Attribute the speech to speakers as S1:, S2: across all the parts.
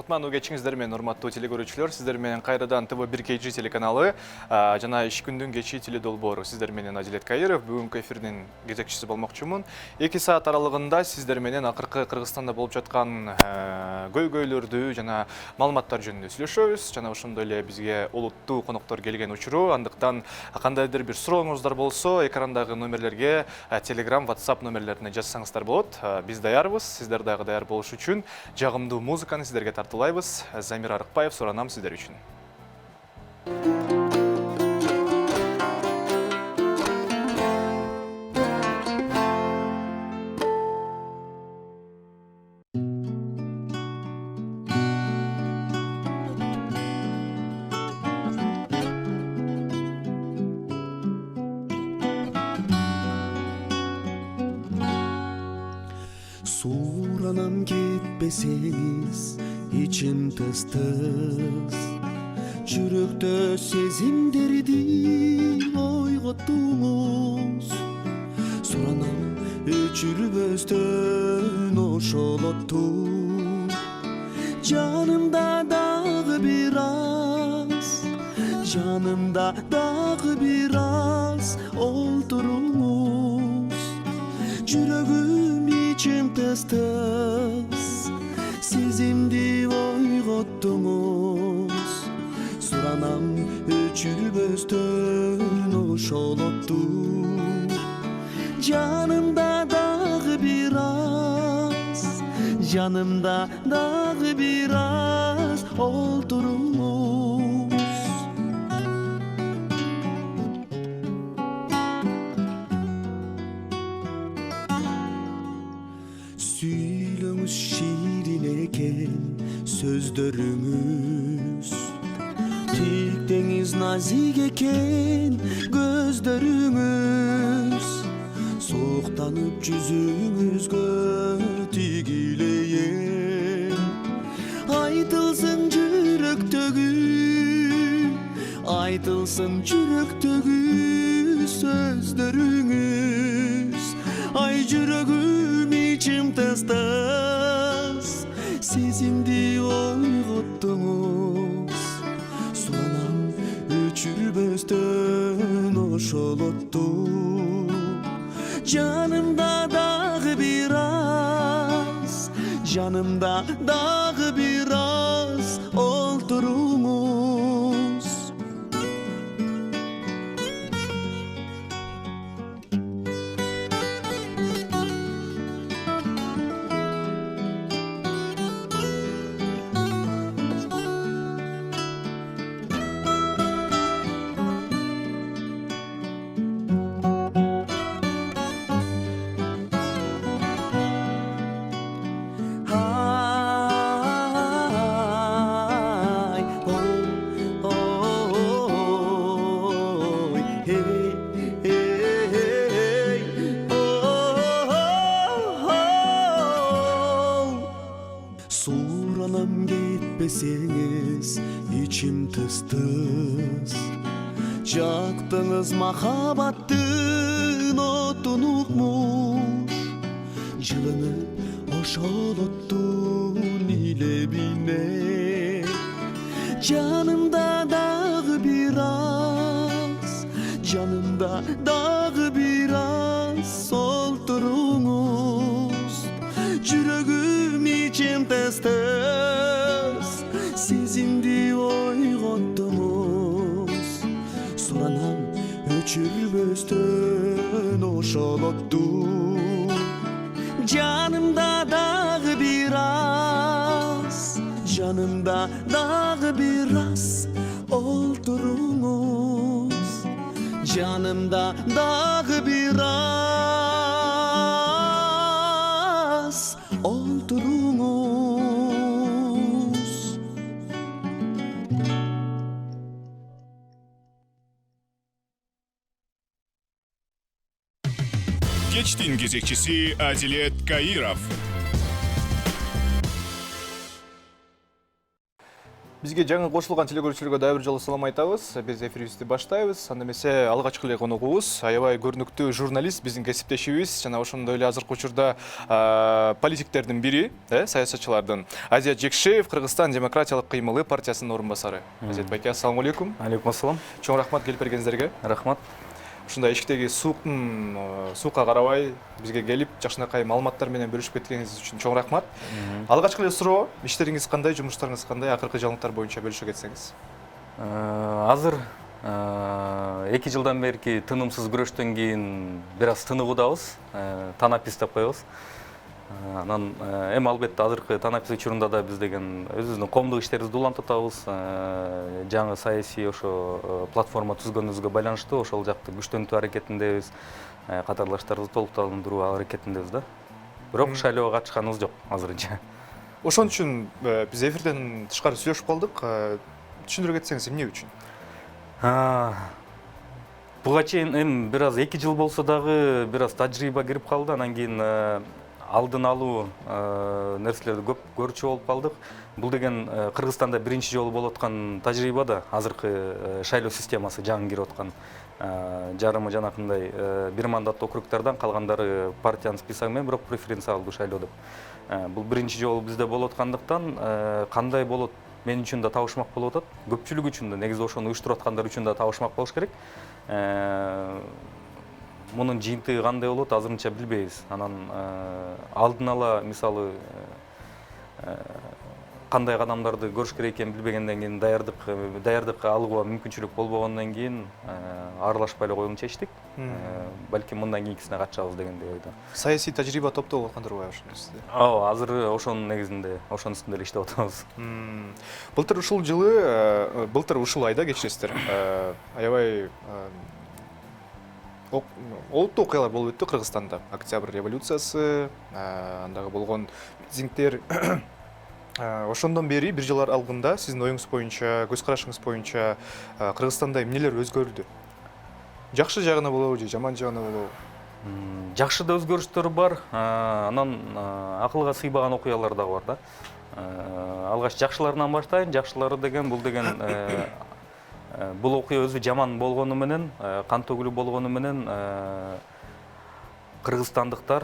S1: Кутман кечиңиздер менен урматтуу телекөрүүчүлөр, сиздер менен кайрадан ТВ1 KG телеканалы жана 2 күндүн кечи теледолбоору. Сиздер менен Адилет Кайыров бүгүнкү эфирдин кезекчиси болмокчумун. 2 саат аралыгында сиздер менен акыркы Кыргызстанда болуп жаткан көйгөйлөрдү жана маалыматтар жөнүндө сүйлөшөбүз. Жана ошондой эле бизге олуттуу коноктор келген учуру. Андыктан кандайдыр бир сурооңуздар болсо, экрандагы номерлерге Telegram, WhatsApp номерлерине жазсаңыздар болот. Биз даярбыз, сиздер дагы даяр болуш үчүн жагымдуу музыканы сиздерге тартуулайбыз. Замир Арыкбаев суранам сиздер үчүн.
S2: Суранам кетпесеңиз, içim тыз-тыз. Жүрөктө сезимдерди ойготтуңуз. Суранам өчүрбөстөн ошолотту. Жанымда дагы бир аз, жанымда дагы бир аз олтуруңуз. Жүрөгүм içim тыз-тыз. Сезимди ойготтуңуз. Суранам өчүрбөстөн ошолотту. Жанымда дагы бир аз, жанымда дагы бир аз олтуруңуз. Сүйлөңүз ширин экен сөздөрүңүз, тилектеңиз назик экен көздөрүңүз. Суктанып жүзүңүзгө тигилейин, айтылсын жүрөктөгү, айтылсын жүрөктөгү сөздөрүңүз. Ай жүрөгүм içim тыз-тыз, сезимди ойготтуңуз. Суранам өчүрбөстөн ошолотту. Жанымда дагы бир аз, жанымда дагы бир аз олтуруңуз. Суранам кетпесеңиз, içim тыз-тыз. Жактыңыз махаббаттын отун укмуш. Жылынып ошолоттун илебине. Жанымда дагы бир аз, жанымда дагы бир аз олтуруңуз. Жүрөгүм içim тыз-тыз, сезимди ойготтуңуз. Суранам өчүрбөстөн ошолотту. Жанымда дагы бир аз, жанымда дагы бир аз олтуруңуз. Жанымда дагы бир аз олтуруңуз.
S3: Кечтин кезекчиси Адилет Кайыров.
S1: Бизге жаңы кошулган телекөрүүчүлөргө дагы бир жолу салам айтабыз. Биз эфирибизди баштайбыз. Анда эмесе алгачкы эле коногубуз аябай көрүнүктүү журналист, биздин кесиптешибиз. Жана ошондой эле азыркы учурда политиктердин бири, саясатчылардын Азият Жекшеев, Кыргызстан демократиялык кыймылы партиясынын орун басары. Азият байке, ассаламу алейкум.
S4: Алейкум ассалам.
S1: Чоң рахмат келип бергениңиздерге.
S4: Рахмат.
S1: Ушундай эшиктеги суукка карабай бизге келип жакшынакай маалыматтар менен бөлүшүп кеткениңиз үчүн чоң рахмат. Алгачкы эле суроо, иштериңиз кандай, жумуштарыңыз кандай, акыркы жаңылыктар боюнча бөлүшө кетсеңиз.
S4: Азыр 2 жылдан берки тынымсыз күрөштөн кийин бир аз тыныгуудабыз, танапис деп коебуз. Анан эми албетте азыркы танапис учурунда да биз деген өзүбүздүн коомдук иштерибизди улантып атабыз. Жаңы саясий ошо платформа түзгөнүбүзгө байланыштуу ошол жакты күчтөнтүү аракетиндебиз, катарлаштарыбызды толуктандыруу аракетиндебиз да. Бирок шайлоого катышканыбыз жок азырынча.
S1: Ошон үчүн биз эфирден тышкары сүйлөшүп калдык. Түшүндүрө кетсеңиз, эмне үчүн?
S4: Буга чейин эми бир аз 2 жыл болсо дагы бир аз тажрыйба кирип калды. Анан кийин алдын алуу нерселерди көп көрчү болуп калдык. Бул деген Кыргызстанда биринчи жолу болуп аткан тажрыйба да. Азыркы шайлоо системасы жаңы кирип аткан. Жарымы жанакындай бир мандаттуу округдардан калгандары партиянын списоги менен бирок преференциалдуу шайлоо деп. Бул биринчи жолу бизде болуп аткандыктан кандай болот мен үчүн да табышмак болуп атат. Көпчүлүк үчүн да, негизи ошону уюштуруп аткандар үчүн да табышмак болуш керек. Мунун жыйынтыгы кандай болот азырынча билбейбиз. Анан алдын ала мисалы кандай кадамдарды көрүш керек экенин билбегенден кийин даярдыкка алууга мүмкүнчүлүк болбогондон кийин аралашпай эле коюлуну чечтик. Балким мындан кийинкисине катышабыз дегендей ойдо.
S1: Саясий тажрыйба топтоо болуп аткандыр ошондо сизде?
S4: Ооба, азыр ошонун негизинде, ошонун үстүндө эле иштеп атабыз.
S1: Былтыр ушул айда кечиресиздер. Аябай олуттуу окуялар болуп өттү Кыргызстанда. Октябрь революциясы, андагы болгон митингдер. Ошондон бери бир жыл аралыгында сиздин оюңуз боюнча, көз карашыңыз боюнча Кыргызстанда эмнелер өзгөрдү? Жакшы жагына болобу же жаман жагына болобу?
S4: Жакшы да өзгөрүштөр бар, анан акылга сыйбаган окуялар дагы бар да. Алгач жакшыларынан баштайын. Жакшылары деген бул окуя өзү жаман болгону менен, кан төгүлүү болгону менен кыргызстандыктар,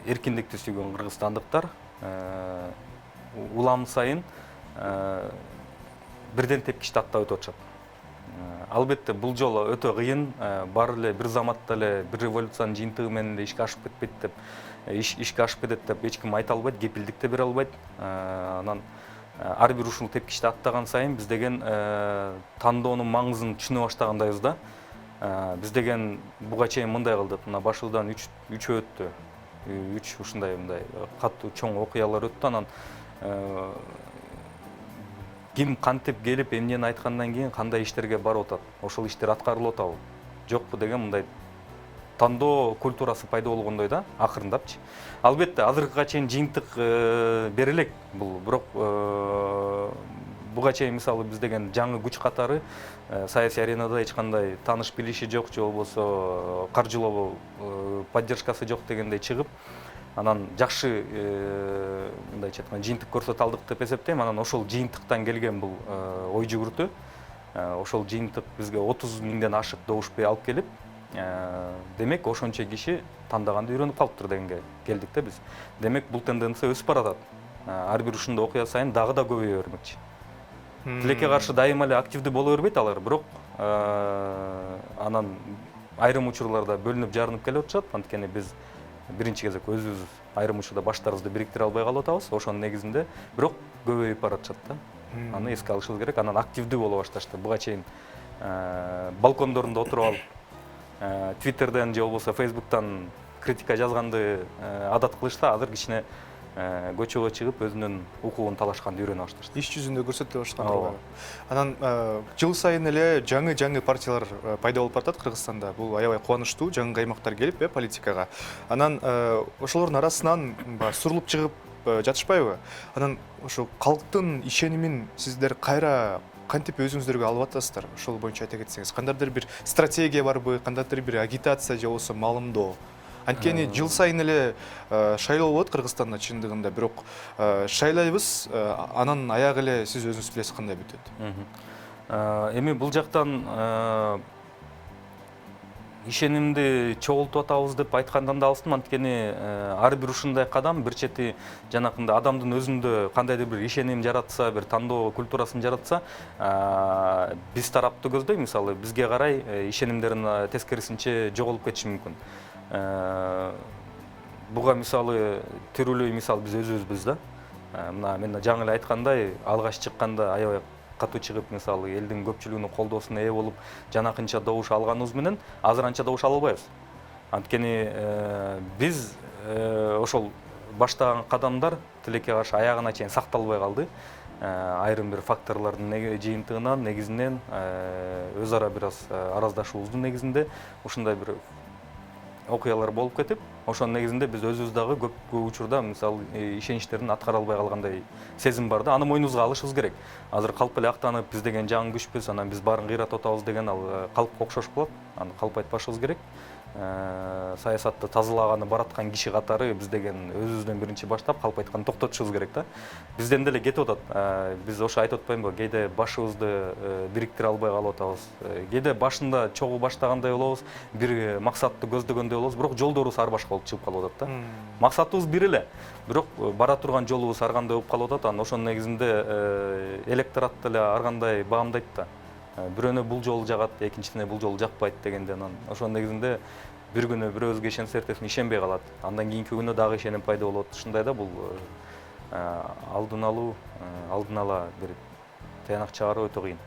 S4: эркиндикти сүйгөн кыргызстандыктар улам сайын бирден тепкичти аттап өтүп атышат. Албетте бул жолу өтө кыйын, баары эле бир заматта эле бир революциянын жыйынтыгы менен эле ишке ашып кетпейт деп, ишке ашып кетет деп эч ким айта албайт, кепилдик да бере албайт. Анан ар бир ушул тепкичти аттаган сайын биз деген тандоонун маңызын түшүнө баштагандайбыз да. Биз деген буга чейин мындай кылдык, мына башыдан 3 өттү. 3 ушундай катуу чоң окуялар өттү. Анан ким кантип келип эмнени айткандан кийин кандай иштерге барып атат, ошол иштер аткарылып атабы, жокпу деген мындай тандоо культурасы пайда болгондой да, акырындапчы. Албетте азыркыга чейин жыйынтык бере элек бул, бирок буга чейин мисалы биз деген жаңы күч катары саясий аренада эч кандай тааныш билиши жок, же болбосо каржылоо поддержкасы жок дегендей чыгып, анан жакшы мындайча айтканда жыйынтык көрсөтө алдык деп эсептейм. Анан ошол жыйынтыктан келген бул ой жүгүртүү. Ошол жыйынтык бизге 30 миңден ашык добуш бери алып келип, демек ошончо киши тандаганды үйрөнүп калыптыр дегенге келдик да биз. Демек бул тенденция өсүп баратат. Ар бир ушундай окуя сайын дагы да көбөйө бермекчи. Тилекке каршы дайыма эле активдүү боло бербейт алар, бирок анан айрым учурларда бөлүнүп жарынып келип атышат. Анткени биз биринчи кезек өзүбүз айрым учурда баштарыбызды бириктире албай калып атабыз. Ошонун негизинде бирок көбөйүп баратышат да. Аны эске алышыбыз керек. Анан активдүү боло башташты. Буга чейин балкондорунда отуруп алып Twitterден же болбосо Facebook'тан критика жазганды адат кылышты. Азыр кичине көчөгө чыгып өзүнүн укугун талашканды үйрөнө башташты.
S1: Иш жүзүндө көрсөтө баштаган. Анан жыл сайын эле жаңы партиялар пайда болуп атат Кыргызстанда. Бул аябай кубанычтуу, жаңы каймактар келип политикага. Анан ошолордун арасынан сурулуп чыгып жатышпайбы? Анан ошо калктын ишенимин сиздер кайра кантип өзүңүздөргө алып атасыздар? Ошол боюнча айта кетсеңиз, кандайдыр бир стратегия барбы, кандайдыр бир агитация же болбосо маалымдоо? Анткени жыл сайын эле шайлоо болот Кыргызстанда чындыгында, бирок шайлайбыз, анан аягы эле сиз өзүңүз билесиз кандай бүтөт.
S4: Эми бул жактан ишенимди чогултуп атабыз деп айткандан да алыстым, анткени ар бир ушундай кадам бир чети жанакындай адамдын өзүндө кандайдыр бир ишеним жаратса, бир тандоо культурасын жаратса, биз тарапты көздөй, мисалы бизге карай ишенимдерин тескерисинче жоголуп кетиши мүмкүн. Буга мисалы тирүүлөй мисал биз өзүбүзбүз да. Мына мен жаңы эле айткандай, алгач чыкканда аябай катуу чыгып, мисалы элдин көпчүлүгүнүн колдоосуна ээ болуп, жанакынча добуш алганыбыз менен азыр анча добуш ала албайбыз. Анткени биз ошол баштаган кадамдар тилекке каршы аягына чейин сакталбай калды. Айрым бир факторлордун жыйынтыгынан, негизинен өз ара бир аз араздашуубуздун негизинде ушундай бир окуялар болуп кетип, ошонун негизинде биз өзүбүз дагы көп учурда мисалы ишеничтерин аткара албай калгандай сезим бар да. Аны мойнубузга алышыбыз керек. Азыр калп эле актанып, биз деген жаңы күчпүз, анан биз баарын кыйратып атабыз деген ал калпка окшош болот. Аны калп айтпашыбыз керек. Саясатты тазалаганы бараткан киши катары биз деген өзүбүздөн биринчи баштап калп айтканды токтотушубуз керек да. Бизден деле кетип атат. Биз ошо айтып атпаймынбы, кээде башыбызды бириктире албай калып атабыз. Кээде башында чогуу баштагандай болобуз, бир максатты көздөгөндөй болобуз, бирок жолдорубуз ар башка болуп чыгып калып атат да. Максатыбыз бир эле, бирок бара турган жолубуз ар кандай болуп калып атат. Анан ошонун негизинде электорат деле ар кандай баамдайт да. Бирөөнө бул жол жагат, экинчисине бул жол жакпайт дегенде, анан ошонун негизинде бир күнү бирөөбүзгө ишенсе, эртесин ишенбей калат. Андан кийинки күнү дагы ишеним пайда болот. Ушундай да, бул алдын ала бир таянак чыгаруу өтө кыйын.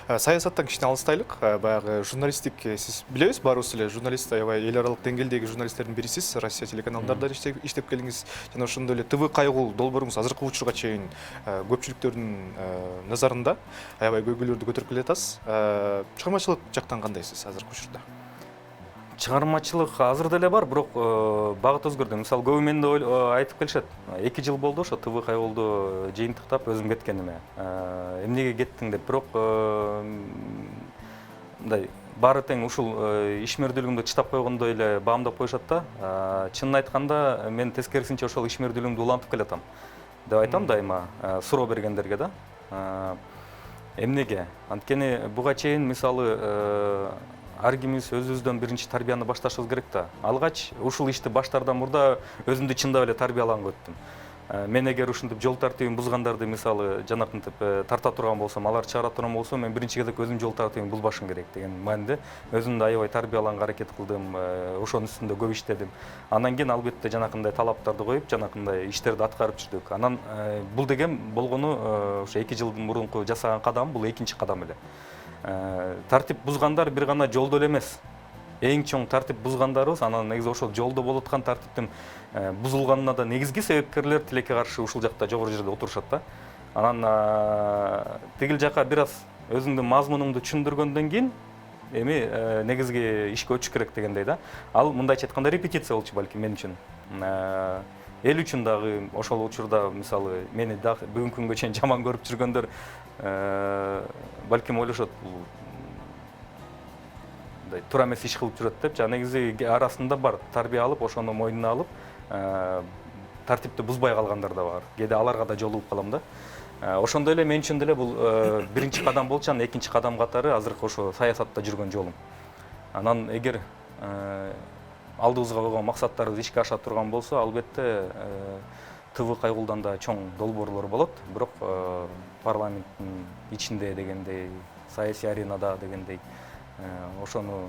S1: Саясаттан кичине алыстайлык. Баягы журналисттик, сиз билебиз, баарыбыз эле журналист, аябай эл аралык деңгээлдеги журналисттердин бирисиз. Россия телеканалдарда иштеп келдиңиз. Жана ошондой эле ТВ Кайгул долбооруңуз азыркы учурга чейин көпчүлүктөрдүн назарында аябай көйгөйлөрдү көтөрүп келатасыз. Чыгармачылык жактан кандайсыз азыркы учурда?
S4: Чыгармачылык азыр деле бар, бирок багыт өзгөрдү. Мисалы көбү менде айтып келишет. 2 жыл болду ошо ТВ Кайгулду жыйынтыктап өзүм кеткениме. Эмнеге кеттиң деп, бирок мындай баары тең ушул ишмердүүлүгүмдү чыдап койгондой эле баамдап коюшат да. Чынын айтканда, мен тескерисинче ошол ишмердүүлүгүмдү улантып келатам деп айтам дайыма суроо бергендерге да. Эмнеге? Анткени буга чейин мисалы ар кимибиз өзүбүздөн биринчи тарбияны башташыбыз керек да. Алгач ушул ишти баштаардан мурда өзүмдү чындап эле тарбиялаганга өттүм. Мен эгер ушинтип жол тартибин бузгандарды мисалы жанакынтип тарта турган болсом, алар чыгара турган болсом, мен биринчи кезек өзүм жол тартибин бузбашым керек деген мааниде өзүмдү аябай тарбиялаганга аракет кылдым, ошонун үстүндө көп иштедим. Андан кийин албетте жанакындай талаптарды коюп, жанакындай иштерди аткарып жүрдүк. Анан бул деген болгону ошо 2 жылдын мурунку жасаган кадам, бул экинчи кадам эле. Тартип бузгандар бир гана жолдо эле эмес. Эң чоң тартип бузгандарыбыз, анан негизи ошол жолдо болуп аткан тартиптин бузулганына да негизги себепкерлер тилекке каршы ушул жакта жогору жерде отурушат да. Анан тигил жака бир аз өзүңдүн мазмунуңду түшүндүргөндөн кийин эми негизги ишке өтүш керек дегендей да. Ал мындайча айтканда репетиция болчу балким мен үчүн. Эл үчүн дагы ошол учурда мисалы мени дагы бүгүнкү күнгө чейин жаман көрүп жүргөндөр балким ойлошот, бул туура эмес иш кылып жүрөт деп. Жана негизи арасында бар, тарбия алып, ошону мойнуна алып, тартипти бузбай калгандар да бар. Кээде аларга да жолугуп калам да. Ошондой эле мен үчүн деле бул биринчи кадам болчу, анан экинчи кадам катары азыркы ошо саясатта жүргөн жолум. Анан эгер алдыбызга койгон максаттарыбыз ишке аша турган болсо, албетте ТВ Кайгулдан да чоң долбоорлор болот. Бирок парламенттин ичинде дегендей, саясий аренада дегендей ошону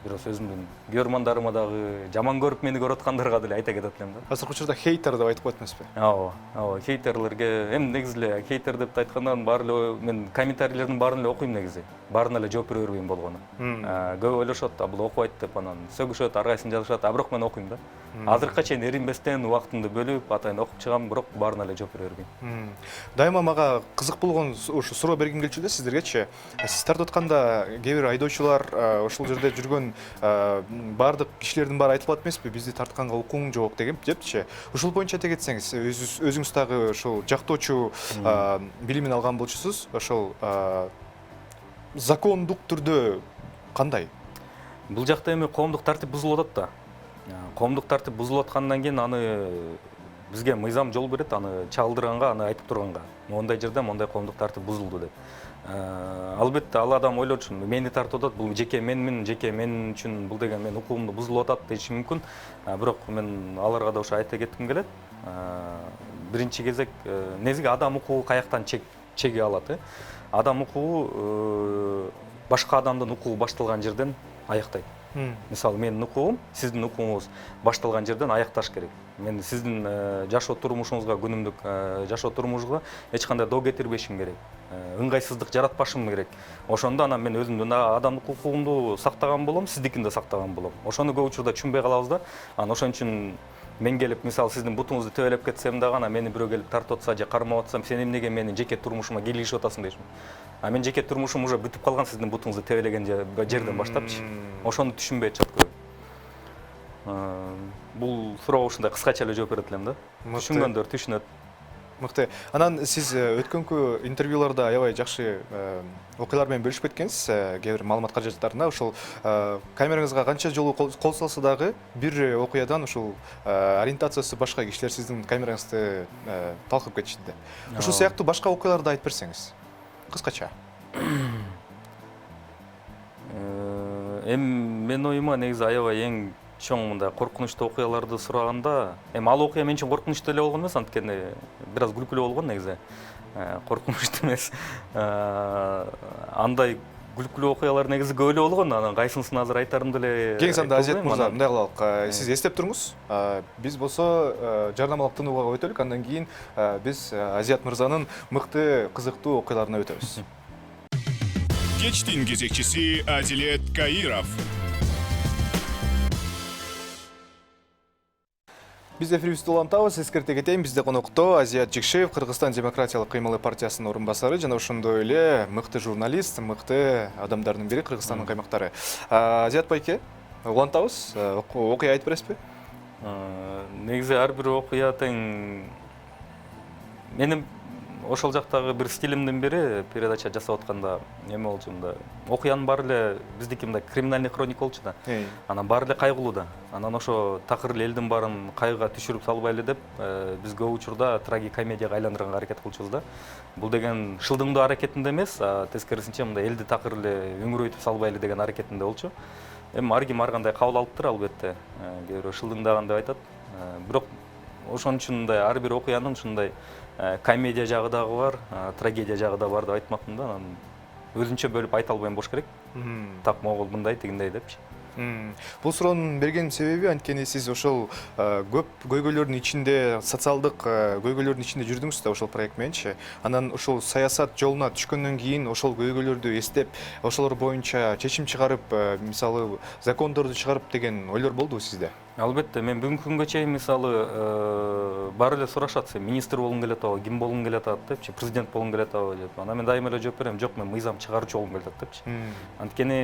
S4: бир аз өзүмдүн көрмандарыма дагы жаман көрүп мени көрүп аткандарга деле айта кетет элем да.
S1: Азыркы учурда хейтер деп айтып коет эмеспи?
S4: Ооба, хейтерлерге эми негизи эле хейтер деп айткандан баары эле мен комментарийлердин баарын эле окуйм негизи. Баарына эле жооп бере бербейм болгону. Көп ойлошот, бул окубайт деп, анан сөгүшөт, ар кайсын жазышат, бирок мен окуйм да. Азыркыга чейин эринбестен убактымды бөлүп, атайын окуп чыгам, бирок баарына эле жооп бере бербейм.
S1: Дайыма мага кызык болгон ушу суроо бергим келчү эле сиздергечи. Сиз тартып атканда кээ бир айдоочулар ушул жерде жүргөн баардык кишилердин баары айтып атат эмеспи, бизди тартканга укуң жок депчи. Ушул боюнча айта кетсеңиз, өзүңүз дагы ушул жактоочу билимин алган болчусуз, ошол закондук түрдө кандай?
S4: Бул жакта эми коомдук тартип бузулуп атат да. Коомдук тартип бузулуп аткандан кийин аны бизге мыйзам жол берет, аны чагылдырганга, аны айтып турганга. Мондай жерде мондай коомдук тартип бузулду деп. Албетте ал адам ойлочу, мени тартып атат, бул жеке мен үчүн бул деген мен укугумду бузулуп атат деши мүмкүн. Бирок мен аларга да ошо айта кетким келет. Биринчи кезек негизги адам укугу каяктан чеге алат? Адам укугу башка адамдын укугу башталган жерден аяктайт. Мисалы менин укугум, сиздин укугуңуз башталган жерден аякташ керек. Мен сиздин жашоо турмушуңузга, күнүмдүк жашоо турмушуңузга эч кандай доо кетирбешим керек. Ыңгайсыздык жаратпашым керек. Ошондо анан мен өзүмдүн адамдык укугумду сактаган болом, сиздикин да сактаган болом. Ошону көп учурда түшүнбөй калабыз да. Анан ошон үчүн мен келип, мисалы сиздин бутуңузду тебелеп кетсем дагы, анан мени бирөө келип тартып атса же кармап атсам, сен эмнеге менин жеке турмушума кийлигишип атасың дейсиң. Мен жеке турмушум уже бүтүп калган сиздин бутуңузду тебелеген жерден баштапчы. Ошону түшүнбөй атышат көп. Бул суроого ушундай кыскача эле жооп берет элем да. Түшүнгөндөр түшүнөт.
S1: Мыкты. Анан сиз өткөнкү интервьюларда аябай жакшы окуялар менен бөлүшүп кеткенсиз, кээ бир маалымат каражаттарына. Ошол камераңызга канча жолу кол салса дагы бир окуядан ушул ориентациясы башка кишилер сиздин камераңызды талкып кетишти да. Ушул сыяктуу башка окуяларды айтып берсеңиз, кыскача.
S4: Мен оюма негизи аябай эң чоң мындай коркунучтуу окуяларды сураганда, ал окуя мен үчүн коркунучтуу эле болгон эмес, анткени бир аз күлкүлүү болгон негизи. Коркунучтуу эмес. Андай күлкүлүү окуялар негизи көп эле болгон. Анан кайсынысын азыр айтарымды эле.
S1: Кеңес анда Азият мырза, мындай кылалык. Сиз эстеп туруңуз. Биз болсо жарнамалык тынууга өтөлүк, андан кийин биз Азият мырзанын мыкты, кызыктуу окуяларына өтөбүз.
S3: Кечтин кезекчиси Адилет Каиров.
S1: Биз эфирибизди улантабыз. Эскерте кетейин, бизде конокто Азият Жикшиев, Кыргызстан демократиялык кыймылы партиясынын орун басары жана ошондой эле мыкты журналист, мыкты адамдардын бири Кыргызстандын каймактары. Азият байке, улантабыз. Окуя айтып бересизби?
S4: Негизи ар бир окуя тең менин ошол жактагы бир стилимдин бири передача жасап атканда эме болчу мында. Окуянын баары эле биздики мындай криминальный хроника болчу да. Анан баары эле кайгылуу да. Анан ошо такыр эле элдин баарын кайгыга түшүрүп салбайлы деп, биз көп учурда трагикомедияга айландырганга аракет кылчубуз да. Бул деген шылдыңдоо аракетинде эмес, тескерисинче мындай элди такыр эле өңүрөйтүп салбайлы деген аракетинде болчу. Ар ким ар кандай кабыл алыптыр албетте. Кээ бирөө шылдыңдаган деп айтат. Бирок ошон үчүн мындай ар бир окуянын ушундай комедия жагы дагы бар, трагедия жагы да бар деп айтмакмын да. Анан өзүнчө бөлүп айта албайм болуш керек. Так могул мындай тигиндей депчи.
S1: Бул суроонун берген себеби анткени сиз ошол көп көйгөйлөрдүн ичинде, социалдык көйгөйлөрдүн ичинде жүрдүңүз да ошол проект мененчи. Анан ошол саясат жолуна түшкөндөн кийин ошол көйгөйлөрдү эстеп, ошолор боюнча чечим чыгарып, мисалы закондорду чыгарып деген ойлор болдубу сизде?
S4: Албетте, мен бүгүнкү күнгө чейин мисалы баары эле сурашат, сен министр болгуң келет атабы, ким болгуң келет атат депчи, президент болгуң келет атабы деп. Анан мен дайыма эле жооп берем, жок, мен мыйзам чыгаруучу болгум келет атат депчи. Анткени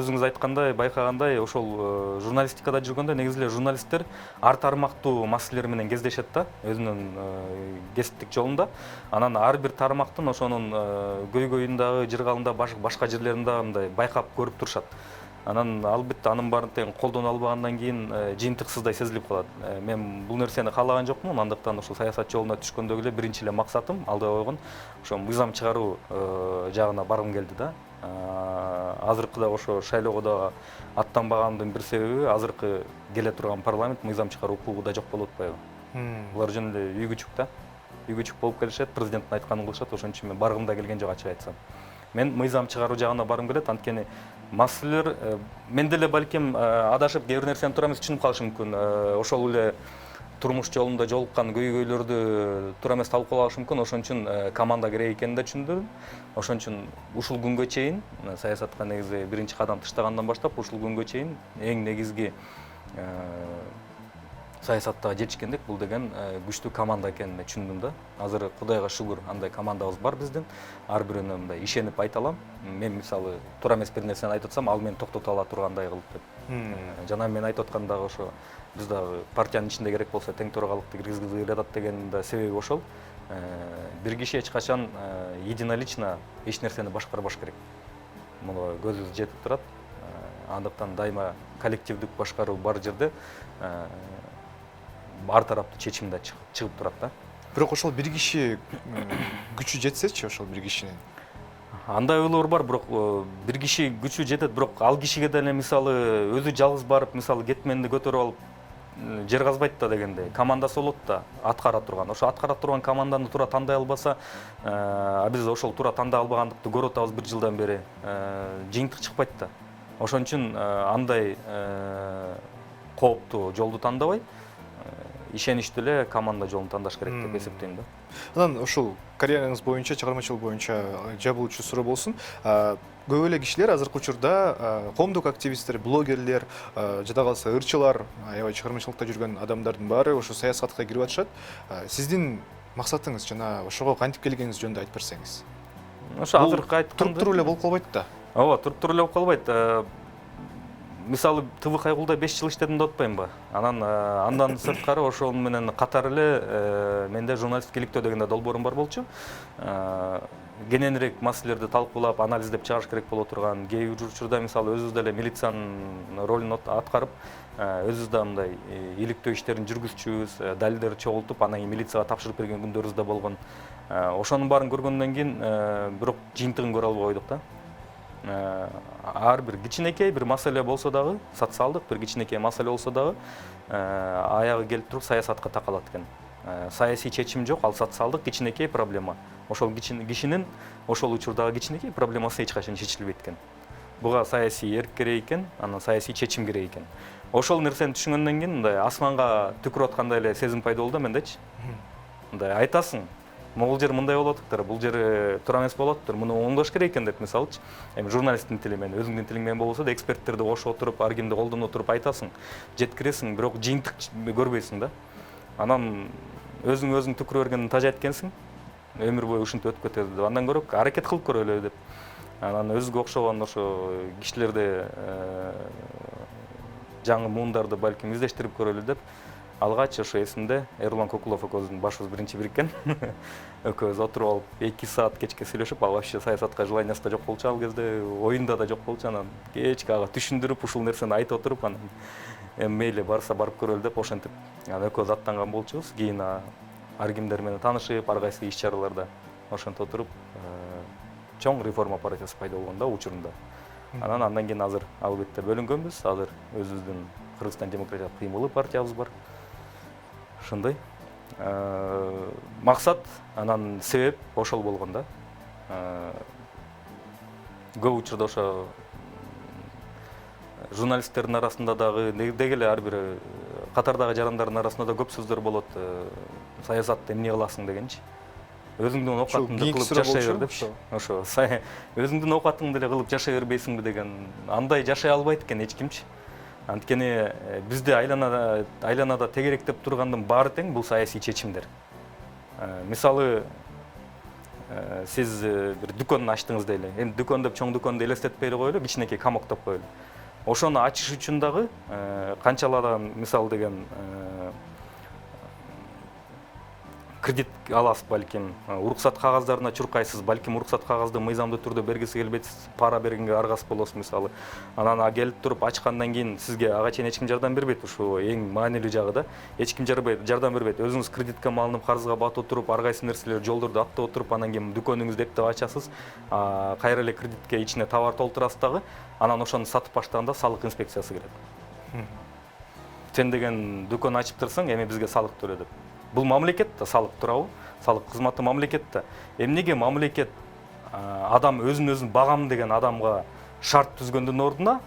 S4: өзүңүз айткандай, байкагандай, ошол журналистикада жүргөндө негизи эле журналисттер ар тармактуу маселелер менен кездешет да, өзүнүн кесиптик жолунда. Анан ар бир тармактын ошонун көйгөйүндагы, жыргалында, башка жерлеринде мындай байкап көрүп турушат. Анан албетте анын баарын тең колдоно албагандан кийин жыйынтыксыздай сезилип калат. Мен бул нерсени каалаган жокмун, андыктан ошол саясат жолуна түшкөндөгү эле биринчи эле максатым алда койгон ошо мыйзам чыгаруу жагына баргым келди да. Азыркыда ошо шайлоого да аттанбаганымдын бир себеби азыркы келе турган парламент мыйзам чыгаруу укугу да жок болуп атпайбы. Булар жөн эле үй күчүк да. Үй күчүк болуп келишет, президенттин айтканын кылышат, ошон үчүн мен баргым да келген жок, ачык айтсам. Мен мыйзам чыгаруу жагына баргым келет, анткени маселелер мен деле балким адашып кээ бир нерсени туура эмес түшүнүп калышым мүмкүн. Ошол эле турмуш жолунда жолуккан көйгөйлөрдү туура эмес талкуулашы мүмкүн. Ошон үчүн команда керек экенин да түшүндүм. Ошон үчүн ушул күнгө чейин саясатка негизи биринчи кадам таштагандан баштап ушул күнгө чейин эң негизги саясатта жетишкендик бул деген күчтүү команда экенин түшүндүм да. Азыр Кудайга шүгүр андай командабыз бар биздин. Ар бирөөнө мындай ишенип айта алам. Мен мисалы туура эмес бир нерсени айтып атсам, ал мени токтото ала тургандай кылып деп. Жана мен айтып аткан дагы ошо биз дагы партиянын ичинде керек болсо тең тууралыкты киргизгили келатат деген да себеби ошол. Бир киши эч качан единолично эч нерсени башкарбаш керек. Муну көзүбүз жетип турат. Андыктан дайыма коллективдик башкаруу бар жерде ар тараптуу чечим да чыгып турат да.
S1: Бирок ошол бир киши күчү жетсечи, ошол бир кишинин.
S4: Андай ойлор бар, бирок бир киши күчү жетет, бирок ал кишиге деле мисалы өзү жалгыз барып, мисалы кетменди көтөрүп алып жер казбайт да дегендей. Командасы болот да, аткара турган. Ошо аткара турган команданы туура тандай албаса, биз ошол туура тандай албагандыкты көрүп атабыз бир жылдан бери. Жыйынтык чыкпайт да. Ошон үчүн андай кооптуу жолду тандабай, ишеничтүү эле команда жолун тандаш керек деп эсептейм да.
S1: Анан ошол карьераңыз боюнча, чыгармачылык боюнча жабылуучу суроо болсун. Көп эле кишилер азыркы учурда коомдук активисттер, блогерлер, жада калса ырчылар, аябай чыгармачылыкта жүргөн адамдардын баары ошо саясатка кирип атышат. Сиздин максатыңыз жана ошого кантип келгениңиз жөнүндө айтып берсеңиз.
S4: Ошо азыркы айтканда
S1: туруп эле болуп калбайт да.
S4: Ооба, туруп эле болуп калбайт. Мисалы ТВ Кайгулда 5 жыл иштедим деп атпаймынбы? Андан сырткары ошол менен катар эле менде журналисттикиликтөө деген долбоорум бар болчу. Кененирээк маселелерди талкуулап, анализдеп чыгарыш керек боло турган, кээ бир учурда мисалы өзүбүз деле милициянын ролун аткарып, өзүбүз да мындай иликтөө иштерин жүргүзчүбүз, далилдерди чогултуп, анан кийин милицияга тапшырып берген күндөрүбүз да болгон. Ошонун баарын көргөндөн кийин бирок жыйынтыгын көрө албай койдук да. Ар бир кичинекей бир маселе болсо дагы, социалдык бир кичинекей маселе болсо дагы, аягы келип туруп саясатка такалат экен. Саясий чечим жок, ал социалдык кичинекей проблема. Ошол кишинин ошол учурдагы кичинекей проблемасы эч качан чечилбейт экен. Буга саясий эрк керек экен, анан саясий чечим керек экен. Ошол нерсени түшүнгөндөн кийин мындай асманга түкүрүп аткандай эле сезим пайда болду да мендечи. Мындай айтасың, бул жер мындай болот атыптыр, бул жер туура эмес болот атыптыр, муну оңдош керек экен деп мисалычы. Эми журналисттин тили менен, өзүңдүн тилиң менен болбосо да эксперттерди кошуп отуруп, ар кимди колдоно отуруп айтасың, жеткиресиң, бирок жыйынтык көрбөйсүң да. Анан өзүң түкүрө бергенден тажайт экенсиң, өмүр бою ушинтип өтүп кетет деп. Андан көрөк аракет кылып көрөлү деп. Анан өзүгө окшогон ошо кишилерди, жаңы муундарды балким издештирип көрөлү деп. Алгач ошо эсимде Эрлан Кокулов экөөбүздүн башыбыз биринчи бириккен. Экөөбүз отуруп алып 2 саат кечке сүйлөшүп, ал вообще саясатка желаниясы да жок болчу ал кезде, оюнда да жок болчу. Анан кечке ага түшүндүрүп, ушул нерсени айтып отуруп, анан мейли барса барып көрөлү деп ошентип анан экөөбүз аттанган болчубуз. Кийин ар кимдер менен таанышып, ар кайсы иш-чараларда ошентип отуруп, чоң реформа партиясы пайда болгон да учурунда. Андан кийин азыр албетте бөлүнгөнбүз. Азыр өзүбүздүн Кыргызстан демократиялык кыймылы партиябыз бар. Ошондой. Максат, анан себеп ошол болгон да. Көп учурда ошо журналисттердин арасында дагы деги эле ар бир катардагы жарандардын арасында да көп сөздөр болот. Саясатты эмне кыласың дегенчи. Өзүңдүн оокатыңды кылып жашай бер депчи. Ошо өзүңдүн оокатыңды эле кылып жашай бербейсиңби деген. Андай жашай албайт экен эч кимчи. Анткени бизде айланада тегеректеп тургандын баары тең бул саясий чечимдер. Мисалы, сиз бир дүкөн ачтыңыз дейли. Эми дүкөн деп чоң дүкөндү элестетпей эле коелу, кичинекей камок деп коелу. Ошону ачыш үчүн дагы канчаладан мисал деген кредит аласыз балким, уруксат кагаздарына чуркайсыз, балким уруксат кагазды мыйзамдуу түрдө бергиси келбейсиз, пара бергенге аргасыз болосуз мисалы. Анан келип туруп ачкандан кийин сизге ага чейин эч ким жардам бербейт, ушул эң маанилүү жагы да. Эч ким жардам бербейт. Өзүңүз кредитке малынып, карызга батып отуруп, ар кайсы нерселер жолдорду аттап отуруп, анан кийин дүкөнүңүздү эптеп ачасыз, кайра эле кредитке ичине товар толтурасыз дагы, анан ошону сатып баштаганда салык инспекциясы кирет. Сен деген дүкөн ачып турсаң, эми бизге салык төлө деп. Бул мамлекет да, салык туурабы? Салык кызматы мамлекет да. Эмнеге мамлекет адам өзүн багам деген адамга шарт түзгөндүн ордуна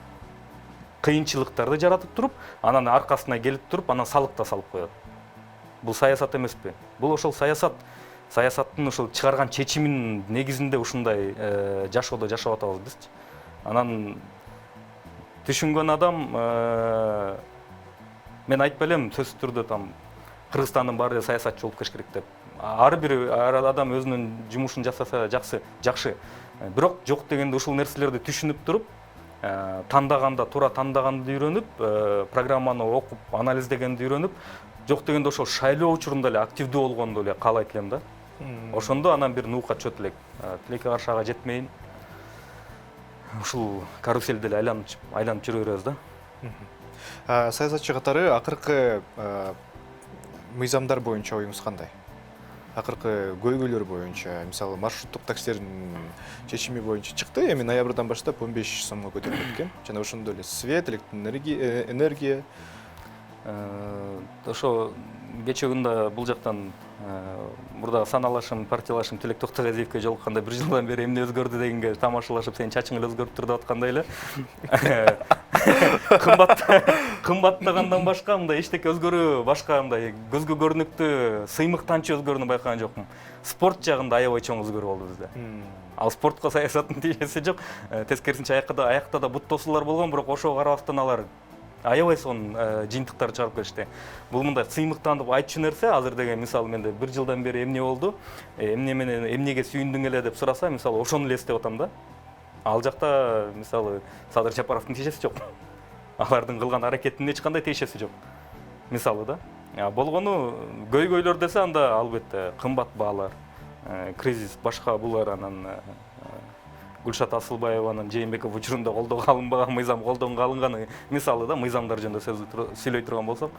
S4: кыйынчылыктарды жаратып туруп, анан аркасына келип туруп, анан салык да салып коет. Бул саясат эмеспи? Бул ошол саясат. Саясаттын ошол чыгарган чечиминин негизинде ушундай жашоодо жашап атабыз бизчи. Анан түшүнгөн адам мен айтпай элем сөзсүз түрдө там Кыргызстандын баары саясатчы болуп кеш керек деп. Ар адам өзүнүн жумушун жасаса жакшы. Бирок жок дегенде ушул нерселерди түшүнүп туруп, туура тандаганды үйрөнүп, программаны окуп, анализдегенди үйрөнүп, жок дегенде ошол шайлоо учурунда эле активдүү болгонду эле каалайт элем да. Ошондо анан бир нуука чөт элек. Тилекке каршы ага жетмейин. Ушул каруселди эле айланып жүрө беребиз да.
S1: Саясатчы катары акыркы мыйзамдар боюнча оюңуз кандай? Акыркы көйгөйлөр боюнча, мисалы маршруттук таксилердин чечими боюнча чыкты, эми ноябрдан баштап 15 сомго көтөрүлөт экен. Жана ошондой эле свет, энергия.
S4: Ошо кечээ күндө бул жактан мурда саналашым, партиялашым Тилек Токтогазиевке жолукканда 1 жылдан бери эмне өзгөрдү дегенге тамашалашып, сенин чачың эле өзгөрүп турду деп аткандай эле. Кымбаттагандан башка мындай эчтеке өзгөрүү, башка мындай көзгө көрүнүктүү сыймыктанчы өзгөрүүнү байкаган жокмун. Спорт жагында аябай чоң өзгөрүү болду бизде. Ал спортко саясаттын тиешеси жок. Тескерисинче аякта да бут тосуулар болгон, бирок ошого карабастан алар аябай сонун жыйынтыктарды чыгарып келишти. Бул мындай сыймыктанып айтчу нерсе. Азыр деген мисалы менде 1 жылдан бери эмне болду, эмнеге сүйүндүң эле деп сураса, мисалы ошону эле эстеп атам да. Ал жакта мисалы Садыр Жапаровдун тиешеси жок. Алардын кылган аракетинин эч кандай тиешеси жок. Мисалы да. Болгону көйгөйлөр десе анда албетте кымбат баалар, кризис, башка булар, анан Гүлшат Асылбаеванын Жээнбеков учурунда колдоого алынбаган мыйзам колдонго алынганы мисалы да, мыйзамдар жөнүндө сүйлөй турган болсок,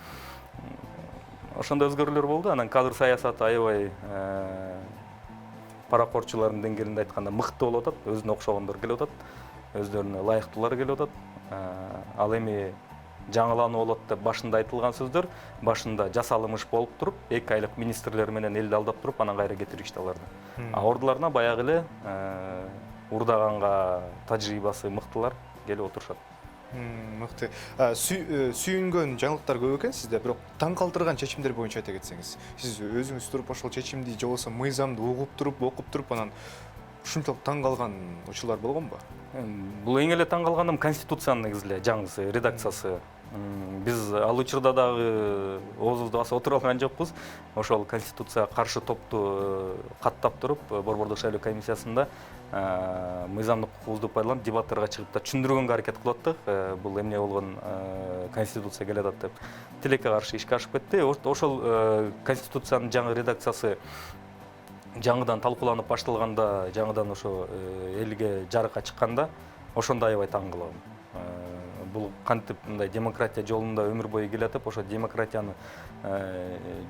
S4: ошондой өзгөрүүлөр болду. Анан кадр саясаты аябай паракорчулардын деңгээлинде айтканда мыкты болуп атат, өзүнө окшогондор келип атат, өздөрүнө ылайыктуулар келип атат. Ал эми жаңылануу болот деп башында айтылган сөздөр башында жасалымыш болуп туруп, 2 айлык министрлер менен элди алдап туруп, анан кайра кетиришти аларды. Ордуларына баягы эле урдаганга тажрыйбасы мыктылар келип отурушат.
S1: Мыкты. Сүйүнгөн жаңылыктар көп экен сизде, бирок таң калтырган чечимдер боюнча айта кетсеңиз. Сиз өзүңүз туруп ошол чечимди же болбосо мыйзамды угуп туруп, окуп туруп, анан ушунчалык таң калган учурлар болгонбу?
S4: Бул эң эле таң калганым Конституциянын негизи эле жаңысы, редакциясы. Биз ал учурда дагы оозубузду баса отуруп алган жокпуз. Ошол Конституцияга каршы топту каттап туруп, Борбордук шайлоо комиссиясында мыйзамдык укугубузду пайдаланып дебатторго чыгып да түшүндүргөнгө аракет кылып аттык. Бул эмне болгон Конституция келе атат деп. Тилекке каршы ишке ашып кетти. Ошол Конституциянын жаңы редакциясы жаңыдан талкууланып башталганда, жаңыдан ошо элге жарыкка чыкканда, ошондо аябай таң калгам. Бул кантип мындай демократия жолунда өмүр бою келатып, ошо демократияны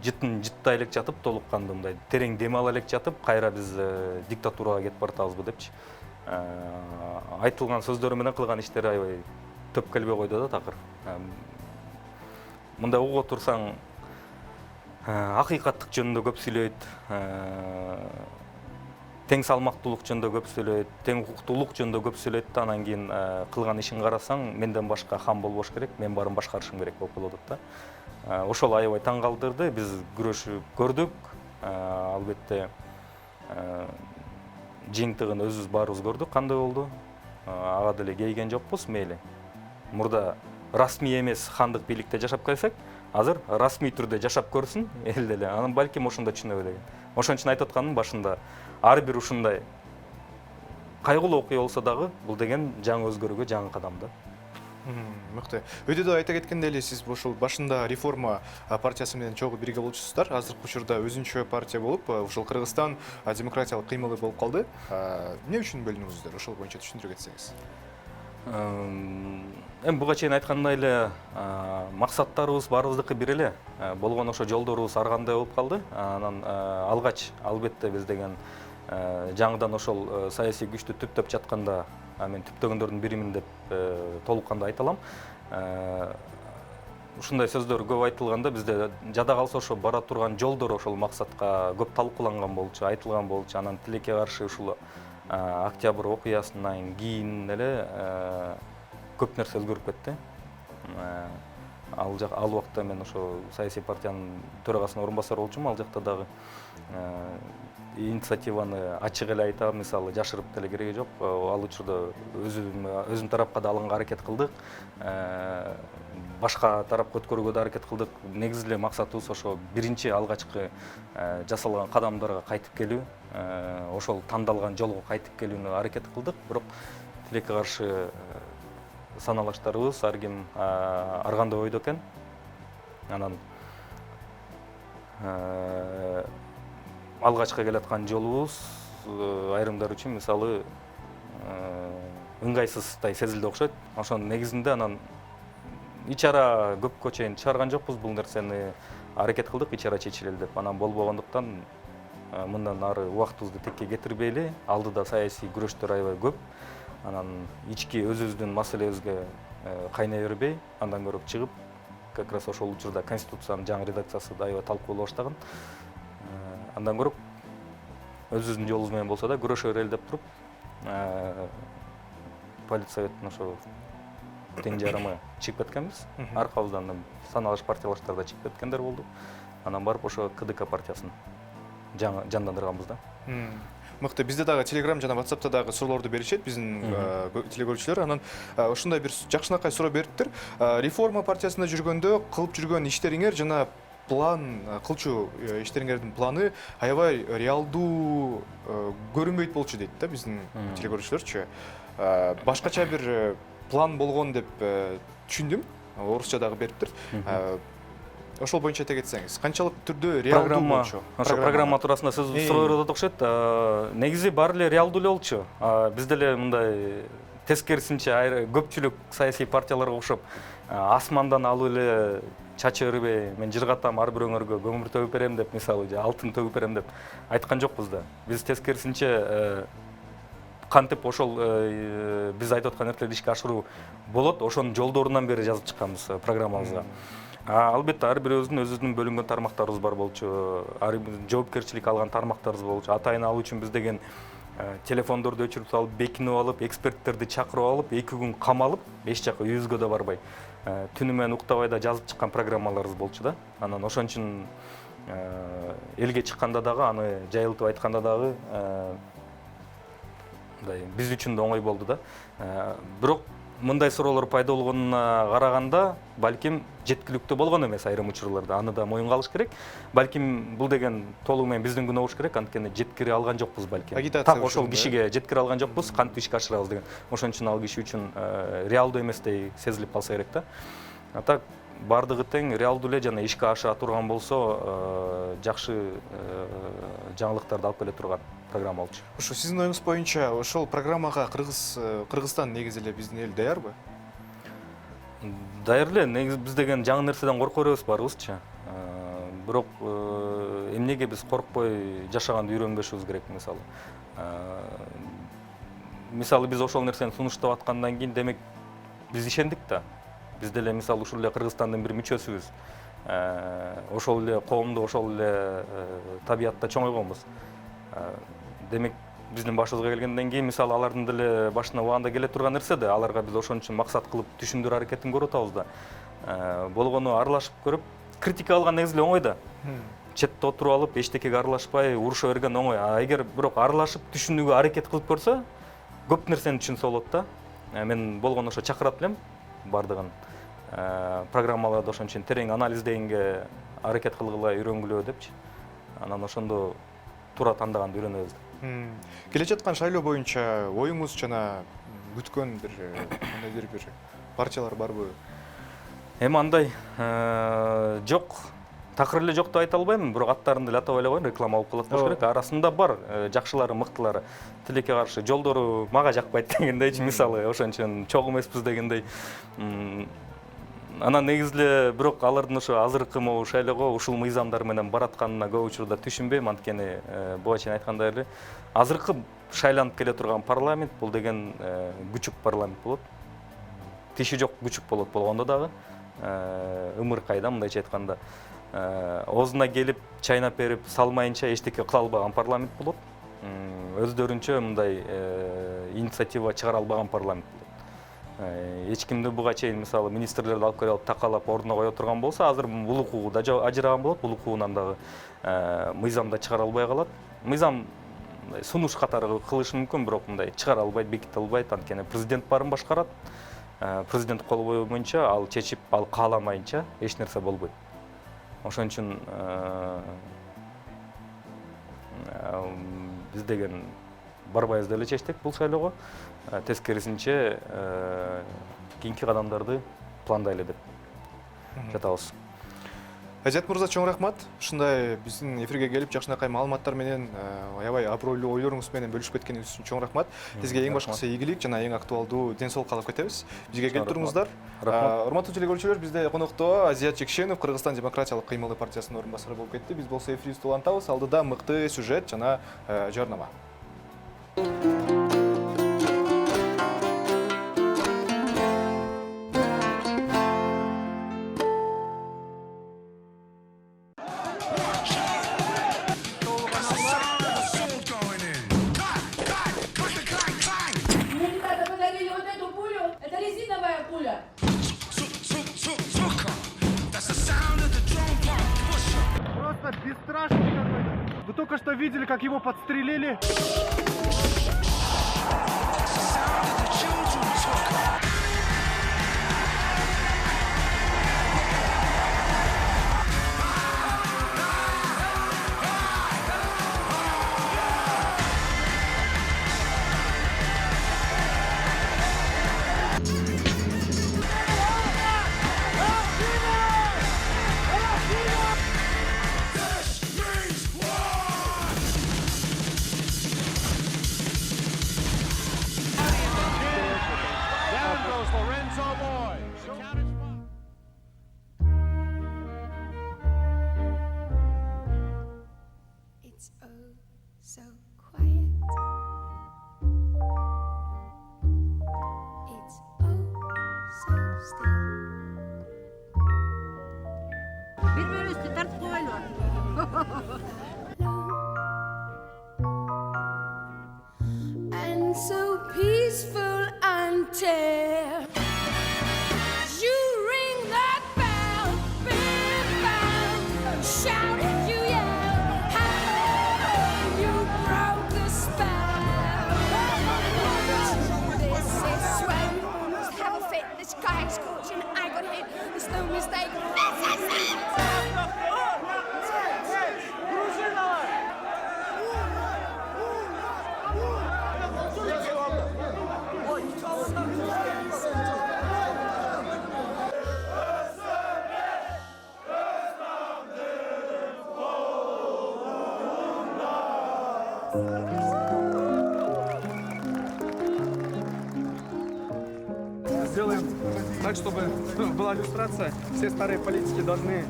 S4: жыттай элек жатып, толук кандуу мындай терең дем ала элек жатып, кайра биз диктатурага кетип баратабызбы депчи. Айтылган сөздөр менен кылган иштери аябай төп келбей койду да такыр. Мындай угуп турсаң, акыйкаттык жөнүндө көп сүйлөйт, тең салмактуулук жөнүндө көп сүйлөйт, тең укуктуулук жөнүндө көп сүйлөйт да, анан кийин кылган ишин карасаң, менден башка хам болбош керек, мен баарын башкарышым керек болуп калып атат да. Ошол аябай таң калтырды. Биз күрөшүп көрдүк. Албетте жыйынтыгын өзүбүз баарыбыз көрдүк, кандай болду. Ага деле кейген жокпуз, мейли. Мурда расмий эмес хандык бийликте жашап келсек, азыр расмий түрдө жашап көрсүн эл деле. Анан балким ошондо түшүнөбү деген. Ошон үчүн айтып атканым башында, ар бир ушундай кайгылуу окуя болсо дагы, бул деген жаңы өзгөрүүгө жаңы кадам да.
S1: Мыкты. Өйдө айта кеткенде эле сиз ошол башында реформа партиясы менен чогуу бирге болчусуздар. Азыркы учурда өзүнчө партия болуп, ошол Кыргызстан демократиялык кыймылы болуп калды. Эмне үчүн бөлүндүңүздөр? Ошол боюнча түшүндүрүп кетсеңиз.
S4: Эми буга чейин айткандай эле максаттарыбыз баарыбыздыкы бир эле. Болгон ошо жолдорубуз ар кандай болуп калды. Анан алгач албетте биз деген жаңыдан ошол саясий күчтү түптөп жатканда, мен түптөгөндөрдүн биримин деп толук кандай айта алам. Ушундай сөздөр көп айтылганда, бизде жада калса ошо бара турган жолдор ошол максатка көп талкууланган болчу, айтылган болчу. Анан тилекке каршы ушул октябрь окуясынан кийин эле көп нерсе өзгөрүп кетти. Ал убакта мен ошо саясий партиянын төрагасынын орун басары болчумун. Ал жакта дагы инициативаны ачык эле айтам, мисалы жашырып деле кереги жок. Ал учурда өзүм тарапка да алганга аракет кылдык. Башка тарапка өткөрүүгө да аракет кылдык. Негизи эле максатыбыз ошо биринчи алгачкы жасалган кадамдарга кайтып келүү, ошол тандалган жолго кайтып келүүнү аракет кылдык. Бирок тилекке каршы саналаштарыбыз ар ким ар кандай ойдо экен. Анан алгачкы келаткан жолубуз айрымдар үчүн мисалы ыңгайсыздай сезилди окшойт. Ошонун негизинде анан ичара көпкө чейин чыгарган жокпуз бул нерсени, аракет кылдык ичара чечилели деп. Анан болбогондуктан мындан ары убактыбызды текке кетирбейли. Алдыда саясий күрөштөр аябай көп. Анан ички өзүбүздүн маселебизге кайнай бербей, андан көрөп чыгып, как раз ошол учурда Конституциянын жаңы редакциясы да аябай талкуулана баштаган. Андан көрөп өзүбүздүн жолубуз менен болсо да күрөшө берели деп туруп, политсоветтин ошо тең жарымы чыгып кеткенбиз. Аркабыздан саналыш партиялаштар да чыгып кеткендер болду. Анан барып ошо КДК партиясын жандандырганбыз да.
S1: Мыкты, бизде дагы Telegram жана WhatsApp'та дагы суроолорду беришет биздин телегөрүүчүлөр. Анан ушундай бир жакшынакай суроо бериптир. Реформа партиясында жүргөндө кылып жүргөн иштериңер жана план кылчу иштериңердин планы аябай реалдуу көрүнбөйт болчу дейт да биздин телегөрүүчүлөрчү. Башкача бир план болгон деп түшүндүм. Орусча дагы бериптир. Ошол боюнча айта кетсеңиз, канчалык түрдө реалдуу болчу?
S4: Ошо программа туурасында сөз суроо берип окшойт. Негизи баары эле реалдуу эле болчу. Бизде эле мындай тескерисинче көпчүлүк саясий партияларга окшоп асмандан алып эле чача бербей, мен жыргатам ар бирөөңөргө көмүр төгүп берем деп, мисалы, же алтын төгүп берем деп айткан жокпуз да. Биз тескерисинче кантип ошол биз айтып аткан нерселерди ишке ашыруу болот, ошонун жолдорунан бери жазып чыкканбыз программабызга. Албетте ар бирөөбүздүн бөлүнгөн тармактарыбыз бар болчу, жоопкерчилик алган тармактарыбыз болчу. Атайын алуу үчүн биз деген телефондорду өчүрүп салып, бекинип алып, эксперттерди чакырып алып, 2 күн камалып, эч жака үйүбүзгө да барбай, түнү менен уктабай да жазып чыккан программаларыбыз болчу да. Анан ошон үчүн элге чыкканда дагы, аны жайылтып айтканда дагы биз үчүн да оңой болду да. Бирок мындай суроолор пайда болгонуна караганда, балким жеткиликтүү болгон эмес айрым учурларда. Аны да моюнга алыш керек. Балким бул деген толугу менен биздин күнөө болуш керек, анткени жеткире алган жокпуз балким. Так ошол кишиге жеткире алган жокпуз, кантип ишке ашырабыз деген. Ошон үчүн ал киши үчүн реалдуу эместей сезилип калса керек да. Так бардыгы тең реалдуу эле жана ишке аша турган болсо, жакшы жаңылыктарды алып келе турган программа болчу.
S1: Ошо сиздин оюңуз боюнча ошол программага Кыргызстан негизи эле биздин эл даярбы?
S4: Даяр эле. Негизи биз деген жаңы нерседен корко беребиз баарыбызчы. Бирок эмнеге биз коркпой жашаганды үйрөнбөшүбүз керек, мисалы. Мисалы биз ошол нерсени сунуштап аткандан кийин, демек биз ишендик да. Биз деле мисалы ушул эле Кыргызстандын бир мүчөсүбүз. Ошол эле коомдо, ошол эле табиятта чоңойгонбуз. Демек биздин башыбызга келгенден кийин, мисалы, алардын деле башына убагында келе турган нерсе да, аларга биз ошон үчүн максат кылып түшүндүрүү аракетин көрүп атабыз да. Болгону аралашып көрүп, критика алган негизи эле оңой да. Четте отуруп алып, эчтекеге аралашпай, уруша берген оңой. Эгер бирок аралашып түшүнүүгө аракет кылып көрсө, көп нерсени түшүнсө болот да. Мен болгону ошо чакырат элем бардыгын. Программаларды ошон үчүн терең анализдегенге аракет кылгыла, үйрөнгүлө депчи. Анан ошондо туура тандаганда үйрөнөбүз.
S1: Келе жаткан шайлоо боюнча оюңуз жана күткөн бир партиялар барбы?
S4: Эми андай жок, такыр эле жок деп айта албайм, бирок аттарын деле атабай эле коеюн, реклама алып калат болуш керек. Арасында бар жакшылары, мыктылары. Тилекке каршы жолдору мага жакпайт дегендейчи, мисалы, ошон үчүн чогуу эмеспиз дегендей. Анан негизи эле бирок алардын ошо азыркы могу шайлоого ушул мыйзамдар менен баратканына көп учурда түшүнбөйм, анткени буга чейин айткандай эле азыркы шайланып келе турган парламент бул деген күчүк парламент болот. Тиши жок күчүк болот болгондо дагы, ымыркайда мындайча айтканда, оозуна келип чайнап берип салмайынча эчтеке кыла албаган парламент болот. Өздөрүнчө мындай инициатива чыгара албаган парламент болот. Эч кимди буга чейин, мисалы, министрлерди алып келип такалап ордуна кое турган болсо, азыр бул укугу да ажыраган болот, бул укугунан дагы мыйзамда чыгара албай калат. Мыйзам сунуш катары кылышы мүмкүн, бирок мындай чыгара албайт, беките албайт, анткени президент баарын башкарат. Президент кол койбойнча, ал чечип, ал кааламайынча эч нерсе болбойт. Ошон үчүн биз деген барбайбыз деле чечтик бул шайлоого. Тескерисинче кийинки кадамдарды пландайлы деп жатабыз.
S1: Азият Мырза, чоң рахмат. Ушундай биздин эфирге келип, жакшынакай маалыматтар менен, аябай абройлуу ойлоруңуз менен бөлүшүп кеткениңиз үчүн чоң рахмат. Сизге эң башкысы ийгилик жана эң актуалдуу ден соолук каалап кетебиз. Бизге келип туруңуздар. Урматтуу телекөрүүчүлөр, бизде конокто Азият Жекшенов, Кыргызстан демократиялык кыймылы партиясынын орун басары болуп кетти. Биз болсо эфирибизди улантабыз. Алдыда мыкты сюжет жана жарнама.
S5: Просто бесстрашный какой-то. Вы только что видели, как его подстрелили?
S6: It's oh so quiet. It's oh so still.
S7: Bir-birimizni tartib qo'yinglar.
S6: And so peaceful until you ring that bell, big bell, shout it, you yell, how you broke the spell. This is when have a fit, the sky is scorching, I got hit, there's no mistake, this is it!
S5: Сделаем так, чтобы была иллюстрация. Все старые политики должны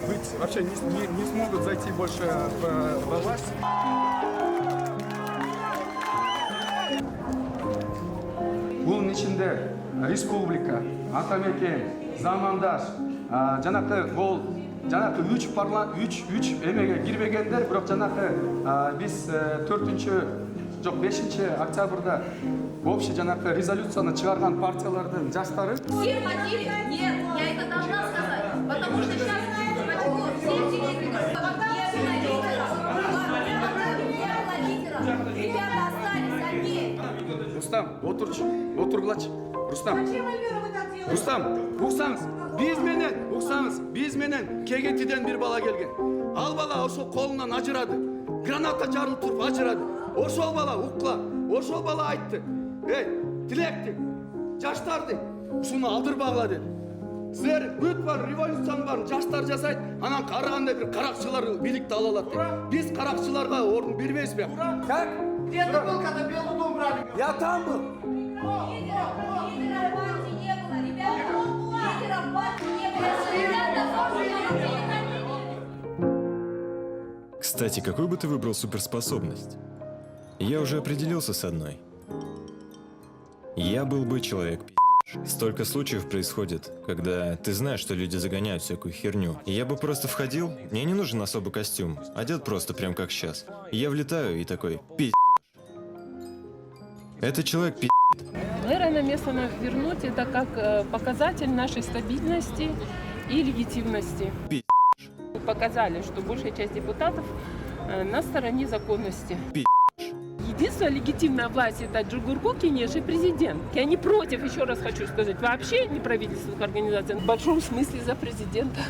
S5: быть, вообще не смогут зайти больше во власть.
S8: Bunun içinde республика, атамекен, замандаш, жанакы үч эмеге кирбегендер, бирок жанакы биз 5 октябрда общий жанакы резолюцияны чыгарган партиялардын жаштары.
S7: Все мотивы? Нет, я это должна сказать, потому что сейчас все телевизоры. Ребята остались одни.
S8: Рустам, отургулачы. Рустам, уксаңыз, биз менен Кегетиден бир бала келген. Ал бала ошол колунан ажырады. Граната жарылып туруп ажырады. Ошол бала укла, ошол бала айтты. Тилекти, жаштарды ушуну алдырбагыла деди. Силер бүт бар революцияны бар жаштар жасайт, анан караганда бир каракчылар бийликти ала алат деп. Биз каракчыларга орун бербейбизби? Как?
S5: Где ты был, когда Белый дом брали?
S8: Я там был.
S7: Лидеров партии не было, ребята. Лидеров партии не было.
S9: Кстати, какую бы ты выбрал суперспособность? Я уже определился с одной. Я был бы человек-пиздёж. Столько случаев происходит, когда ты знаешь, что люди загоняют всякую херню. И я бы просто входил, мне не нужен особый костюм, одет просто прям как сейчас. И я влетаю и такой, пиздёж. Это человек пиздит.
S10: Мэра на место вернуть — это как показатель нашей стабильности и легитимности.
S9: Пиздёж.
S10: Показали, что большая часть депутатов на стороне законности.
S9: Пиздёж.
S10: Единственная легитимная власть — это Джугурку, Кенеш и президент. И они против, еще раз хочу сказать, вообще неправительственных организаций. В большом смысле за президента.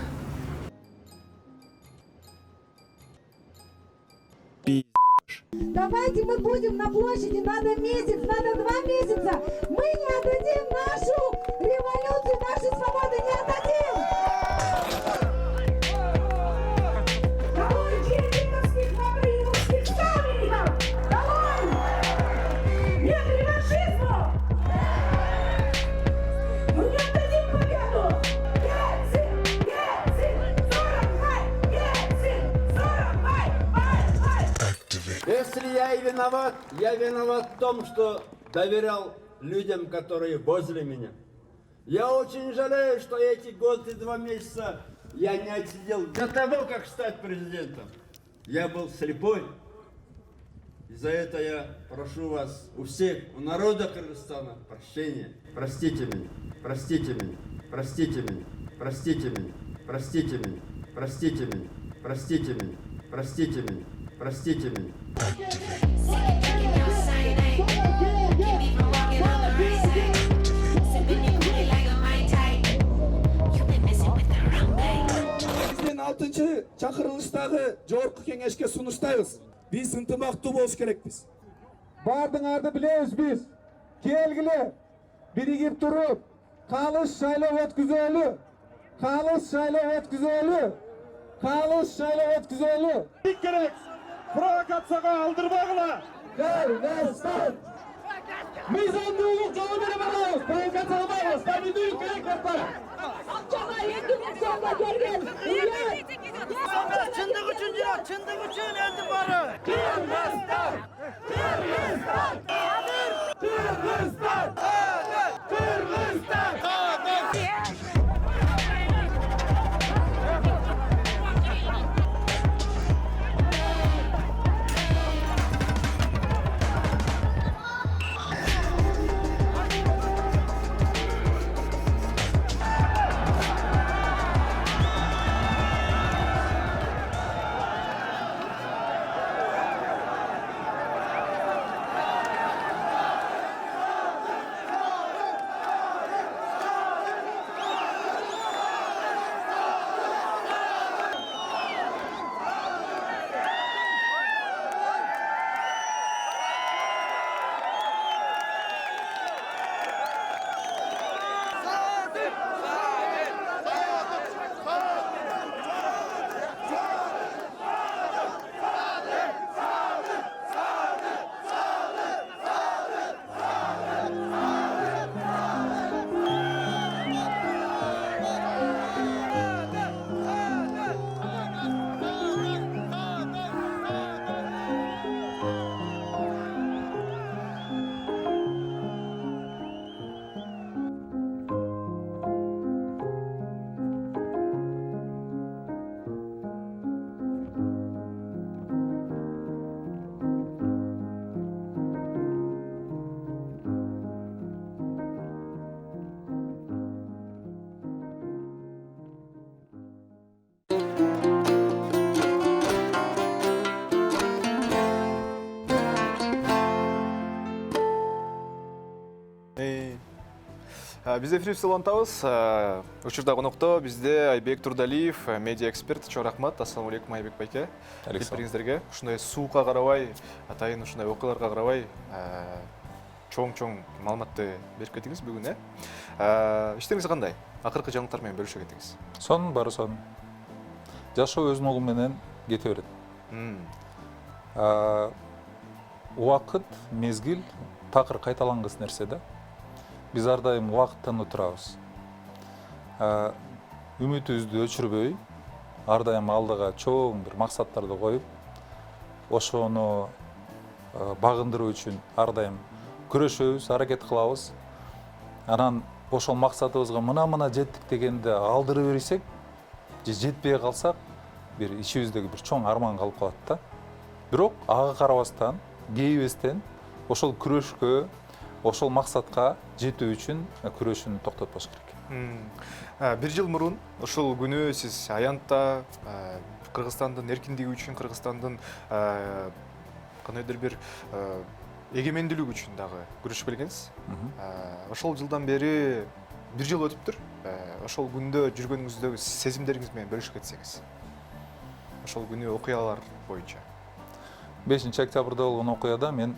S9: Пиздёж.
S11: Давайте мы будем на площади, надо месяц, надо 2 месяца. Мы не отдадим нашу революцию, нашу свободу не отдадим.
S8: Если я и виноват, я виноват в том, что доверял людям, которые возле меня. Я очень жалею, что эти год и 2 месяца я не отсидел до того, как стать президентом. Я был слепой. И за это я прошу вас, у всех, у народа Кыргызстана, прощения. Простите меня, простите меня, простите меня, простите меня, простите меня, простите меня, простите меня, простите меня, простите меня. Биздин 6-чы чакырылыштагы жогорку кеңешке сунуштайбыз. Биз ынтымактуу болуш керекпиз.
S11: Бардыңарды билебиз биз. Келгиле, биригип туруп, калыс шайлоо өткүзөлү. Калыс шайлоо өткүзөлү. Калыс шайлоо өткүзөлү.
S8: Керек. Провокацияга алдырбагыла.
S11: Кыргызстан. Мыйзамдуулук жолу менен барабыз. Провокация кылбайбыз. Табиидүүлүк керек деп бар. Акчага 2 миң сомго келген.
S2: Чындык үчүн жок, чындык үчүн элдин баары.
S11: Кыргызстан. Кыргызстан. Кыргызстан. Кыргызстан.
S1: Бізде эфирибизди улантабыз. Учурда конокто бизде Айбек Турдалиев, медиа эксперт. Чоң рахмат. Ассаламу алейкум Айбек байке. Келиңиздерге. Ушундай суукка карабай, атайын ушундай окуяларга карабай, чоң маалыматты берип кеттиңиз бүгүн, Иштериңиз кандай? Акыркы жаңылыктар менен бөлүшө кеттиңиз.
S12: Сонун бары сонун. Жашоо өз могу менен кете берет. Убакыт, мезгил такыр кайталангыс нерсе да. Биз ар дайым убакыттан турабыз. Үмүтүбүздү өчүрбөй, ар дайым алдыга чоң бир максаттарды коюп, ошону багындыруу үчүн ар дайым күрөшөбүз, аракет кылабыз. Анан ошол максатыбызга мына жеттик дегенде алдырып берсек, же жетпей калсак, бир ичибиздеги бир чоң арман калып калат да. Бирок ага карабастан, кейбестен ошол күрөшкө, ошол максатка жетүү үчүн күрөшүүнү токтотпош керек.
S1: Бир жыл мурун ушул күнү сиз аянтта Кыргызстандын эркиндиги үчүн, Кыргызстандын кандайдыр бир эгемендүүлүгү үчүн дагы күрөшүп келгенсиз. Ошол жылдан бери бир жыл өтүптүр. Ошол күндө жүргөнүңүздөгү сезимдериңиз менен бөлүшүп кетсеңиз. Ошол күнү окуялар боюнча.
S12: 5 октябрда болгон окуяда мен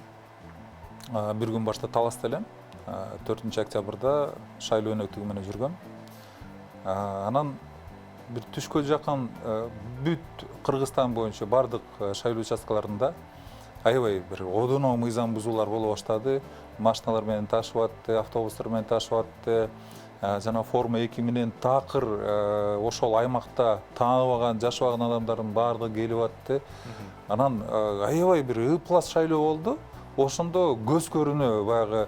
S12: бир күн башта таласта элем. 4 октябрда шайлоо өнөктүгү менен жүргөм. Анан бир түшкө жакын бүт Кыргызстан боюнча бардык шайлоо участкаларында аябай бир одоно мыйзам бузуулар боло баштады. Машиналар менен ташып атты, автобустар менен ташып атты. жана форма 2 менен такыр ошол аймакта тааныбаган, жашабаган адамдардын баардыгы келип атты. Анан аябай бир ыплас шайлоо болду. Ошондо көз көрүнө баягы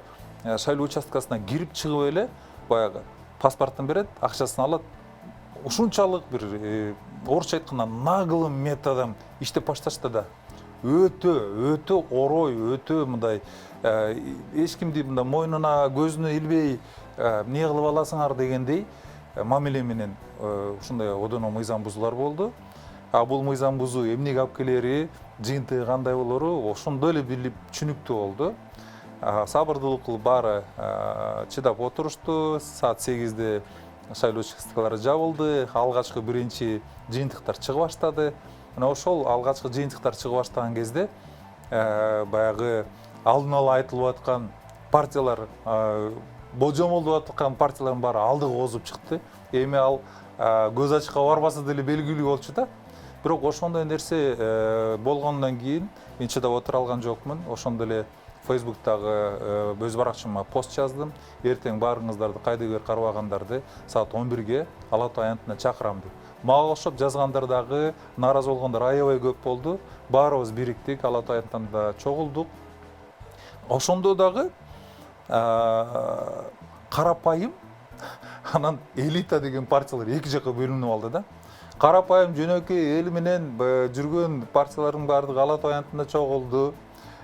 S12: шайлоо участкасына кирип чыгып эле баягы паспортун берет, акчасын алат. Ушунчалык бир орусча айтканда наглым методом иштеп башташты да. Өтө орой, өтө мындай эч кимди мындай мойнуна, көзүнө илбей эмне кылып аласыңар дегендей мамиле менен ушундай одоно мыйзам бузуулар болду. Бул мыйзам бузуу эмнеге алып келери, жыйынтыгы кандай болору ошондо эле билип түшүнүктүү болду. Сабырдуулук кылып баары чыдап отурушту. Саат 8-де шайлоо участкалары жабылды. Алгачкы биринчи жыйынтыктар чыга баштады. Мына ошол алгачкы жыйынтыктар чыга баштаган кезде баягы алдын ала айтылып аткан партиялар, болжомолдоп аткан партиялардын баары алдыга озуп чыкты. Эми ал көз ачыкка барбаса деле белгилүү болчу да. Бирок ошондой нерсе болгондон кийин мен чыдап отура алган жокмун. Ошондо эле Facebook'тагы өз баракчама пост жаздым. Эртең баарыңыздарды кайдыгер карабагандарды саат 11-ге Ала Тоо аянтына чакырам деп. Мага окшоп жазгандар дагы нааразы болгондор аябай көп болду. Баарыбыз бириктик, Ала Тоо аянтында чогулдук. Ошондо дагы карапайым анан элита деген партиялар эки жакка бөлүнүп алды да. Карапайым жөнөкөй эл менен жүргөн партиялардын баардыгы Ала Тоо аянтында чогулду.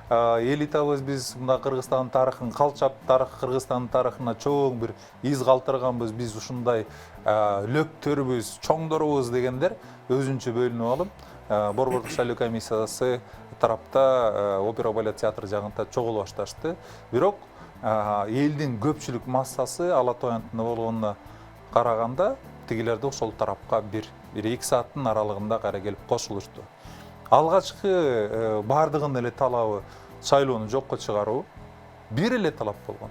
S12: Элитабыз биз мына Кыргызстандын тарыхын калчап, Кыргызстандын тарыхына чоң бир из калтырганбыз. Биз ушундай лөктөрбүз, чоңдорбуз дегендер өзүнчө бөлүнүп алып, Борбордук шайлоо комиссиясы тарапта опера балет театры жагында чогулуп башташты. Бирок элдин көпчүлүк массасы Ала Тоо аянтында болгонуна караганда тигилерде ошол тарапка бир 2 сааттын аралыгында кайра келип кошулушту. Алгачкы баардыгынын эле талабы шайлоону жокко чыгаруу бир эле талап болгон.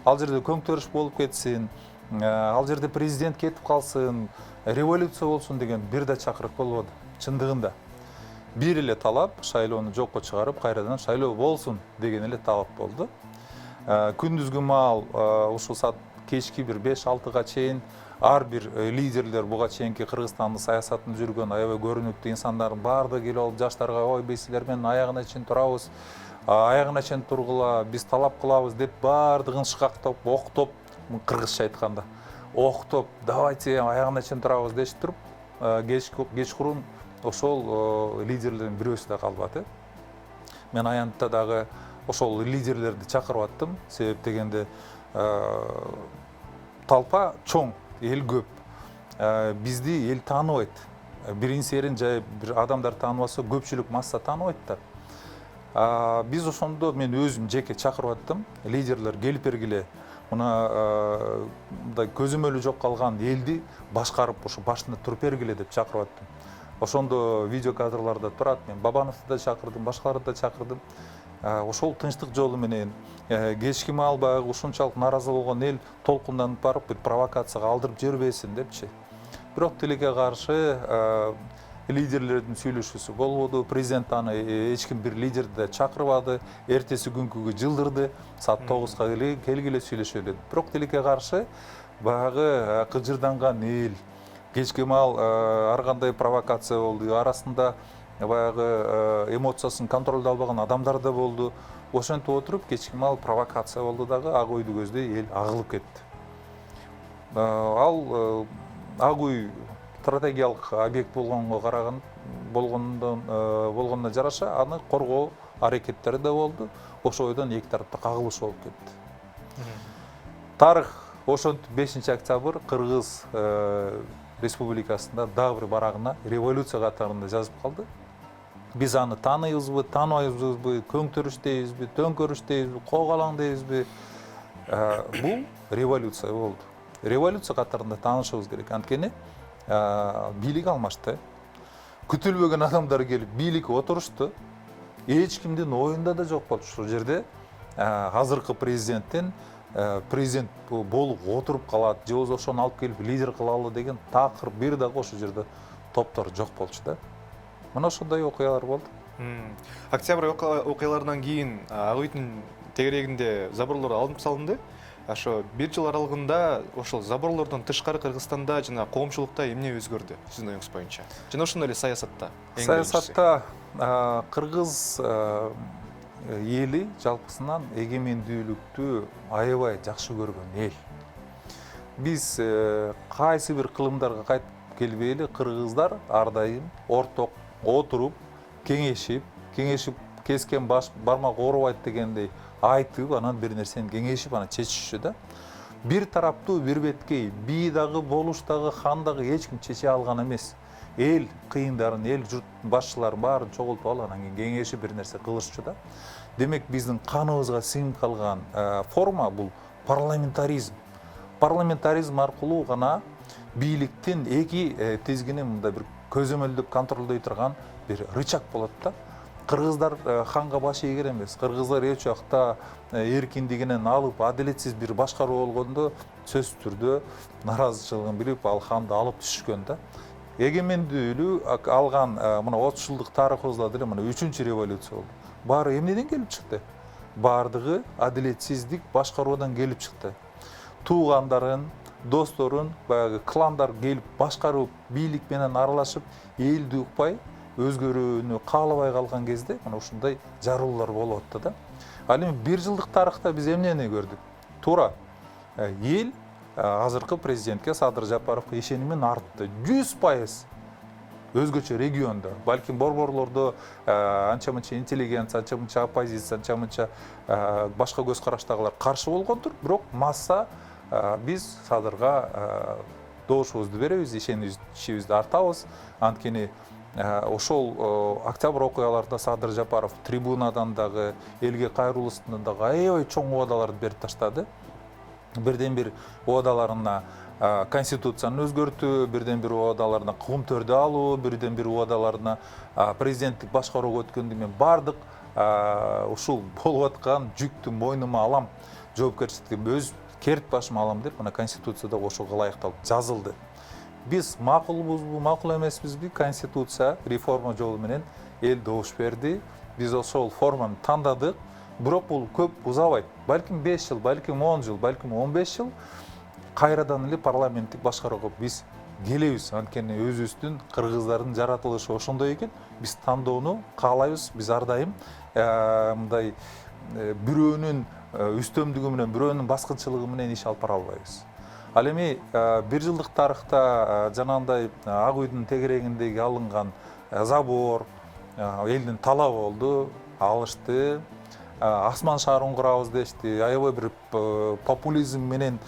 S12: Ал жерде көңтөрүш болуп кетсин, ал жерде президент кетип калсын, революция болсун деген бир да чакырык болбоду. Чындыгында бир эле талап шайлоону жокко чыгарып, кайрадан шайлоо болсун деген эле талап болду. Күндүзгү маал ушул саат кечки бир 5-6га чейин ар бир лидерлер буга чейинки Кыргызстандын саясатын жүргөн аябай көрүнүктүү инсандардын баардыгы келип алып жаштарга ой биз силер менен аягына чейин турабыз, аягына чейин тургула, биз талап кылабыз деп баардыгын шкактоп, октоп, кыргызча айтканда, октоп, давайте аягына чейин турабыз дешип туруп, кечкурун ошол лидерлердин бирөөсү да калбады. Мен аянтта дагы ошол лидерлерди чакырып аттым, себеп дегенде талпа чоң, эл көп. Бизди эл тааныбайт. Биринчи жай бир адамдар тааныбаса, көпчүлүк масса тааныбайт да. Биз ошондо мен өзүм жеке чакырып аттым. Лидерлер келип бергиле. Мына мындай көзөмөлү жок калган элди башкарып, ошо башында туруп бергиле деп чакырып аттым. Ошондо видео кадрларда турат. Мен Бабановду да чакырдым, башкаларды да чакырдым. Ошол тынчтык жолу менен кечки маал баягы ушунчалык нааразы болгон эл толкунданып барып бир провокацияга алдырып жибербесин депчи. Бирок тилекке каршы лидерлердин сүйлөшүүсү болбоду. Президент аны эч ким бир лидерди да чакырбады. Эртеси күнкүгө жылдырды. Саат 9-га келгиле сүйлөшөлү деди. Бирок тилекке каршы баягы кыжырданган эл кечки маал ар кандай провокация болду. Арасында баягы эмоциясын контролдо албаган адамдар да болду. Ошентип отуруп кечки маал провокация болду дагы, ак үйдү көздөй эл агылып кетти. Ал ак үй стратегиялык объект болгонуна жараша аны коргоо аракеттери да болду. Ошол бойдон эки тарапта кагылыш болуп кетти. Тарых ошентип 5-октябрь Кыргыз республикасында дагы бир барагына революция катарында жазып калды. Биз аны тааныбызбы, тааныбайбызбы, көңтөрүш дейбизби, төңкөрүш дейбизби, когалаң дейбизби? Бул революция болду. Революция катарында таанышыбыз керек. Анткени бийлик алмашты. Күтүлбөгөн адамдар келип бийликке отурушту. Эч кимдин оюнда да жок болчу ушул жерде азыркы президенттин президент болуп отуруп калат, же болбосо ошону алып келип лидер кылалы деген такыр бир дагы ошол жерде топтор жок болчу да. Мына ошондой окуялар болду.
S1: Октябрь окуяларынан кийин ак үйдүн тегерегинде заборлор алынып салынды. ошо бир жыл аралыгында ошол заборлордон тышкары Кыргызстанда жана коомчулукта эмне өзгөрдү сиздин оюңуз боюнча? Жана ошондой эле саясатта?
S12: Саясатта кыргыз эли жалпысынан эгемендүүлүктү аябай жакшы көргөн эл. Биз кайсы бир кылымдарга кайтып келбейли, кыргыздар ар дайым орток отуруп, кеңешип кескен бармак оорубайт дегендей айтып, анан бир нерсени кеңешип, анан чечишчү да. Бир тараптуу, бир беткей, би дагы, болуш дагы, хан дагы эч ким чече алган эмес. Эл кыйындарын, эл журт башчыларын баарын чогултуп алып, анан кийин кеңешип бир нерсе кылышчу да. Демек биздин каныбызга сиңип калган форма бул парламентаризм. Парламентаризм аркылуу гана бийликтин эки тизгини мындай бир көзөмөлдөп контролдой турган бир рычаг болот да. Кыргыздар ханга баш ийгер эмес. Кыргыздар эч убакта эркиндигинен алып, адилетсиз бир башкаруу болгондо сөзсүз түрдө наразычылыгын билип, ал ханды алып түшкөн да. Эгемендүүлүк алган мына 30 жылдык тарыхыбызда деле мына 3-чү революция болду. Баары эмнеден келип чыкты? Баардыгы адилетсиздик башкаруудан келип чыкты. Туугандарын, досторун, баягы кландар келип башкарып, бийлик менен аралашып, элди укпай, өзгөрүүнү каалабай калган кезде мына ушундай жарылуулар болуп атты да. Ал эми 1 жылдык тарыхта биз эмнени көрдүк? Туура эл азыркы президентке Садыр Жапаровго ишенимин артты. 100% өзгөчө региондо, балким борборлордо анча-мынча интеллигенция, анча-мынча оппозиция, анча-мынча башка көз караштагылар каршы болгондур, бирок масса биз Садырга добушубузду беребиз, ишеничибизди артабыз. Анткени ошол октябрь окуяларында Садыр Жапаров трибунадан дагы, элге кайрылуусунан дагы аябай чоң убадаларды берип таштады. Бирден бир убадаларына конституцияны өзгөртүү, бирден бир убадаларына кум төрдү алуу, бирден бир убадаларына президенттик башкарууга өткөндө мен бардык ушул болуп аткан жүктү мойнума алам, жоопкерчиликти өз керт башыма алам деп мына конституцияда ошого ылайыкталып жазылды. Биз макулбузбу, макул эмеспизби? Конституция реформа жолу менен эл добуш берди. Биз ошол форманы тандадык. Бирок бул көп узабайт. Балким 5 жыл, балким 10 жыл, балким 15 жыл кайрадан эле парламенттик башкарууга биз келебиз. Анткени өзүбүздүн кыргыздардын жаратылышы ошондой экен. Биз тандоону каалайбыз. Биз ар дайым мындай бирөөнүн үстөмдүгү менен, бирөөнүн баскынчылыгы менен иш алып бара албайбыз. Ал эми 1 жылдык тарыхта жанагындай Ак үйдүн тегерегиндеги алынган забор элдин талабы болду, алышты. Асман шаарын курабыз дешти, аябай бир популизм менен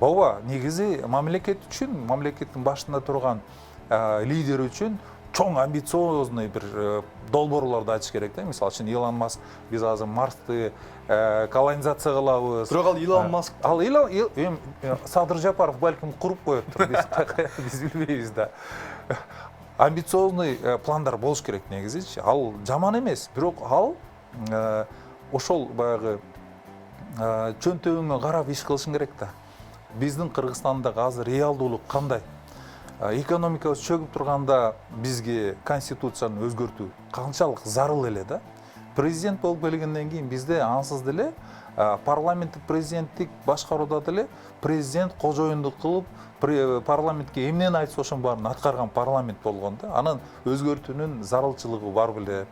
S12: баба негизи мамлекет үчүн, мамлекеттин башында турган лидер үчүн чоң амбициозный бир долбоорлорду ачыш керек да. Мисалы үчүн Илон Маск биз азыр Марсты колонизация кылабыз.
S1: Бирок ал Илон Маск.
S12: Ал Садыр Жапаров балким куруп коёптур, биз билбейбиз да. Амбициозный пландар болуш керек негизичи. Ал жаман эмес, бирок ал ошол баягы чөнтөгүңө карап иш кылышың керек да. Биздин Кыргызстандагы азыр реалдуулук кандай? Экономикабыз чөгүп турганда бизге конституцияны өзгөртүү канчалык зарыл эле да. Президент болуп келгенден кийин бизде ансыз деле парламенттик президенттик башкарууда деле президент кожоюндук кылып парламентке эмнени айтса ошонун баарын аткарган парламент болгон да. Анын өзгөртүүнүн зарылчылыгы бар беле.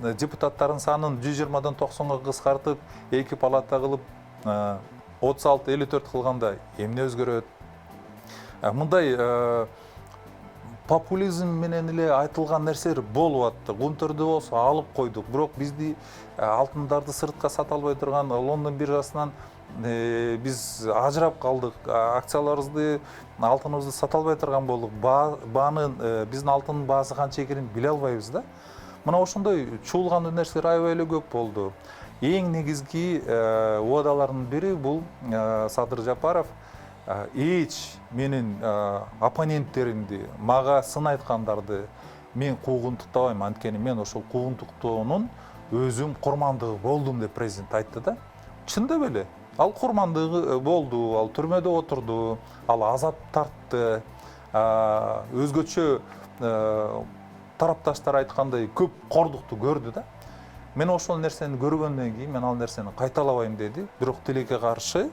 S12: Депутаттардын санын 120дан 90га кыскартып, 2 палата кылып 36-54 кылганда эмне өзгөрөт? Мындай популизм менен эле айтылган нерселер болуп атты. Гунтерди болсо алып койдук, бирок бизди алтындарды сыртка сата албай турган Лондон биржасынан биз ажырап калдык. Акцияларыбызды, алтыныбызды сата албай турган болдук. Баанын биздин алтындын баасы канча экенин биле албайбыз да. Мына ошондой чуулган нерселер аябай эле көп болду. Эң негизги убадалардын бири бул Садыр Жапаров эч менин оппоненттеримди, мага сын айткандарды мен куугунтуктабайм. Анткени мен ошол куугунтуктоонун өзүм курмандыгы болдум деп президент айтты да. Чындап эле. Ал курмандыгы болду, ал түрмөдө отурду, ал азап тартты. Өзгөчө тарапташтар айткандай көп кордукту көрдү да. мен ошол нерсени көргөндөн кийин мен ал нерсени кайталабайм деди. Бирок тилекке каршы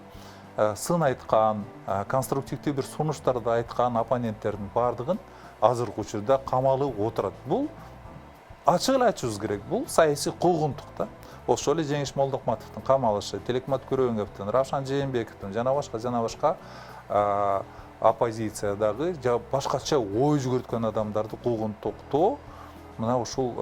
S12: сын айткан, конструктивдүү бир сунуштарды айткан оппоненттердин баардыгын азыркы учурда камалып отурат. Бул ачык эле айтышыбыз керек. Бул саясий куугунтук да. Ошол эле Жеңиш Молдокматовдун камалышы, Телекмат Күрөңовдун, Равшан Жээнбековдун жана башка оппозициядагы башкача ой жүгүрткөн адамдарды куугунтуктоо мына ушул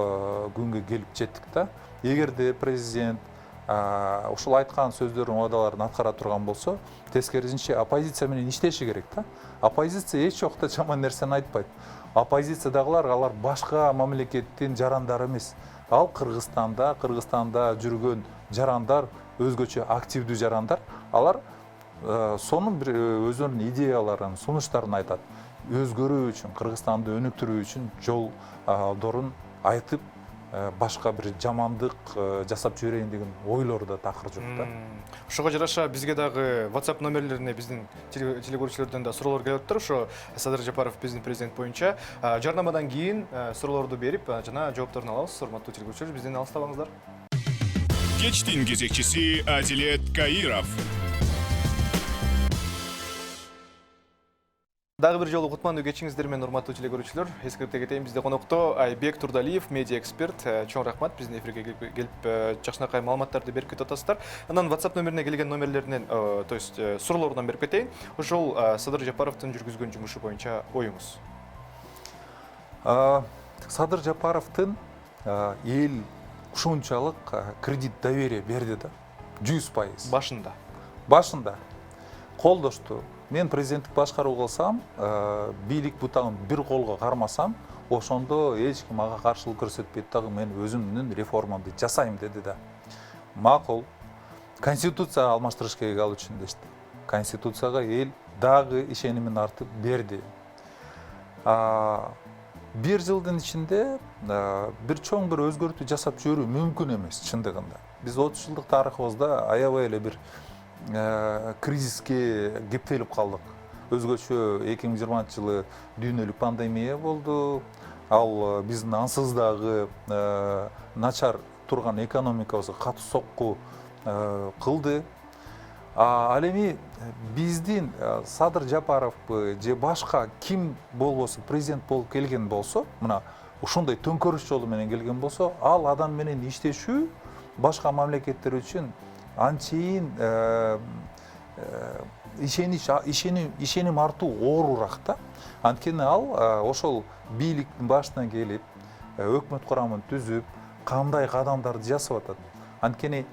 S12: күнгө келип жеттик да. Эгерде президент ушул айткан сөздөрүн, убадаларын аткара турган болсо, тескерисинче оппозиция менен иштеши керек да. Оппозиция эч жакта жаман нерсени айтпайт. Оппозициядагылар алар башка мамлекеттин жарандары эмес. Ал Кыргызстанда жүргөн жарандар, өзгөчө активдүү жарандар, алар сонун бир өздөрүнүн идеяларын, сунуштарын айтат. Өзгөрүү үчүн, Кыргызстанды өнүктүрүү үчүн жолдорун айтып, башка бир жамандык жасап жиберейин деген ойлор да такыр жок да.
S1: Ошого жараша бизге дагы WhatsApp номерлерине биздин телекөрүүчүлөрдөн да суроолор келип атыптыр. Ошо Садыр Жапаров биздин президент боюнча жарнамадан кийин суроолорду берип жана жоопторун алабыз. Урматтуу телекөрүүчүлөр, бизден алыстабаңыздар.
S3: Кечтин кезекчиси Адилет Каиров.
S1: Дагы бир жолу кутмандуу кечиңиздер менен, урматтуу телекөрүүчүлөр. Эскертип кетейин, бизде конокто Айбек Турдалиев, медиа эксперт. Чоң рахмат биздин эфирге келип жакшынакай маалыматтарды берип кетип атасыздар. Анан WhatsApp номерине келген номерлеринен, то есть суроолордон берип кетейин. Ошол Садыр Жапаровдун жүргүзгөн жумушу боюнча оюңуз.
S12: Садыр Жапаровдун эл ушунчалык кредит доверие берди да. 100%. Башында колдошту. Мен президенттик башкаруу кылсам, бийлик бутагын бир колго кармасам, ошондо эч ким ага каршылык көрсөтпөйт дагы, мен өзүмдүн реформамды жасайм деди да. Макул. Конституция алмаштырыш керек ал үчүн дешти. Конституцияга эл дагы ишенимин артып берди. Бир жылдын ичинде бир чоң бир өзгөртүү жасап жиберүү мүмкүн эмес чындыгында. Биз 30 жылдык тарыхыбызда аябай эле бир кризиске кептелип калдык. Өзгөчө 2020 жылы дүйнөлүк пандемия болду. Ал биздин ансыз дагы начар турган экономикабызга катуу сокку кылды. Ал эми биздин Садыр Жапаров же башка ким болбосо президент болуп келген болсо, мына ушундай төңкөрүш жолу менен келген болсо, ал адам менен иштешүү башка мамлекеттер үчүн анчейин ишеним артуу оорураак да. Анткени ал ошол бийликтин башына келип, өкмөт курамын түзүп, кандай кадамдарды жасап атат. Анткени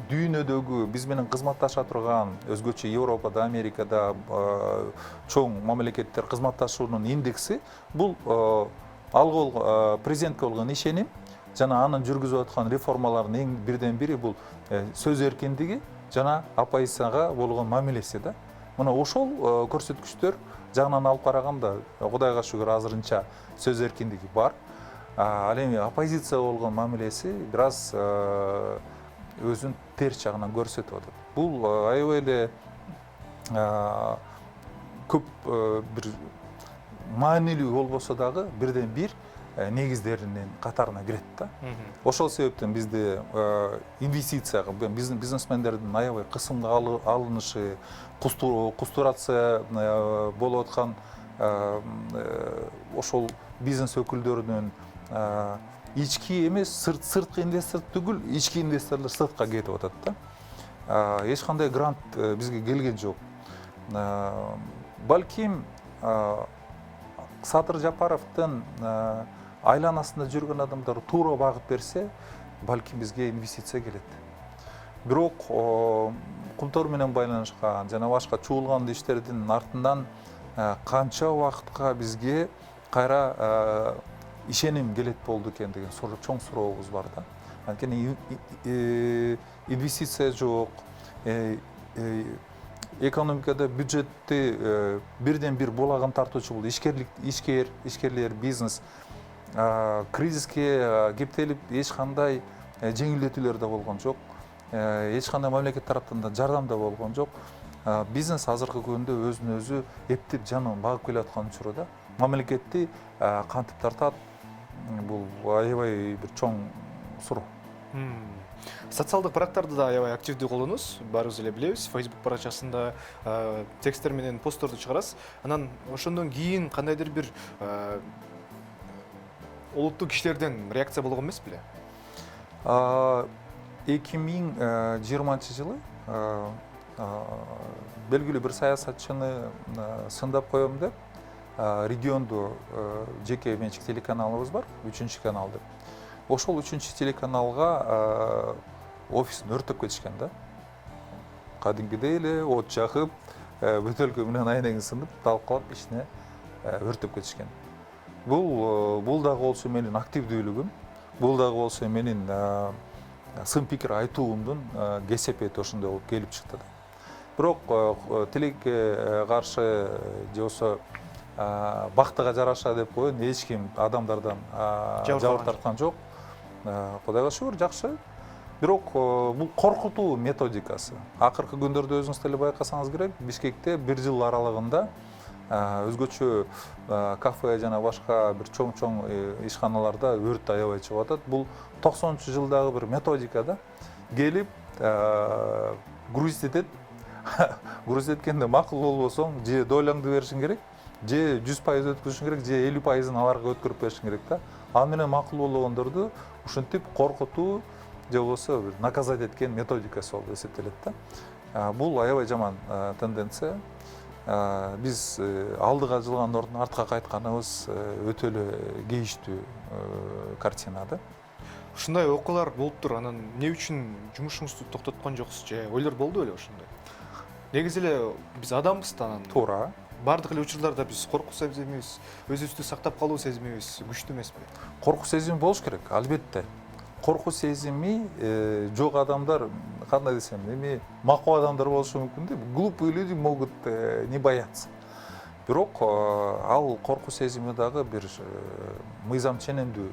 S12: дүйнөдөгү биз менен кызматташа турган өзгөчө Европада, Америкада чоң мамлекеттер кызматташуунун индекси бул президентке болгон ишеним жана анын жүргүзүп аткан реформалардын эң бирден бири бул сөз эркиндиги жана оппозицияга болгон мамилеси да. Мына ошол көрсөткүчтөр жагынан алып караганда Кудайга шүгүр азырынча сөз эркиндиги бар. Ал эми оппозицияга болгон мамилеси бир аз өзүн терс жагынан көрсөтүп атат. Бул аябай эле көп бир маанилүү болбосо дагы бирден бир негиздеринин катарына кирет да. Ошол себептен бизде инвестицияга бизнесмендердин аябай кысымга алынышы, кустурация болуп аткан ошол бизнес өкүлдөрүнүн ички эмес, сырткы инвестор түгүл, ички инвесторлор сыртка кетип атат да. Эч кандай грант бизге келген жок. Балким Садыр Жапаровдун айланасында жүргөн адамдар туура багып берсе, балким бизге инвестиция келет. Бирок кумтор менен байланышкан жана башка чуулган иштердин артынан канча убакытка бизге кайра ишеним келет болду экен деген чоң сурообуз бар да. Анткени инвестиция жок, экономикада бюджетти бирден бир булагын тартуучу бул ишкерлер, бизнес кризиске кептелип эч кандай жеңилдетүүлөр да болгон жок. Эч кандай мамлекет тараптан да жардам да болгон жок. Бизнес азыркы күндө өзүн өзү эптеп жанын багып келе аткан учурда мамлекетти кантип тартат, бул аябай бир чоң суроо.
S1: Социалдык барактарды да аябай активдүү колдоносуз, баарыбыз эле билебиз. Facebook барачасында тексттер менен постторду чыгарасыз. Анан ошондон кийин кандайдыр бир олуттуу кишилерден реакция болгон эмес беле?
S12: 2020 жылы белгилүү бир саясатчыны сындап коем деп регионду жеке менчик телеканалыбыз бар, 3 канал деп. Ошол 3 телеканалга офисин өртөп кетишкен да. Кадимгидей эле от жакып, бөтөлкө менен айнегин сынып, талкалап ичине өртөп кетишкен. Бул дагы болсо менин активдүүлүгүм, бул дагы болсо менин сын пикир айтуумдун кесепети ошондой болуп келип чыкты да. Бирок тилекке каршы же болсо бактыга жараша деп коюн, эч ким адамдардан жабыр тарткан жок. Кудайга шүгүр, жакшы. Бирок бул коркутуу методикасы. Акыркы күндөрдө өзүңүз деле байкасаңыз керек, Бишкекте 1 жыл аралыгында өзгөчө кафе жана башка бир чоң ишканаларда өрт аябай чыгып атат. Бул 90-жылдагы бир методика да. Келип грузит этет. Грузит эткенде макул болбосоң, же долаңды беришиң керек, же 100% өткөрүшүң керек, же 50%-ын аларга өткөрүп беришиң керек да. Ал менен макул болгондорду ушинтип коркутуу же болбосо бир наказать эткен методикасы болуп эсептелет да. Бул аябай жаман тенденция. Биз алдыга жылган ордун артка кайтканыбыз өтө эле кейиштүү картина да.
S1: Ушундай окуялар болуптур, анан эмне үчүн жумушуңузду токтоткон жоксуз же ойлор болду беле ошондой? Негизи эле биз адамбыз да, анан
S12: туура.
S1: Бардык эле учурларда биз коркуу сезимибиз, өзүбүздү сактап калуу сезимибиз күчтүү эмеспи?
S12: Коркуу сезими болуш керек, албетте. Коркуу сезими жок адамдар, кандай десем, эми макул адамдар болушу мүмкүн да. Глупые люди могут не бояться. Бирок ал коркуу сезими дагы бир мыйзам ченемдүү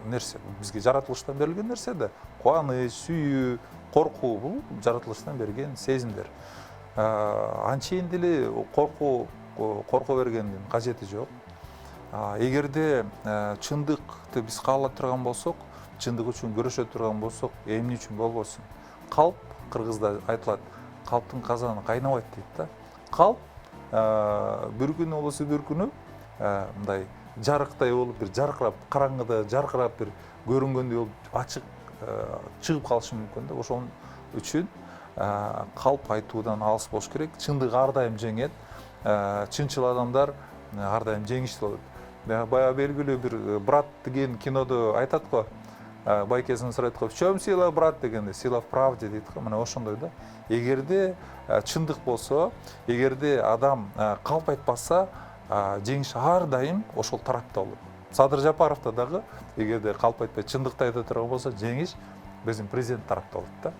S12: нерсе. Бизге жаратылыштан берилген нерсе да. Кубаныч, сүйүү, коркуу бул жаратылыштан берген сезимдер. Анчейин деле коркуу бергендин кажети жок. Эгерде чындыкты биз каалап турган болсок, чындык үчүн көрөшө турган болсок, эмне үчүн болбосун? Калп, кыргызда айтылат, калптын казаны кайнабайт дейт да. Калп бир күнү болсо бир күнү мындай жарыктай болуп, бир жаркырап, караңгыда жаркырап бир көрүнгөндөй болуп ачык чыгып калышы мүмкүн да. Ошон үчүн калп айтуудан алыс болуш керек. Чындык ар дайым жеңет. Чынчыл адамдар ар дайым жеңиштүү болот. Баягы белгилүү бир брат деген кинодо айтат го. Байкесин сурайт го, "В чём сила, брат?" дегенде, "Сила в правде" дейт го. Мына ошондой да. Эгерде чындык болсо, эгерде адам калп айтпаса, жеңиш ар дайым ошол тарапта болот. Садыр Жапаровда дагы эгерде калп айтпай чындыкты айта турган болсо, жеңиш биздин президент тарапта болот да.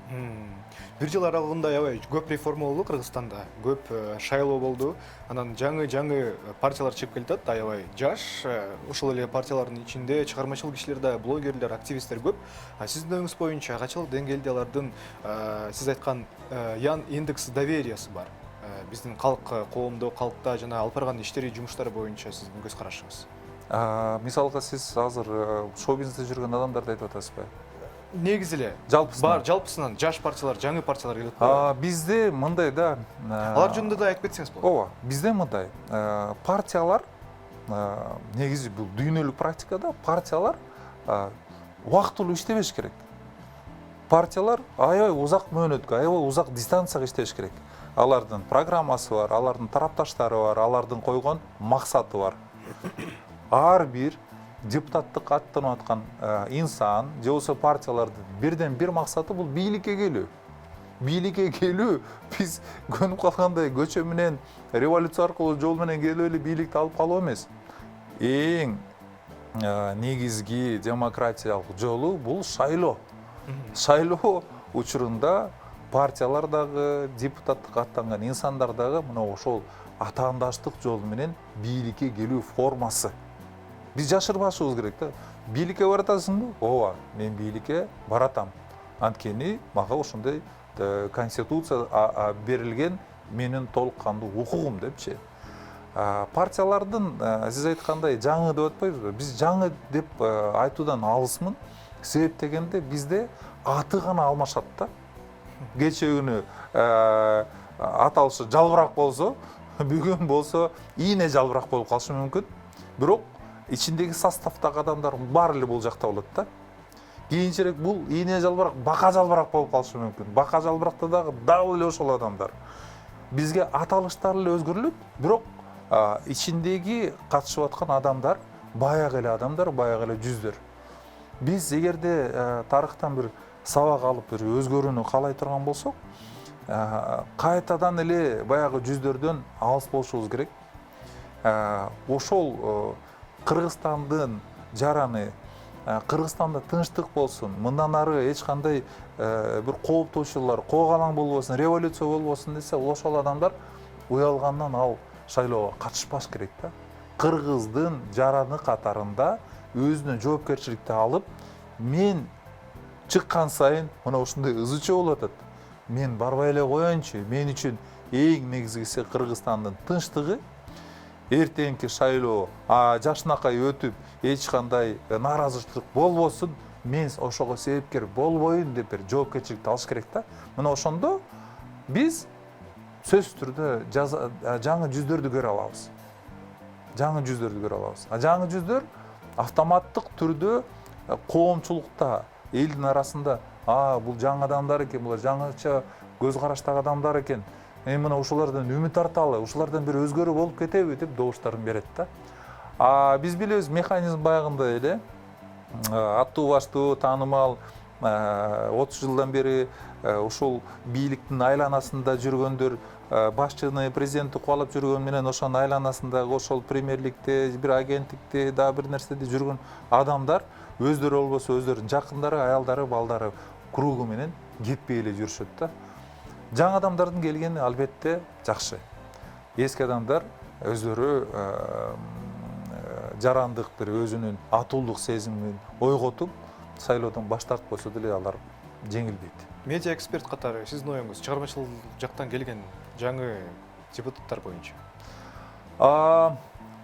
S1: 1 жыл аралыгында аябай көп реформа болду Кыргызстанда, көп шайлоо болду. Анан жаңы партиялар чыгып келатат, аябай жаш. Ошол эле партиялардын ичинде чыгармачыл кишилер да, блогерлер, активисттер көп. Сиздин оюңуз боюнча качалык деңгээлде алардын сиз айткан индекс довериясы бар? Биздин калк, коомдо, калкта жана алып барган иштери, жумуштары боюнча сиздин көз карашыңыз?
S12: Мисалга сиз азыр шоу-бизнесте жүргөн адамдарды айтып атасызбы?
S1: Негизи эле
S12: жалпысынан
S1: бар, жалпысынан жаш партиялар, жаңы партиялар келип коет.
S12: Бизде мындай да.
S1: Алар жөнүндө да айтып кетсеңиз болот.
S12: Ооба, бизде мындай. Партиялар негизи бул дүйнөлүк практикада партиялар убактылуу иштебеш керек. Партиялар аябай узак мөөнөткө, аябай узак дистанцияга иштеш керек. Алардын программасы бар, алардын тарапташтары бар, алардын койгон максаты бар. Ар бир депутаттык аттанып аткан инсан, же болбосо партиялардын бирден бир максаты бул бийликке келүү. Бийликке келүү, биз көнүп калгандай көчө менен революция аркылуу жол менен келип эле бийликти алып калуу эмес. Эң негизги демократиялык жолу бул шайлоо. Шайлоо учурунда партиялар дагы, депутаттык аттанган инсандар дагы мына ошол атаандаштык жол менен бийликке келүү формасы. Биз жашырбашыбыз керек да. Бийликке баратасыңбы? Ооба, мен бийликке баратам. Анткени мага ошондой конституция берилген менин толук кандуу укугум депчи. Партиялардын сиз айткандай жаңы деп атпайбызбы? Биз жаңы деп айтуудан алысмын. себеп дегенде бизде аты гана алмашат да. Кече күнү аталышы жалбырак болсо, бүгүн болсо ийне жалбырак болуп калышы мүмкүн. Бирок ичиндеги составдагы адамдар баары эле бул жакта болот да. Кийинчерээк бул ийне жалбырак, бака жалбырак болуп калышы мүмкүн. Бака жалбыракта дагы дал эле ошол адамдар. Бизге аталыштар эле өзгөрүлөт, бирок ичиндеги катышып аткан адамдар баягы эле адамдар, баягы эле жүздөр. Биз эгерде тарыхтан бир сабак алып бир өзгөрүүнү каалай турган болсок, кайтадан эле баягы жүздөрдөн алыс болушубуз керек. Ошол Кыргызстандын жараны, Кыргызстанда тынчтык болсун, мындан ары эч кандай бир кооптоочулар, коогалаң болбосун, революция болбосун десе, ошол адамдар уялгандан ал шайлоого катышпаш керек да. Кыргыздын жараны катарында өзүнө жоопкерчиликти алып, мен чыккан сайын мына ушундай ызычы болуп атат. Мен барбай эле коеюнчу. Мен үчүн эң негизгиси Кыргызстандын тынчтыгы. Эртеңки шайлоо жакшынакай өтүп, эч кандай нааразычылык болбосун, мен ошого себепкер болбоюн деп бир жоопкерчиликти алыш керек да. Мына ошондо биз сөзсүз түрдө жаңы жүздөрдү көрө алабыз. Жаңы жүздөрдү көрө алабыз. Жаңы жүздөр автоматтык түрдө коомчулукта, элдин арасында, бул жаңы адамдар экен, бул жаңыча көз караштагы адамдар экен. Мына ушулардан үмүт арталы, ушулардан бир өзгөрүү болуп кетеби деп добуштарын берет да. Биз билебиз, механизм баягында эле аттуу баштуу, таанымал 30 жылдан бери ушул бийликтин айланасында жүргөндөр, башчыны, президентти кубалап жүргөн менен ошонун айланасындагы ошол премьерликте, бир агенттикте, да бир нерседе жүргөн адамдар өздөрү болбосо өздөрүнүн жакындары, аялдары, балдары кругу менен кетпей эле жүрүшөт да. Жаңы адамдардын келгени албетте жакшы. Эски адамдар өздөрү жарандык бир өзүнүн атуулдук сезимин ойготуп, шайлоодон баш тартпаса деле алар жеңилбейт.
S1: Медиа эксперт катары сиздин оюңуз чыгармачыл жактан келген жаңы депутаттар боюнча.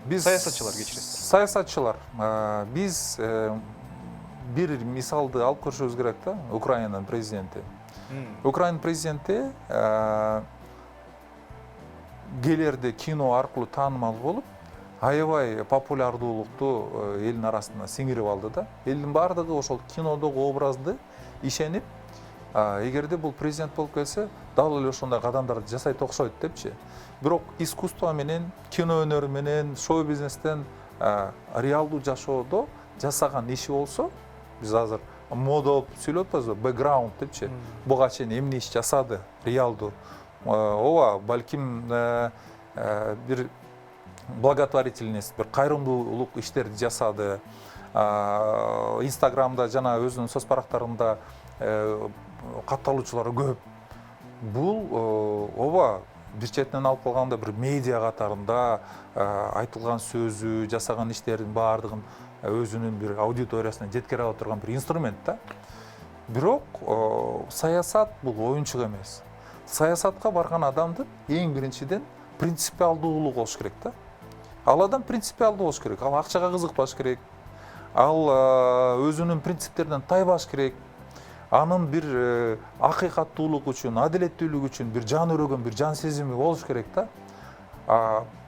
S12: Биз
S1: саясатчылар кечиресиз.
S12: Саясатчылар. Биз бир мисалды алып көрүшүбүз керек да, Украинанын президенти. Украина президенти келерде кино аркылуу таанымал болуп, аябай популярдуулукту элдин арасына сиңирип алды да. Элдин баардыгы ошол кинодогу образды ишенип, эгерде бул президент болуп келсе, дал эле ошондой кадамдарды жасайт окшойт депчи. Бирок искусство менен, кино өнөрү менен, шоу бизнестен реалдуу жашоодо жасаган иши болсо, биз азыр мода болуп сүйлөп атпайбызбы, бэкграунд депчи. Буга чейин эмне иш жасады, реалдуу. Ооба, балким бир благотворительность, бир кайрымдуулук иштерди жасады. Инстаграмда жана өзүнүн соц барактарында катталуучулары көп. Бул ооба бир четинен алып калганда бир медиа катарында айтылган сөзү, жасаган иштердин баардыгын өзүнүн бир аудиториясына жеткире ала турган бир инструмент да. Бирок саясат бул оюнчук эмес. Саясатка барган адамдын эң биринчиден принципиалдуулугу болуш керек да. Ал адам принципиалдуу болуш керек. Ал акчага кызыкпаш керек. Ал өзүнүн принциптеринен тайбаш керек. Анын бир акыйкаттуулук үчүн, адилеттүүлүк үчүн бир жан өрөгөн, бир жан сезими болуш керек да.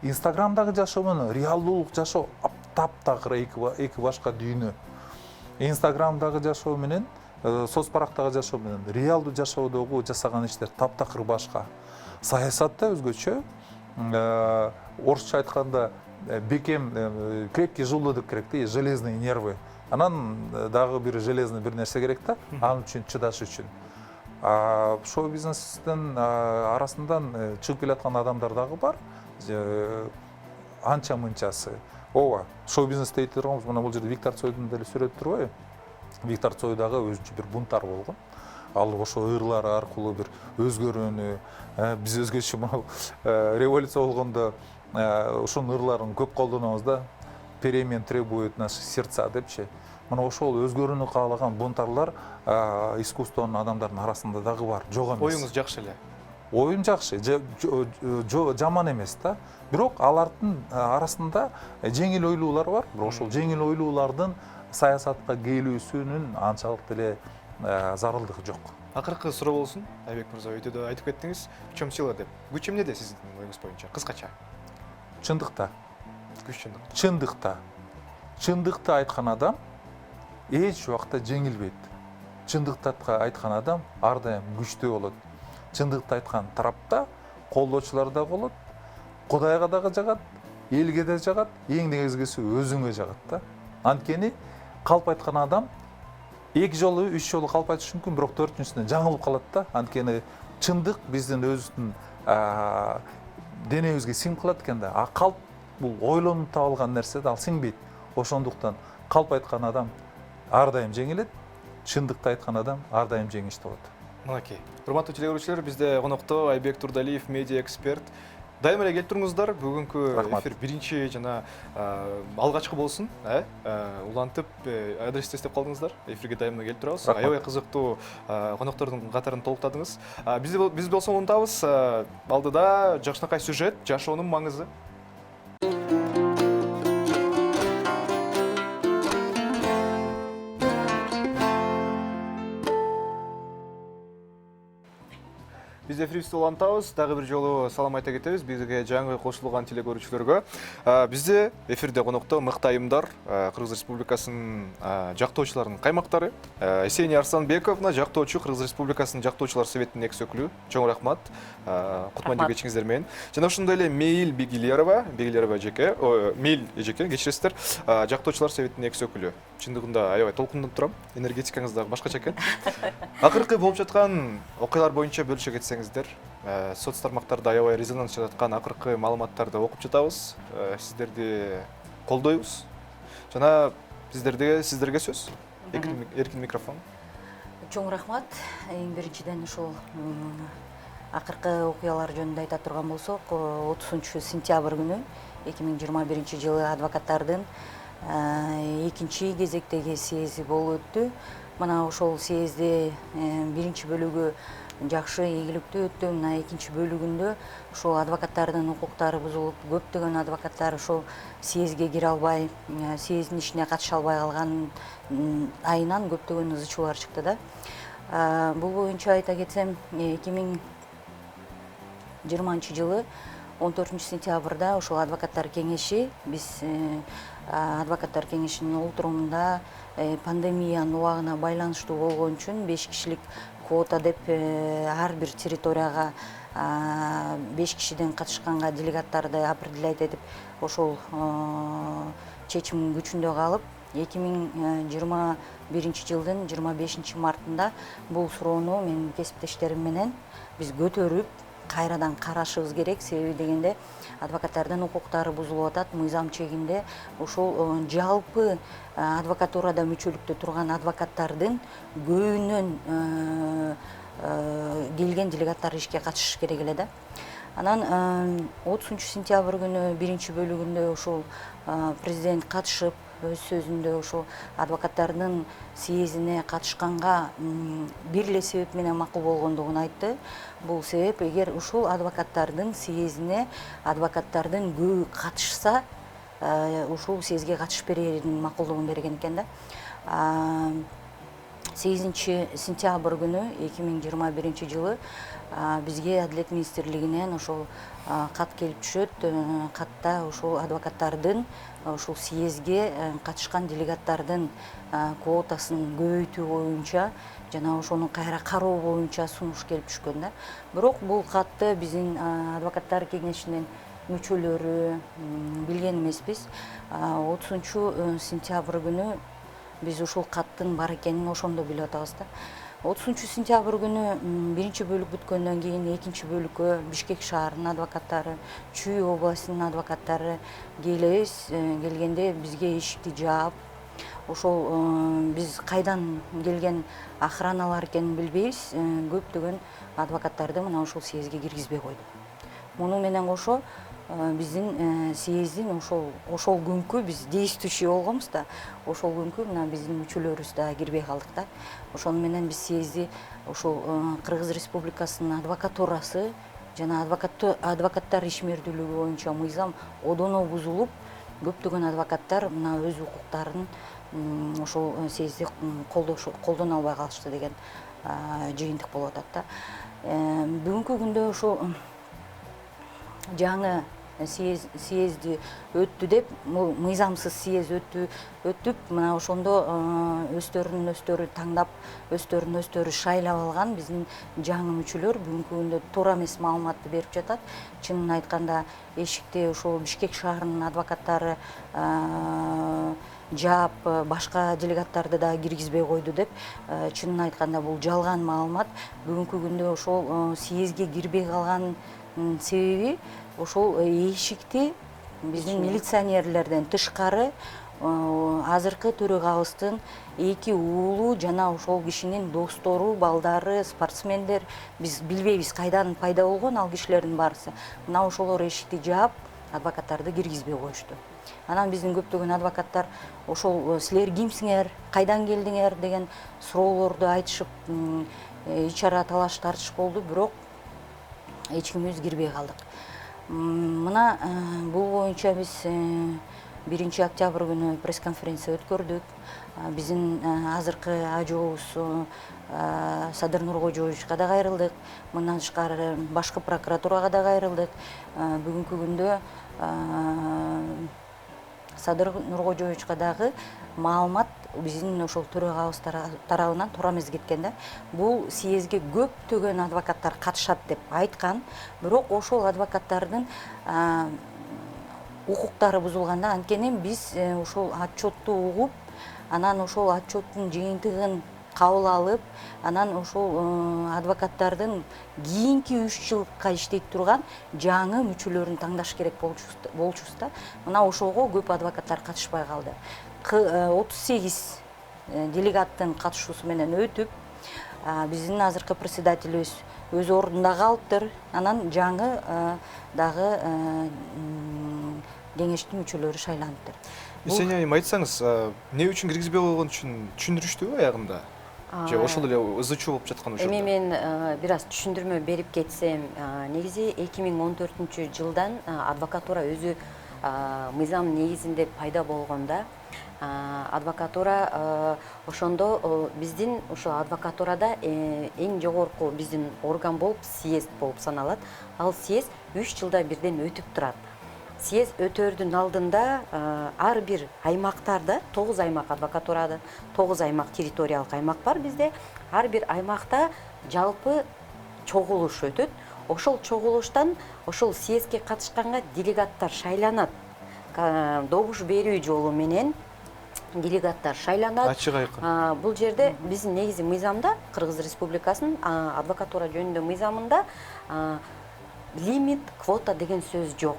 S12: Инстаграмдагы жашоо менен реалдуулук жашоо таптакыр эки башка дүйнө. Инстаграмдагы жашоо менен, соц барактагы жашоо менен реалдуу жашоодогу жасаган иштер таптакыр башка. Саясатта өзгөчө. Орусча айтканда бекем крепкий желудок керек да, железные нервы. Анан дагы бир железный бир нерсе керек да, ал үчүн чыдаш үчүн. Шоу бизнестин арасындан чыгып келаткан адамдар дагы бар. Анча мынчасы. Ооба, шоу бизнесте дейт турганбыз, мына бул жерде Виктор Цойдун деле сүрөтү турбайбы? Виктор Цой дагы өзүнчө бир бунтар болгон. Ал ошо ырлар аркылуу бир өзгөрүүнү, биз өзгөчө могу революция болгондо ушунун ырларын көп колдонобуз да. Перемен требует наши сердца депчи. Мына ошол өзгөрүүнү каалаган бунтарлар искусствонун адамдардын арасында дагы бар, жок эмес.
S1: Оюңуз жакшы эле.
S12: оюн жакшы, жаман эмес да. Бирок алардын арасында жеңил ойлуулар бар. Бирок ошол жеңил ойлуулардын саясатка келүүсүнүн анчалык деле зарылдыгы жок.
S1: Акыркы суроо болсун. Айбек мырза өйдө айтып кеттиңиз, в чем сила деп. Күч эмнеде сиздин оюңуз боюнча? Кыскача.
S12: Чындыкта.
S1: Күч чындык.
S12: Чындыкта. Чындыкты айткан адам эч убакта жеңилбейт. Чындыкты айткан адам ар дайым күчтүү болот. Чындыкты айткан тарапта колдоочулар да болот, Кудайга дагы жагат, элге да жагат, эң негизгиси өзүңө жагат да. Анткени калп айткан адам 2 жолу, 3 жолу калп айтышы мүмкүн, бирок 4-үнчүсүнө жаңылып калат да. Анткени чындык биздин өзүбүздүн денебизге сиңип калат экен да. А калп бул ойлонуп табылган нерсе да, ал сиңбейт. Ошондуктан калп айткан адам ар дайым жеңилет, чындыкты айткан адам ар дайым жеңишти болот.
S1: Мынакей. Урматтуу телегөрүүчүлөр, бизде конокто Айбек Турдалиев, медиа эксперт. Дайым эле келип туруңуздар. Бүгүнкү эфир биринчи жана алгачкы болсун, улантып адрес издеп калдыңыздар. Эфирге дайым келип турабыз. Аябай кызыктуу коноктордун катарын толуктадыңыз. Биз болсо унутабыз, алдыда жакшынакай сюжет, жашоонун маңызы. Биз эфирибизди улантабыз, дагы бир жолу салам айта кетебиз бизге жаңы кошулган телегөрүүчүлөргө. Бизде эфирде конокто мыкты айымдар, Кыргыз Республикасынын жактоочуларынын каймактары, Есения Арсланбековна, жактоочу, Кыргыз Республикасынын жактоочулар советинин экс өкүлү. Чоң рахмат. Кутман кечиңиздер менен. Жана ошондой эле Мейл Бегилерова жеке, Мейл эжеке, кечиресиздер, жактоочулар советинин экс өкүлү. Чындыгында аябай толкундуп турам. Энергетикаңыз дагы башкача экен. Акыркы болуп жаткан окуялар боюнча бөлүшө кетсеңиздер, соц тармактарда аябай резонанс жататкан акыркы маалыматтарды окуп жатабыз. Сиздерди колдойбуз. Жана сиздерге сөз. Эркин микрофон.
S13: Чоң рахмат. Эң биринчиден ушул акыркы окуялар жөнүндө айта турган болсок, 30 сентябрь күнү 2021 жылы адвокаттардын экинчи кезектеги съезди болуп өттү. Мына ошол съезди биринчи бөлүгү жакшы, ийгиликтүү өттү. Мына экинчи бөлүгүндө ошол адвокаттардын укуктары бузулуп, көптөгөн адвокаттар ошол съезге кире албай, съездин ишине катыша албай калган айынан көптөгөн ызычуулар чыкты да. Бул боюнча айта кетсем, 2020 жылы 14 сентябрда ошол адвокаттар кеңеши, биз адвокаттар кеңешинин олтурумунда пандемиянын убагына байланыштуу болгон үчүн 5 кишилик квота деп ар бир территорияга 5 кишиден катышканга делегаттарды определять этип ошол чечим күчүндө калып, 2021 жылдын 25 мартында бул суроону менин кесиптештерим менен биз көтөрүп кайрадан карашыбыз керек. Себеби дегенде адвокаттардын укуктары бузулуп атат. Мыйзам чегинде ошол жалпы адвокатурада мүчөлүктө турган адвокаттардын көбүнөн келген делегаттар ишке катышыш керек эле да. Анан 30 сентябрь күнү биринчи бөлүгүндө ошол президент катышып, өз сөзүндө ошол адвокаттардын съездине катышканга бир эле себеп менен макул болгондугун айтты. Бул себеп, эгер ушул адвокаттардын съездине адвокаттардын көбү катышса, ушул съездге катышып берерин макулдугун берген экен да. 8 сентябрь күнү 2021 жылы бизге Адилет министрлигинен ошол кат келип түшөт. Катта ошол адвокаттардын ошол съездге катышкан делегаттардын квотасын көбөйтүү боюнча жана ошону кайра кароо боюнча сунуш келип түшкөн да. Бирок бул катты биздин адвокаттар кеңешинин мүчөлөрү билген эмеспиз. 30 сентябрь күнү биз ушул каттын бар экенин ошондо билип атабыз да. 30 сентябрь күнү биринчи бөлүк бүткөндөн кийин экинчи бөлүккө Бишкек шаарынын адвокаттары, Чүй областынын адвокаттары келебиз. Келгенде бизге эшикти жаап, ошол биз кайдан келген охраналар экенин билбейбиз. Көптөгөн адвокаттарды мына ошол съездге киргизбей койду. Муну менен кошо биздин съездин ошол күнкү биз действующий болгонбуз да, ошол күнкү мына биздин мүчөлөрүбүз да кирбей калдык да. Ошону менен биз съезди ошол Кыргыз Республикасынын адвокатурасы жана адвокаттар ишмердүүлүгү боюнча мыйзам одоно бузулуп, көптөгөн адвокаттар мына өз укуктарын ошол съезди колдоно албай калышты деген жыйынтык болуп атат да. Бүгүнкү күндө ошол жаңы съезди өттү деп, мыйзамсыз съезд өтүп, мына ошондо өздөрүн таңдап, өздөрүн шайлап алган биздин жаңы мүчөлөр бүгүнкү күндө туура эмес маалыматты берип жатат. Чынын айтканда, эшикте ошол Бишкек шаарынын адвокаттары жаап, башка делегаттарды да киргизбей койду деп, чынын айтканда бул жалган маалымат. Бүгүнкү күндө ошол съездге кирбей калган себеби ошол эшикти биздин милиционерлерден тышкары азыркы төрөгабыздын 2 уулу жана ошол кишинин достору, балдары, спортсмендер, биз билбейбиз кайдан пайда болгон ал кишилердин баарысы. Мына ошолор эшикти жаап, адвокаттарды киргизбей коюшту. Анан биздин көптөгөн адвокаттар ошол силер кимсиңер, кайдан келдиңер деген суроолорду айтышып, ич ара талаш тартыш болду, бирок эч кимибиз кирбей калдык. Мына бул боюнча биз 1 октябрь күнү пресс-конференция өткөрдүк. Биздин азыркы ажообуз Садыр Нуркожоевичке да кайрылдык. Мындан тышкары башкы прокуратурага да кайрылдык. Бүгүнкү күндө Садыр Нуркожоевичке дагы маалымат биздин ошол төрөгабыз тарабынан туура эмес кеткен да. Бул съездге көптөгөн адвокаттар катышат деп айткан, бирок ошол адвокаттардын укуктары бузулганда, анткени биз ошол отчетту угуп, анан ошол отчеттун жыйынтыгын кабыл алып, анан ошол адвокаттардын кийинки 3 жылга иштей турган жаңы мүчөлөрүн таңдаш керек болчубуз да. Мына ошого көп адвокаттар катышпай калды. 38 делегаттын катышуусу менен өтүп, биздин азыркы председателибиз өз ордунда калыптыр. Анан жаңы дагы кеңештин мүчөлөрү шайланыптыр.
S1: Үсен айым, айтсаңыз, эмне үчүн киргизбей койгон үчүн түшүндүрүштүбү аягында? Же ошол эле ызычуу болуп жаткан ошол?
S14: Эми мен бир аз түшүндүрмө берип кетсем, негизи 2014-жылдан адвокатура өзү мыйзам негизинде пайда болгонда, адвокатура ошондо биздин ошо адвокатурада эң жогорку биздин орган болуп съезд болуп саналат. Ал съезд 3 жылда бирден өтүп турат. Съезд өтөрдүн алдында ар бир аймактарда 9 аймак адвокатурада, 9 аймак территориялык аймак бар бизде. Ар бир аймакта жалпы чогулуш өтөт. Ошол чогулуштан ошол съездге катышканга делегаттар шайланат. Добуш берүү жолу менен делегаттар шайланат.
S1: Ачык айкын.
S14: Бул жерде биздин негизи мыйзамда, Кыргыз Республикасынын адвокатура жөнүндө мыйзамында лимит, квота деген сөз жок.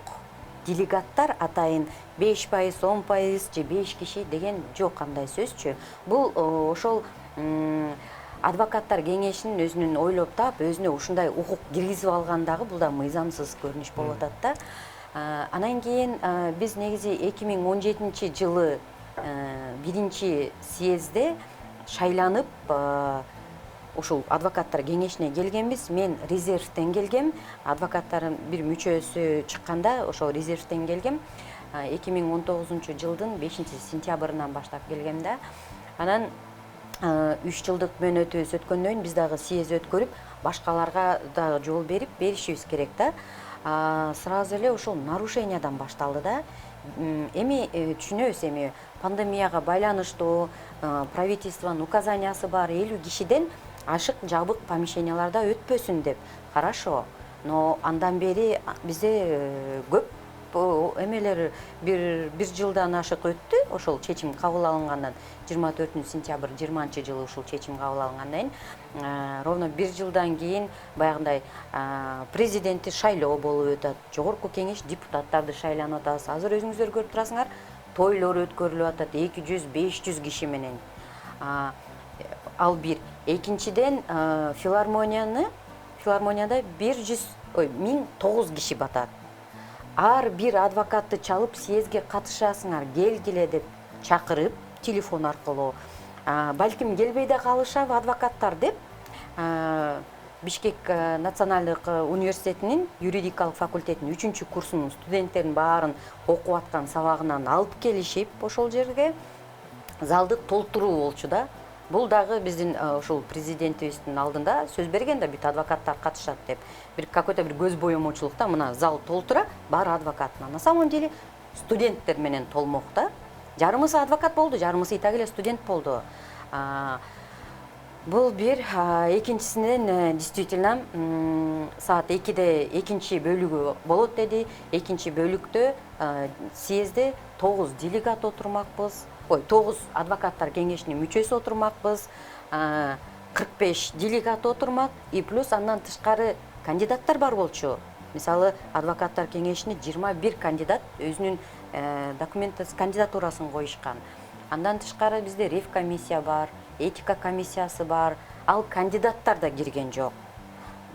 S14: Делегаттар атайын 5%, 10% же 5 киши деген жок кандай сөзчү. Бул ошол адвокаттар кеңешинин өзүнүн ойлоп таап, өзүнө ушундай укук киргизип алгандагы бул да мыйзамсыз көрүнүш болуп атат да. Анан кийин биз негизи 2017-жылы 1 съездде шайланып ушул адвокаттар кеңешине келгенбиз. Мен резервден келгем. Адвокаттардын бир мүчөсү чыкканда ошол резервден келгем. 2019-жылдын 5-сентябрынан баштап келгем да. Анан 3 жылдык мөөнөтүбүз өткөндөн кийин биз дагы съезд өткөрүп, башкаларга дагы жол беришибиз керек да. Сразу эле ошол нарушениядан башталды да. Эми түшүнөбүз, эми пандемияга байланыштуу правительствонун указаниясы бар, 50 кишиден ашык жабык помещенияларда өтпөсүн деп. Хорошо. Но андан бери бизде көп эмелер бир жылдан ашык өттү. Ошол чечим кабыл алынгандан 24-сентябрь 20-жылы ушул чечим кабыл алынгандан кийин ровно 1 жылдан кийин баягындай президентти шайлоо болуп өтөт. Жогорку кеңеш депутаттарды шайланып атабыз. Азыр өзүңүздөр көрүп турасыңар, тойлор өткөрүлүп атат 200-500 киши менен. Ал бир. Экинчиден филармонияда 1009 киши батат. ар бир адвокатты чалып съездге катышасыңар, келгиле деп чакырып телефон аркылуу, балким келбей да калышабы адвокаттар деп Бишкек националдык университетинин юридикалык факультетинин 3 курсунун студенттерин баарын окуп аткан сабагынан алып келишип ошол жерге залды толтуруу болчу да. Бул дагы биздин ушул президентибиздин алдында сөз берген да, бүт адвокаттар катышат деп. Бир какой-то бир көз боемочулукта мына зал толтура, бар адвокат. На самом деле студенттер менен толмок да. Жарымысы адвокат болду, жарымысы и так эле студент болду. Бул бир, экинчисинен действительно саат 2-де экинчи бөлүгү болот деди. Экинчи бөлүктө съезде 9 делегат отурмакпыз. 9 адвокаттар кеңешинин мүчөсү отурмакпыз. 45 делегат отурмак. И плюс андан тышкары кандидаттар бар болчу. Мисалы, адвокаттар кеңешине 21 кандидат өзүнүн кандидатурасын коюшкан. Андан тышкары бизде ревкомиссия бар, этика комиссиясы бар. Ал кандидаттар да кирген жок.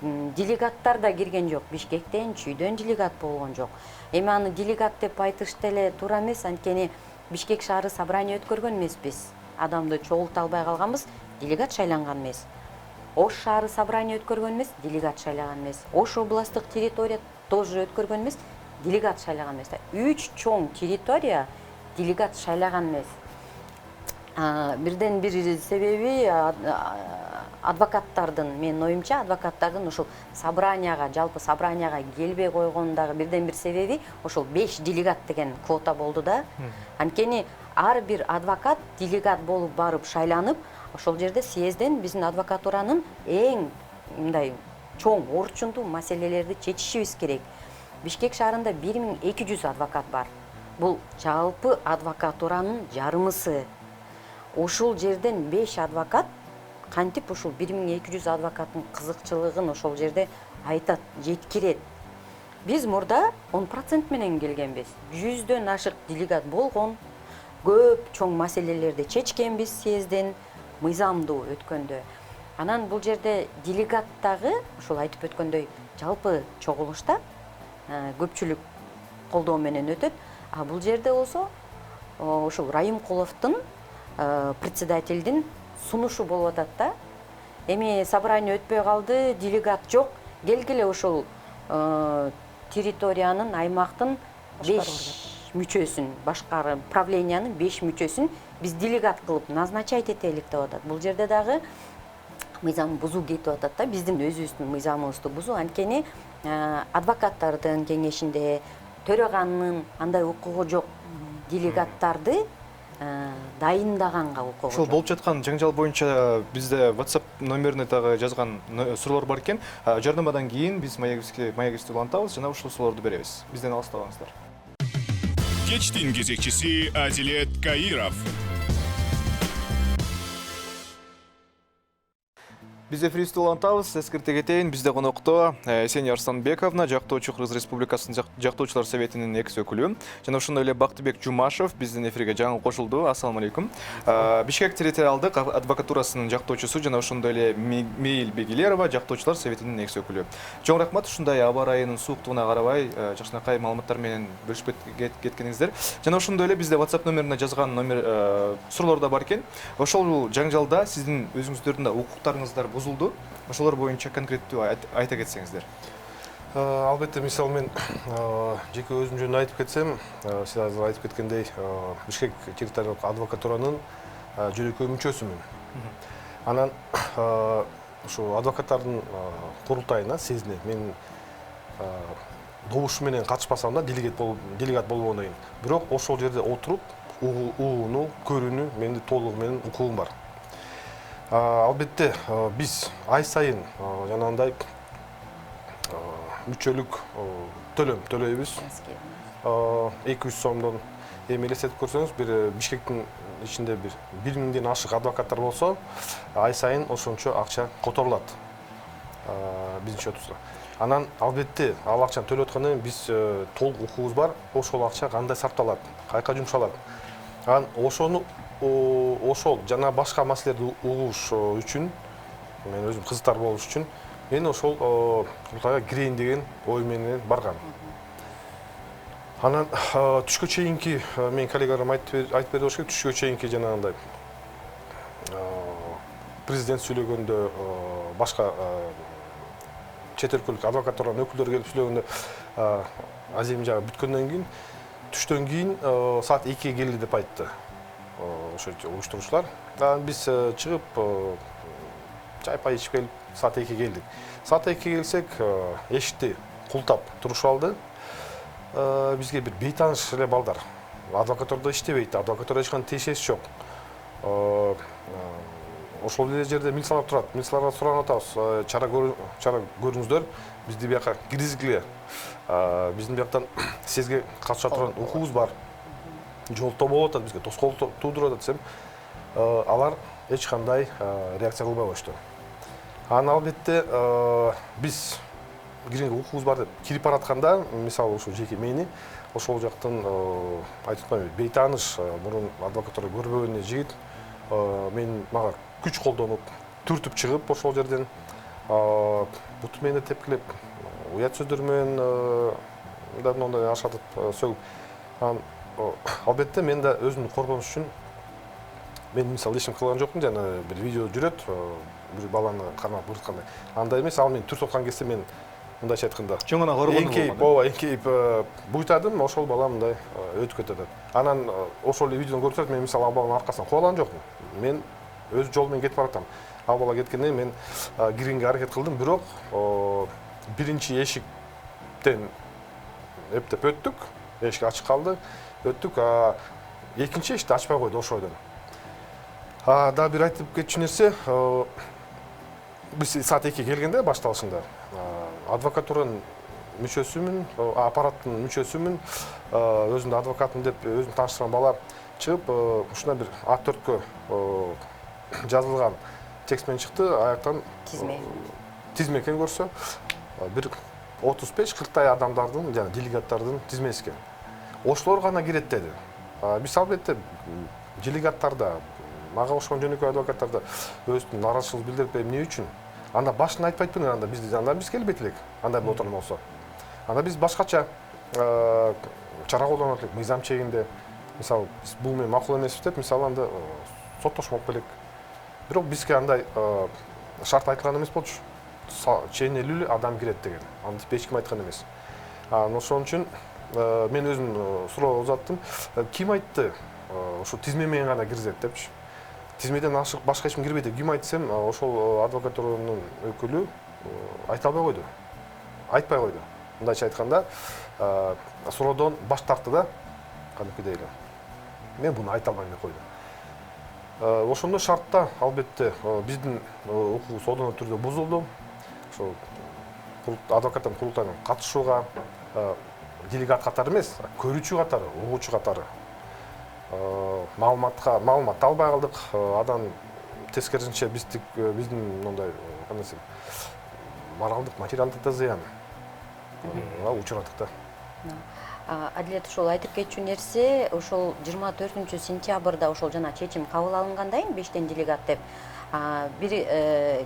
S14: Делегаттар да кирген жок. Бишкектен, Чүйдөн делегат болгон жок. Эми аны делегат деп айтышты эле туура эмес, анткени Бишкек шаары собрание өткөргөн эмеспиз. Адамды чогулта албай калганбыз, делегат шайланган эмес. Ош шаары собрание өткөргөн эмес, делегат шайлаган эмес. Ош областтык территория тоже өткөргөн эмес, делегат шайлаган эмес. 3 чоң территория делегат шайлаган эмес. Бирден бир себеби адвокаттардын, менин оюмча, адвокаттардын ушул собранияга, жалпы собранияга келбей койгондагы бирден бир себеби ошол 5 делегат деген квота болду да. Анткени ар бир адвокат делегат болуп барып шайланып, ошол жерде съезден биздин адвокатуранын эң мындай чоң орчундуу маселелерди чечишибиз керек. Бишкек шаарында 1200 адвокат бар. Бул жалпы адвокатуранын жарымысы. Ошол жерден 5 адвокат кантип ушул 1200 адвокаттын кызыкчылыгын ошол жерде айтат, жеткирет. Биз мурда 10% менен келгенбиз. 100дөн ашык делегат болгон, көп чоң маселелерди чечкенбиз съезден, мыйзамдуу өткөндө. Анан бул жерде делегаттагы ушул айтып өткөндөй жалпы чогулушта көпчүлүк колдоо менен өтөт. А бул жерде болсо ушул Райымкуловдун председательдин сунушу болуп атат да. Эми собрание өтпөй калды, делегат жок. Келгиле ошол территориянын, аймактын 5 мүчөсүн, башкары правлениянын 5 мүчөсүн биз делегат кылып назначать этелик деп атат. Бул жерде дагы мыйзам бузуу кетип атат да, биздин өзүбүздүн мыйзамыбызды бузуу. Анткени адвокаттардын кеңешинде төраганын андай укугу жок, делегаттарды дайындаганга укугу.
S1: Ошол болуп жаткан жаңжал боюнча бизде WhatsApp номерине дагы жазган суроолор бар экен. Жарнамадан кийин биз маегибизди улантабыз жана ушул суроолорду беребиз. Бизден алыстабаңыздар.
S3: Кечтин кезекчиси Адилет Каиров.
S1: Биз эфирибизди улантабыз, эскерте кетейин, бизде конокто Есения Арсланбековна, жактоочу Кыргыз Республикасынын жактоочулар советинин экс өкүлү, жана ошондой эле Бактыбек Жумашев биздин эфирге жаңы кошулду. Ассаламу алейкум. Бишкек территориалдык адвокатурасынын жактоочусу жана ошондой эле Мейил Бегилерова, жактоочулар советинин экс өкүлү. Чоң рахмат, ушундай аба ырайынын сууктугуна карабай жакшынакай маалыматтар менен бөлүшүп кеткениңиздер. Жана ошондой эле бизде WhatsApp номерине жазган суроолор да бар экен. Ошол жаңжалда сиздин өзүңүздөрдүн да укуктарыңыздар бузулду. Ошолор боюнча конкреттүү айта кетсеңиздер.
S15: Албетте, мисалы мен жеке өзүм жөнүндө айтып кетсем, сиз азыр айтып кеткендей, Бишкек территориялык адвокатуранын жөнөкөй мүчөсүмүн. Анан ушу адвокаттардын курултайына сезине мен добуш менен катышпасам да делегат болбогондон кийин. Бирок ошол жерде отуруп угууну, көрүүнү менин толугу менен укугум бар. Албетте, биз ай сайын жанагындай мүчөлүк төлөйбүз. 200 сомдон эми элестетип көрсөңүз, бир Бишкектин ичинде бир 1000ден ашык адвокаттар болсо, ай сайын ошончо акча которулат биздин счетубузга. Анан албетте ал акчаны төлөп аткандан кийин биз толук укугубуз бар, ошол акча кандай сарпталат, кайка жумшалат. Анан ошол жана башка маселелерди угуш үчүн, мен өзүм кызыктар болуш үчүн, мен ошол курултайга кирейин деген ой менен баргам. Анан түшкө чейинки мен коллегаларым айтып берди болуш керек, түшкө чейинки жанагындай президент сүйлөгөндө, башка чет өлкөлүк адвокаттардын өкүлдөрү келип сүйлөгөндө азем жагы бүткөндөн кийин түштөн кийин саат 2-ге келди деп айтты ошо уюштуруучулар. Биз чыгып чай-пай ичип келип саат 2-ге келдик. Саат 2-ге келсек, эшикти култап турушуп алды. Бизге бир бейтаныш эле балдар. Адвокатурада иштебейт, адвокатурада эч кандай тиешеси жок. Ошол эле жерде милициялар турат. Милицияларга сурап атабыз, чара көрүңүздөр, бизди бияка киргизгиле. Биздин бияктан сезге катышат турган укугубуз бар. Жолтоо болуп атат, бизге тоскоол туудуруп атат десем, алар эч кандай реакция кылбай коюшту. Анан албетте биз киринге укугубуз бар деп кирип баратканда, мисалы ушул жеке мени ошол жактан айтып атпайбы, бейтааныш мурун адвокатура көрбөгөн жигит мага күч колдонуп, түртүп чыгып ошол жерден буту мени тепкилеп, уят сөздөр менен мындай ашатып сөгүп. Албетте мен да өзүмдү коргонуш үчүн мен мисалы эчим кылган жокмун, жана бир видео жүрөт, бир баланы кармап бурткандай. Андай эмес, ал мени түртүп аткан кезде мен мындайча айтканда
S1: чоң гана коргону
S15: эңкейип буйтадым, ошол бала мындай өтүп кетет. Анан ошол видеону көрүп турат, мен мисалы ал баланын аркасынан кубалган жокмун. Мен өз жолу менен кетип баратам. Ал бала кеткенден мен киргенге аракет кылдым, бирок биринчи эшиктен эптеп өттүк, эшик ачык калды, өттүк. Экинчи эшикти ачпай койду ошол ойдон. Да бир айтып кетчү нерсе, биз саат 2-ге келгенде башталышында адвокатуранын мүчөсүмүн, аппараттын мүчөсүмүн, өзүмдү адвокатым деп өзүн тааныштырган бала чыгып, ушундай бир А4кө жазылган текстмен чыкты, аяктан тизмекен көрсө, бир 35-40 адамдардын, жана делегаттардын тизмеси экен. Ошолор гана кирет деди. Биз албетте делегаттарда, мага окшогон жөнөкөй адвокаттарда өзүнүн нааразычылыгын билдирип эмне үчүн? Анда башын айтпайтпын, анда биз келбейт элек, андай боло турган болсо. Анда биз башкача чара колдонот элек, мыйзам чегинде. Мисалы, биз бул менен макул эмеспиз деп, мисалы анда соттошмок белек. Бирок бизге андай шарт айтылган эмес болчу. Ченелүү адам кирет деген. Антип эч ким айткан эмес. Ошон үчүн мен өзүм суроо узаттым. Ким айтты? Ошо тизме менен гана киргизет депчи. Тизмеден ашык башка эч ким кирбейт деп ким айтты десем, ошол адвокатуранын өкүлү айта албай койду. Айтпай койду. Мындайча айтканда, суроодон баш тартты да, кадимкидей эле. Мен буну айта албайм деп койду. Ошондо шартта албетте биздин укугубуз одоно түрдө бузулду. Ошол адвокаттардын курултайына катышууга делегат катары эмес, көрүүчү катары, угуучу катары маалымат албай калдык. Адан тескерисинче биздин мындай кандай десем, моралдык, материалдык да зыян учурадык да.
S14: Адилет ошол айтып кетчү нерсе, ошол 24-сентябрда ошол жана чечим кабыл алынгандан кийин 5 делегат деп бир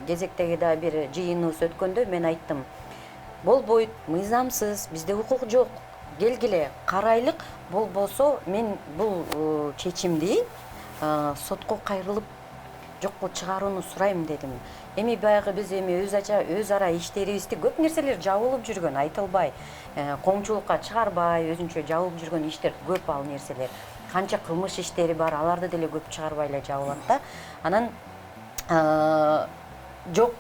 S14: кезектеги да бир жыйыныбыз өткөндө мен айттым, болбойт, мыйзамсыз, бизде укук жок, келгиле карайлык, болбосо мен бул чечимди сотко кайрылып жокко чыгарууну сурайм дедим. Эми баягы биз өз ара иштерибизди көп нерселер жабылып жүргөн, айтылбай, коомчулукка чыгарбай, өзүнчө жабылып жүргөн иштер көп, ал нерселер. Канча кылмыш иштери бар, аларды деле көп чыгарбай эле жабылат да. Анан жок,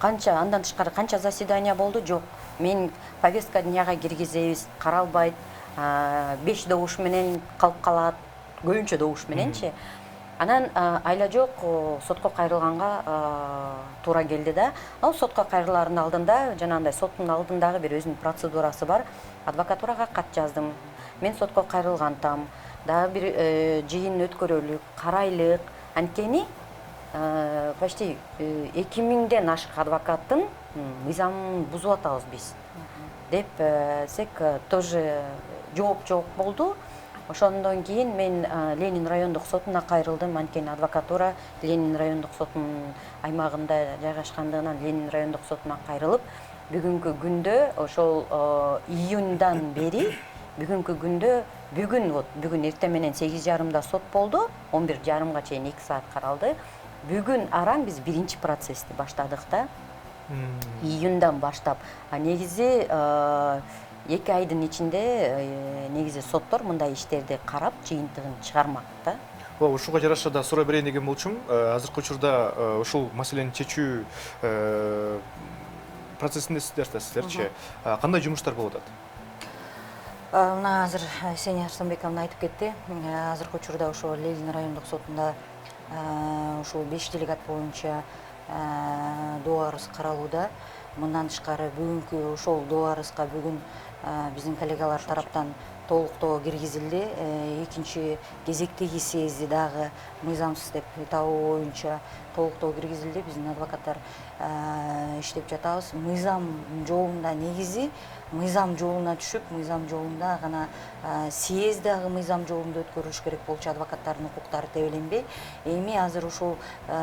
S14: канча андан тышкары канча заседание болду, жок. Мен повестка дняга киргизебиз, каралбайт, 5 добуш менен калып калат, көбүнчө добуш мененчи. Анан айла жок, сотко кайрылганга туура келди да. Ал сотко кайрылаардын алдында, жанагындай соттун алдындагы бир өзүнүн процедурасы бар. Адвокатурага кат жаздым. Мен сотко кайрылгантам. Дагы бир жыйын өткөрөлүк, карайлык. Анткени почти 2000ден ашык адвокаттын мыйзамын бузуп атабыз биз деп сек тоже жооп жок болду. Ошондон кийин мен Ленин райондук сотуна кайрылдым. Анткени адвокатура Ленин райондук сотунун аймагында жайгашкандыгынан Ленин райондук сотуна кайрылып, бүгүнкү күндө ошол июндан бери бүгүнкү күндө бүгүн эртең менен 8:30 сот болду, 11:30 чейин 2 саат каралды. Бүгүн араң биз биринчи процессти баштадык да. Июндан баштап. Негизи 2 айдын ичинде негизи соттор мындай иштерди карап, жыйынтыгын чыгармак да.
S1: Ушуга жараша да сурай берейин деген болчумун. Азыркы учурда ушул маселени чечүү процессиндесиздер сиздерчи. Кандай жумуштар болуп атат?
S13: Мына азыр Сеня Арсланбековна айтып кетти. Азыркы учурда ошо Ленин райондук сотунда ушул 5 делегат боюнча доо арыз каралууда. Мындан тышкары бүгүнкү ошол доо арызга бүгүн биздин коллегалар тараптан толуктоо киргизилди. Экинчи кезектеги съезди дагы мыйзамсыз деп табуу боюнча толуктоо киргизилди. Биздин адвокаттар иштеп жатабыз. Мыйзам жолунда негизи мыйзам жолуна түшүп, мыйзам жолунда гана съезд дагы мыйзам жолунда өткөрүлүш керек болчу, адвокаттардын укуктары тебеленбей. Эми азыр ошол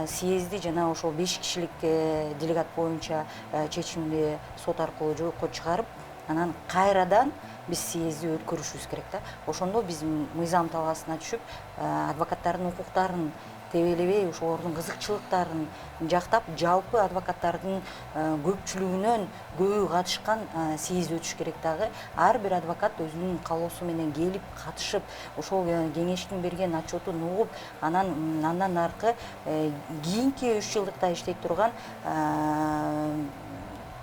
S13: съезди жана ошол 5 кишилик делегат боюнча чечимди сот аркылуу жокко чыгарып, анан кайрадан биз съезди өткөрүшүбүз керек да. Ошондо биз мыйзам талаасына түшүп, адвокаттардын укуктарын тебелебей, ошолордун кызыкчылыктарын жактап, жалпы адвокаттардын көпчүлүгүнөн көбү катышкан съезд өтүш керек дагы. Ар бир адвокат өзүнүн каалоосу менен келип, катышып, ошол кеңештин берген отчетун угуп, андан аркы кийинки 3 жылдыкта иштей турган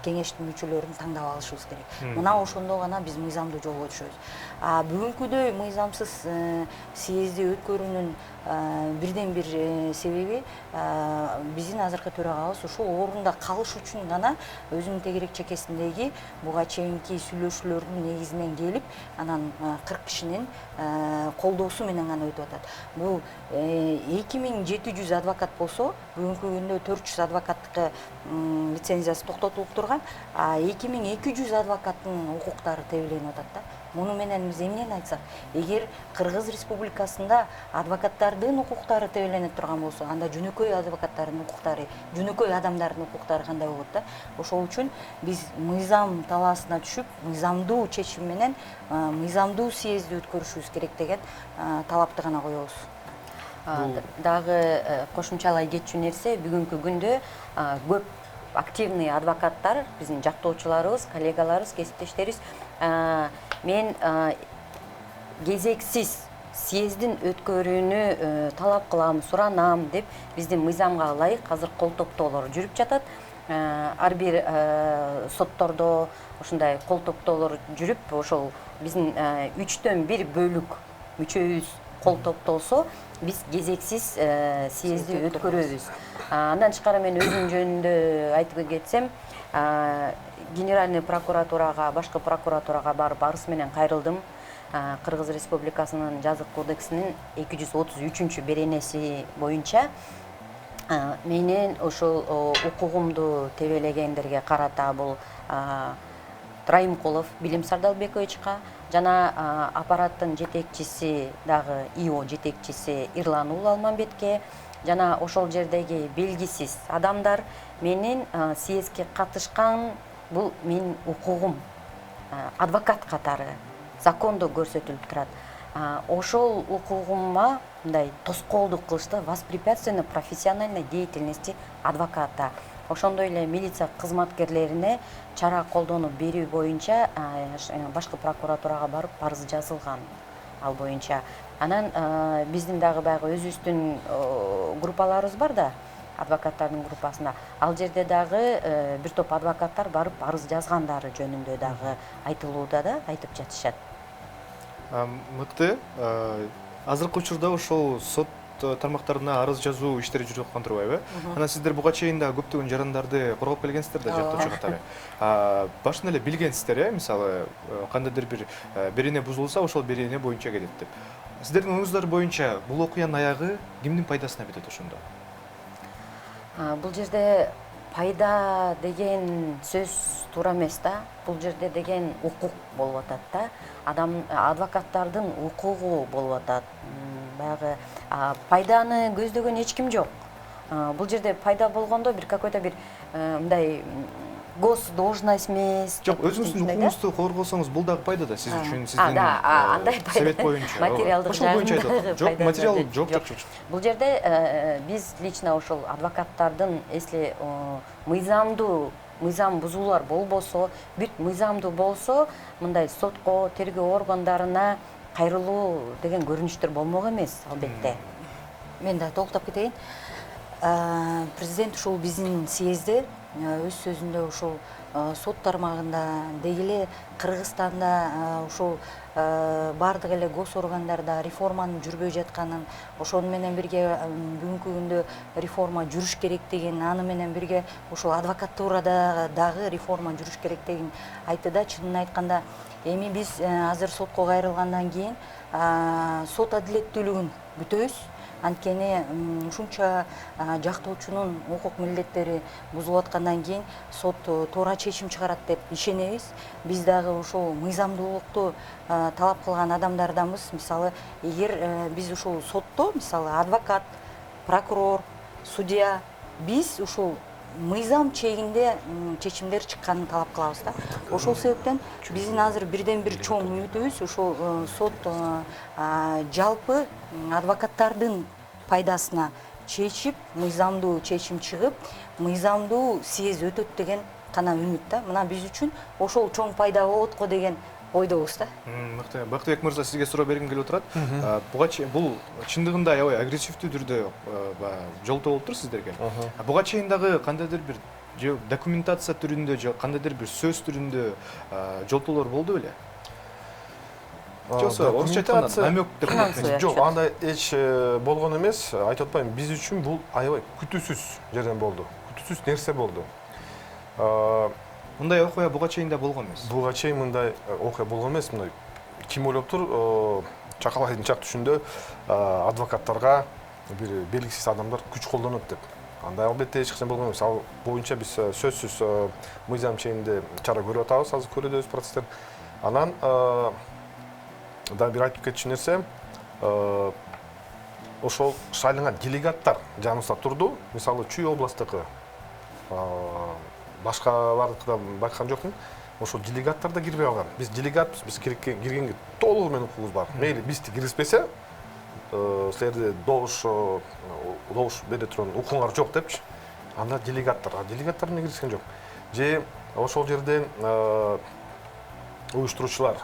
S13: кеңештин мүчөлөрүн таңдап алышыбыз керек. Мына ошондо гана биз мыйзамдуу жолго түшөбүз. Бүгүнкүдөй мыйзамсыз съезди өткөрүүнүн бирден бир себеби биздин азыркы төрагабыз ушул орунда калыш үчүн гана өзүнүн тегерек чекесиндеги буга чейинки сүйлөшүүлөрдүн негизинен келип, анан 40 кишинин колдоосу менен гана өтүп атат. Бул 2700 адвокат болсо, бүгүнкү күндө 400 адвокаттыкы лицензиясы токтотулуп турган, 2200 адвокаттын укуктары тебеленип атат да. Муну менен биз эмнени айтсак, эгер Кыргыз Республикасында адвокаттардын укуктары тебеленип турган болсо, анда жөнөкөй адвокаттардын укуктары, жөнөкөй адамдардын укуктары кандай болот да? Ошол үчүн биз мыйзам талаасына түшүп, мыйзамдуу чечим менен мыйзамдуу съезди өткөрүшүбүз керек деген талапты гана коебуз. Дагы кошумчалай кетчү нерсе, бүгүнкү күндө көп активный адвокаттар, биздин жактоочуларыбыз, коллегаларыбыз, кесиптештерибиз мен кезексиз съездин өткөрүүнү талап кылам, суранам деп биздин мыйзамга ылайык азыр кол топтоолор жүрүп жатат. Ар бир соттордо ушундай кол топтоолор жүрүп, ошол биздин 3/1 бөлүк мүчөбүз кол топтолсо, биз кезексиз съезди өткөрөбүз. Андан тышкары мен өзүм жөнүндө айтып кетсем, Генеральный прокуратурага, башкы прокуратурага барып арыз менен кайрылдым. Кыргыз Республикасынын жазык кодексинин 233 беренеси боюнча менин ошол укугумду тебелегендерге карата бул Троимкулов Билим Сардалбековичка жана аппараттын жетекчиси дагы ИО жетекчиси Ирлан Алмамбетке жана ошол жердеги белгисиз адамдар менин съездге катышкан бул менин укугум адвокат катары закондо көрсөтүлүп турат. Ошол укугума мындай тоскоолдук кылышты, воспрепятствие профессиональной деятельности адвоката. Ошондой эле милиция кызматкерлерине чара колдонуп берүү боюнча башкы прокуратурага барып арыз жазылган ал боюнча. Анан биздин дагы баягы өзүбүздүн группаларыбыз бар да, адвокаттардын группасында. Ал жерде дагы бир топ адвокаттар барып арыз жазгандары жөнүндө дагы айтылууда да, айтып жатышат.
S1: Мыкты. Азыркы учурда ошол сот тармактарына арыз жазуу иштери жүрүп аткан турбайбы? Анан сиздер буга чейин да көптөгөн жарандарды коргоп келгенсиздер да, жактоочу катары. Башында эле билгенсиздер, мисалы, кандайдыр бир берене бузулса, ошол берене боюнча кетет деп. Сиздердин оюңуздар боюнча бул окуянын аягы кимдин пайдасына бүтөт ошондо?
S14: Бул жерде пайда деген сөз туура эмес да. Бул жерде деген укук болуп атат да. Адвокаттардын укугу болуп атат. Баягы пайданы көздөгөн эч ким жок. Бул жерде пайда болгондо бир какой-то бир мындай госдолжность эмес.
S1: Жок, өзүңүздүн укугуңузду коргосоңуз бул дагы пайда да сиз үчүн, сиздин
S14: андай пайда.
S1: совет боюнча.
S14: Материалдык
S1: ошол боюнча айтып жок, материал жок.
S14: Бул жерде биз лично ошол адвокаттардын если мыйзам бузуулар болбосо, бүт мыйзамдуу болсо, мындай сотко, тергөө органдарына кайрылуу деген көрүнүштөр болмок эмес, албетте.
S13: Мен да толуктап кетейин. Президент ушул биздин съезде өз сөзүндө ушул сот тармагында дегеле Кыргызстанда ушул бардык эле гос органдарда реформанын жүрбөй жатканын, ошону менен бирге бүгүнкү күндө реформа жүрүш керектигин, аны менен бирге ушул адвокатурада дагы реформа жүрүш керектигин айтты да. Чынын айтканда, эми биз азыр сотко кайрылгандан кийин сот адилеттүүлүгүн күтөбүз. Анткени ушунча жактоочунун укук милдеттери бузулуп аткандан кийин сот туура чечим чыгарат деп ишенебиз. Биз дагы ушул мыйзамдуулукту талап кылган адамдарданбыз. Мисалы, эгер биз ушул сотто, мисалы, адвокат, прокурор, судья, биз ушул мыйзам чегинде чечимдер чыкканын талап кылабыз да. Ошол себептен биздин азыр бирден бир чоң үмүтүбүз ушул сот жалпы адвокаттардын пайдасына чечип, мыйзамдуу чечим чыгып, мыйзамдуу съезд өтөт деген гана үмүт да. Мына биз үчүн ошол чоң пайда болот го деген ойдобуз да.
S1: Мыкты. Бактыбек мырза, сизге суроо бергим келип отурат. Бул чындыгында аябай агрессивдүү түрдө жолтоо болуптур сиздерге. Буга чейин дагы кандайдыр бир же документация түрүндө же кандайдыр бир сөз түрүндө жолтоолор болду беле? Орусча айтканда намек деп.
S15: Жок, андай эч болгон эмес. Айтып атпайм, биз үчүн бул аябай күтүүсүз жерден болду. Күтүүсүз нерсе болду.
S1: Мындай окуя буга чейин да болгон эмес.
S15: Буга чейин мындай окуя болгон эмес. Мындай ким ойлоптур, Чакалайдын чак түшүндө адвокаттарга бир белгисиз адамдар күч колдонот деп. Андай албетте эч качан болгон эмес. Ал боюнча биз сөзсүз мыйзам чегинде чара көрүп атабыз, азыр көрөбүз процесстер. Анан да бир айтып кетчү нерсе, ошол шайланган делегаттар жаныбызда турду. Мисалы, Чүй областтыкы башкаларды байкаган жокмун. Ошол делегаттар да кирбей калган. Биз делегатпыз, биз киргенге толугу менен укугубуз бар. Мейли бизди киргизбесе, силерде добуш бере турган укугуңар жок депчи. Анда делегаттар эмне киргизген жок. Же ошол жерден уюштуруучулар,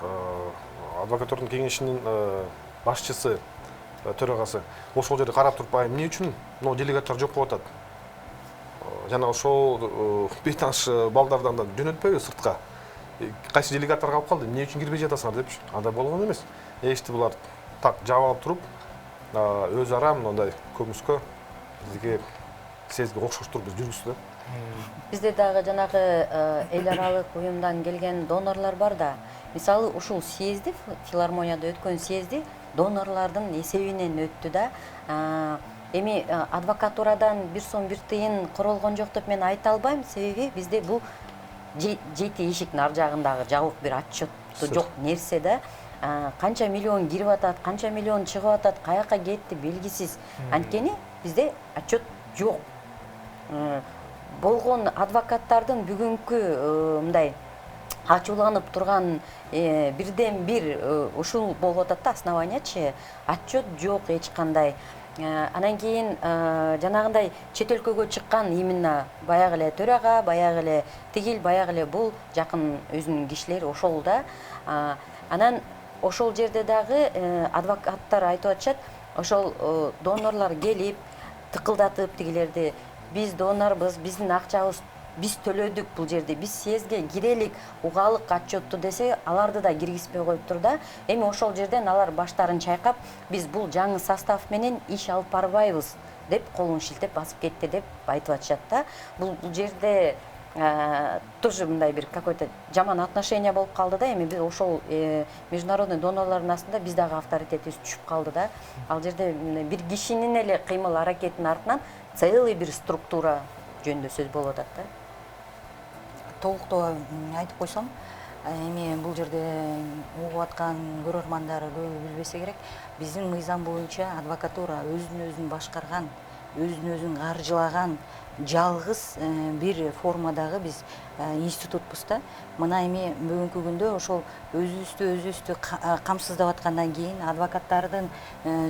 S15: адвокаттардын кеңешинин башчысы, төрагасы ошол жерде карап туруп, эмне үчүн могу делегаттар жок болуп атат? Жана ошол бейтаныш балдардан да жөнөтпөйбү сыртка. Кайсы делегаттар калып калды, эмне үчүн кирбей жатасыңар депчи. Андай болгон эмес. Эшти булар так жаап алып туруп, өз ара мындай көмүскө бизге сезге окшоштуруп биз жүргүздү.
S14: Бизде дагы жанагы эл аралык уюмдан келген донорлор бар да. Мисалы, ушул съезди, филармонияда өткөн съезди донорлордун эсебинен өттү да. Эми адвокатурадан бир сом бир тыйын королгон жок деп мен айта албайм, себеби бизде бул жети эшиктин ар жагындагы жабык бир отчетту жок нерсе да. Канча миллион кирип атат, канча миллион чыгып атат, каяка кетти белгисиз. Анткени бизде отчет жок. Болгон адвокаттардын бүгүнкү мындай ачууланып турган бирден бир ушул болуп атат да, основаниячы отчет жок эч кандай. Анан кийин жанагындай чет өлкөгө чыккан именно баягы эле төрага, баягы эле тигил, баягы эле бул жакын өзүнүн кишилери ошол да. Анан ошол жерде дагы адвокаттар айтып атышат, ошол донорлор келип тыкылдатып тигилерди, биз донорбуз, биздин акчабыз, биз төлөдүк бул жерде, биз съездге кирелик, угалык отчетту десе, аларды да киргизбей коюптур да. Эми ошол жерден алар баштарын чайкап, биз бул жаңы состав менен иш алып барбайбыз деп колун шилтеп басып кетти деп айтып атышат да. Бул жерде тоже мындай бир какой-то жаман отношение болуп калды да. Эми биз ошол международный донорлордун астында биз дагы авторитетибиз түшүп калды да. Ал жерде бир кишинин эле кыймыл аракетинин артынан целый бир структура жөнүндө сөз болуп атат да.
S13: Толуктоо айтып койсом, эми бул жерде угуп аткан көрөрмандар көбү билбесе керек, биздин мыйзам боюнча адвокатура өзүн башкарган өзүн каржылаган жалгыз бир формадагы биз институтпуз да. Мына эми бүгүнкү күндө ошол өзүбүздү камсыздап аткандан кийин, адвокаттардын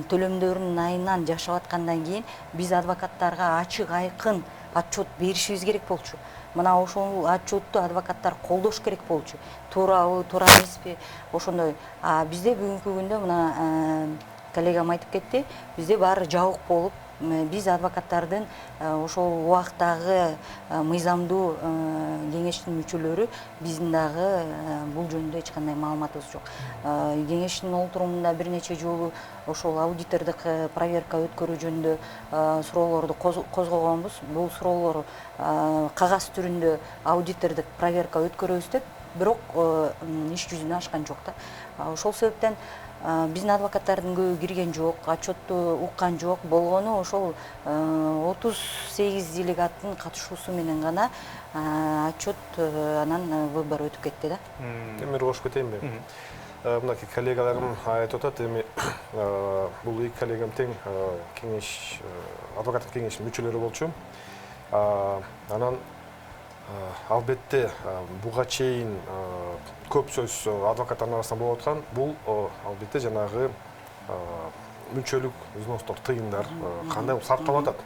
S13: төлөмдөрүнүн айынан жашап аткандан кийин биз адвокаттарга ачык айкын отчет беришибиз керек болчу. Мына ошол отчетту адвокаттар колдош керек болчу. Туурабы, туура эмеспи? Ошондой. Бизде бүгүнкү күндө мына коллегам айтып кетти, бизде баары жабык болуп, биз адвокаттардын ошол убактагы мыйзамдуу кеңештин мүчөлөрү биздин дагы бул жөнүндө эч кандай маалыматыбыз жок. Кеңештин олтурумунда бир нече жолу ошол аудитордук проверка өткөрүү жөнүндө суроолорду козгогонбуз. Бул суроолор кагаз түрүндө аудитордук проверка өткөрөбүз деп, бирок иш жүзүнө ашкан жок да. Ошол себептен биздин адвокаттардын көбү кирген жок, отчетту уккан жок. Болгону ошол 38 делегаттын катышуусу менен гана отчет анан выбор өтүп кетти да.
S15: Эми кошуп кетейинби? Мынакей коллегаларым айтып атат, эми бул эки коллегам тең кеңеш, адвокаттык кеңештин мүчөлөрү болчу. Анан албетте буга чейин көп сөз адвокаттардын арасында болуп аткан. Бул албетте жанагы мүчөлүк взностор, тыйындар кандай сарпталып атат.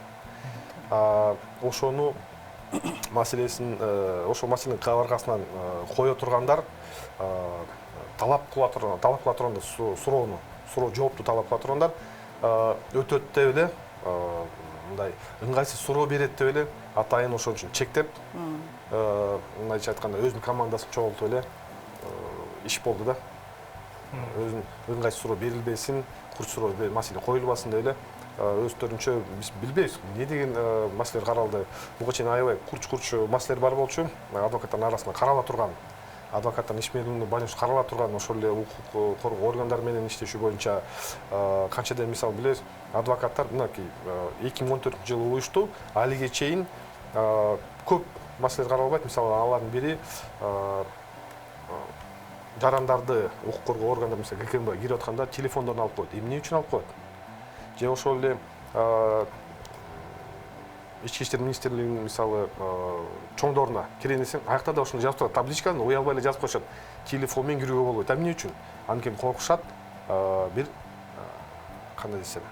S15: Ошону маселесин, ошол маселенин аркасынан кое тургандар талап кыла турганда суроо жоопту талап кыла тургандар өтөт деп эле, мындай ыңгайсыз суроо берет деп эле атайын ошон үчүн чектеп, мындайча айтканда өзүнүн командасын чогултуп эле иш болду да. Өзүнүн ыңгайсыз суроо берилбесин, курч суроо маселе коюлбасын деп эле өздөрүнчө биз билбейбиз эмне деген маселелер каралды. Буга чейин аябай курч маселелер бар болчу. Адвокаттардын арасында карала турган, адвокаттардын ишмердүүлүгүнө байланыштуу карала турган, ошол эле укук коргоо органдары менен иштешүү боюнча канчадан мисал билебиз, адвокаттар мынакей 2014-жылы уюшту, алиге чейин көп маселелер каралбайт. Мисалы алардын бири жарандарды укук коргоо органдары, мисалы ГКМБ кирип атканда телефондорун алып коет. Эмне үчүн алып коет? Же ошол эле Ички иштер министрлигинин мисалы чоңдоруна кирейин десең, аякта да ошондой жазып турат, табличканы уялбай эле жазып коюшат. Телефон менен кирүүгө болбойт. Эмне үчүн? Анткени коркушат, бир кандай десем,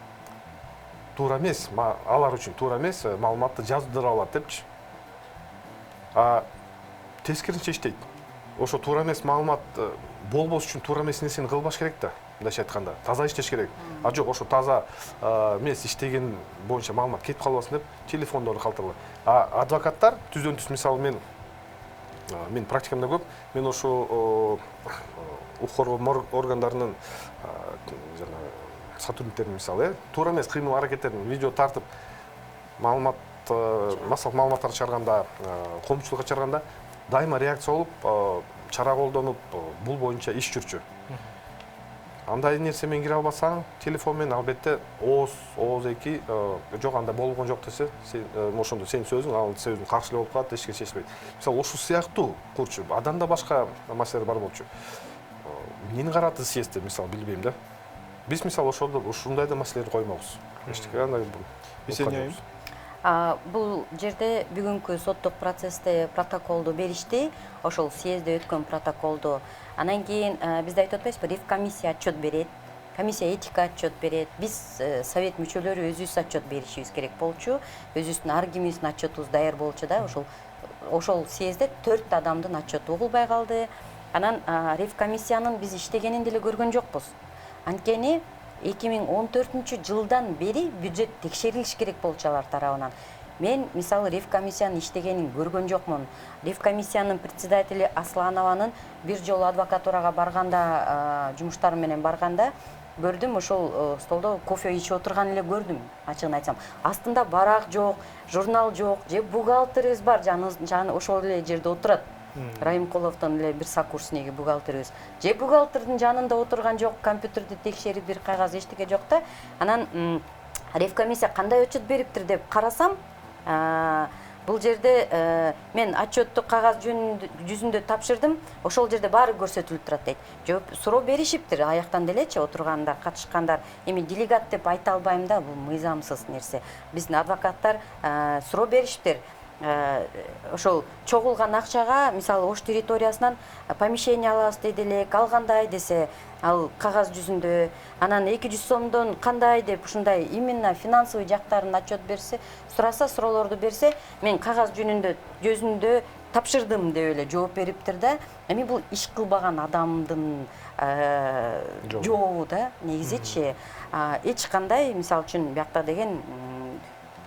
S15: туура эмес, алар үчүн туура эмес маалыматты жаздыра алат депчи. Тескерисинче иштейт. Ошо туура эмес маалымат болбош үчүн туура эмес нерсени кылбаш керек да. Мындайча айтканда, таза иштеш керек. Жок, ошо таза эмес иштеген боюнча маалымат кетип калбасын деп телефондорду калтырылат. Адвокаттар түздөн-түз, мисалы мен практикамда көп, мен ошо укук коргоо органдарынын жана сотрудниктерин мисалы, туура эмес кыймыл аракеттерин видео тартып маалыматтарды чыгарганда, коомчулукка чыгарганда дайыма реакция болуп, чара колдонуп, бул боюнча иш жүрчү. Андай нерсе менен кире албасаң, телефон менен албетте ооз эки, жок анда болгон жок десе, ошондо сенин сөзүң, ал сөзүң каршылык болуп калат, эч нерсе чечилбейт. Мисалы, ошол сыяктуу курчу, адамда башка маселелер бар болчу. Эмнени карады съездде, мисалы, билбейм да. Биз мисалы ушундай да маселелерди коймокпуз. Эчтеке андай
S1: Бисенияйм.
S14: Бул жерде бүгүнкү соттук процессте протоколду беришти, ошол съездде өткөн протоколду. Анан кийин бизде айтып атпайбызбы, ревкомиссия отчет берет, комиссия этика отчет берет. Биз совет мүчөлөрү өзүбүз отчет беришибиз керек болчу. Өзүбүздүн ар кимибиздин отчетубуз даяр болчу да. Ошол съездде 4 адамдын отчету угулбай калды. Анан ревкомиссиянын биз иштегенин деле көргөн жокпуз. Анткени 2014-жылдан бери бюджет текшерилиш керек болчу алар тарабынан. Мен мисалы ревкомиссиянын иштегенин көргөн жокмун. Ревкомиссиянын председатели Асланованын бир жолу адвокатурага барганда, жумуштары менен барганда көрдүм, ошол столдо кофе ичип отурган эле көрдүм, ачыгын айтсам. Астында барак жок, журнал жок, же бухгалтерибиз бар, жаны ошол эле жерде отурат. Райымкуловдун эле бир сокурсники бухгалтерибиз. Же бухгалтердин жанында отурган жок, компьютерди текшерип бир кагаз эчтеке жок да. Анан ревкомиссия кандай отчет бериптир деп карасам, Бул жерде мен отчетту кагаз жүзүндө тапшырдым, ошол жерде баары көрсөтүлүп турат дейт. Жооп суроо беришиптир аяктан делечи отургандар, катышкандар. Эми делегат деп айта албайм да, бул мыйзамсыз нерсе. Биздин адвокаттар суроо беришиптир. Ошол чогулган акчага, мисалы Ош территориясынан помещение алабыз деди элек, ал кандай десе, ал кагаз жүзүндө, анан 200 сомдон кандай деп ушундай именно финансовый жактарын отчет берсе, сураса, суроолорду берсе, мен кагаз жүзүндө тапшырдым деп эле жооп бериптир да. Эми бул иш кылбаган адамдын жообу да, негизичи. Эч кандай, мисалы үчүн биякта деген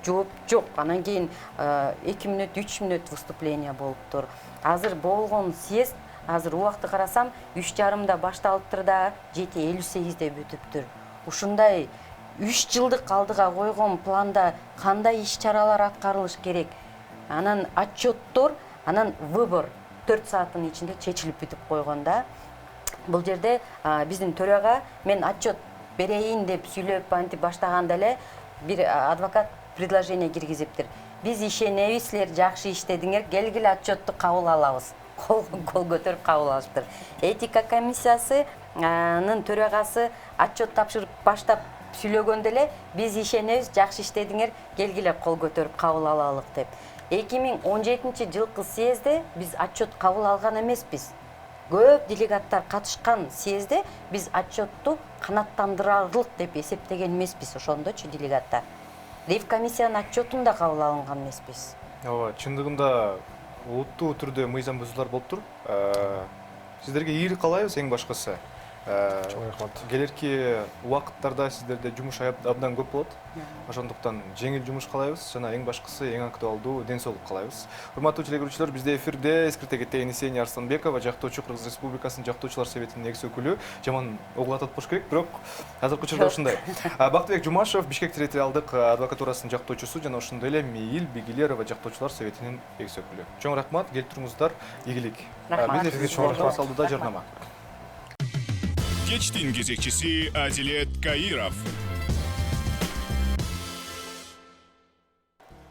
S14: жооп жок. Анан кийин 2 мүнөт, 3 мүнөт выступление болуптур. Азыр болгон съезд, азыр убакты карасам 3:30 башталыптыр да 7:58 бүтүптүр. Ушундай 3 жылдык алдыга койгон планда кандай иш-чаралар аткарылыш керек? Анан отчеттор, анан выбор 4 сааттын ичинде чечилип бүтүп койгон да. Бул жерде биздин төрага мен отчет берейин деп сүйлөп антип баштаганда эле бир адвокат предложение киргизиптир. Биз ишенебиз, силер жакшы иштедиңер, келгиле отчетту кабыл алабыз. Кол көтөрүп кабыл алыштыр. Этика комиссиясынын төрагасы отчет тапшырып баштап сүйлөгөндө эле биз ишенебиз, жакшы иштедиңер, келгиле кол көтөрүп кабыл алалык деп. 2017 жылкы съезде биз отчет кабыл алган эмеспиз. Көп делегаттар катышкан съезде биз отчетту канаттандырарлык деп эсептеген эмеспиз, ошондочу делегаттар. Ревкомиссиянын отчетун да кабыл алынган эмеспиз.
S1: Ооба, чындыгында улуттуу түрдө мыйзам бузуулар болуптур. Сиздерге ийгилик каалайбыз эң башкысы.
S15: Чоң рахмат.
S1: Келерки убакыттарда сиздерде жумуш абдан көп болот. Ошондуктан жеңил жумуш каалайбыз жана эң башкысы эң актуалдуу ден соолук каалайбыз. Урматтуу телекөрүүчүлөр, бизде эфирде Эскиртеги Енисей Арсланбекова, жактоочу Кыргыз Республикасынын жактоочулар советинин экс өкүлү, жаман оглатат болуш керек, бирок азыркы учурда ушундай. Бактыбек Жумашев, Бишкек территориалдык адвокатурасынын жактоочусу жана ошондой эле Мейил Бигилерова, жактоочулар советинин экс өкүлү. Чоң рахмат, келип ийгилик. Биз эфирге чоң рахмат. Салдуда жарнама.
S3: Кечтин кезекчиси Адилет Каиров.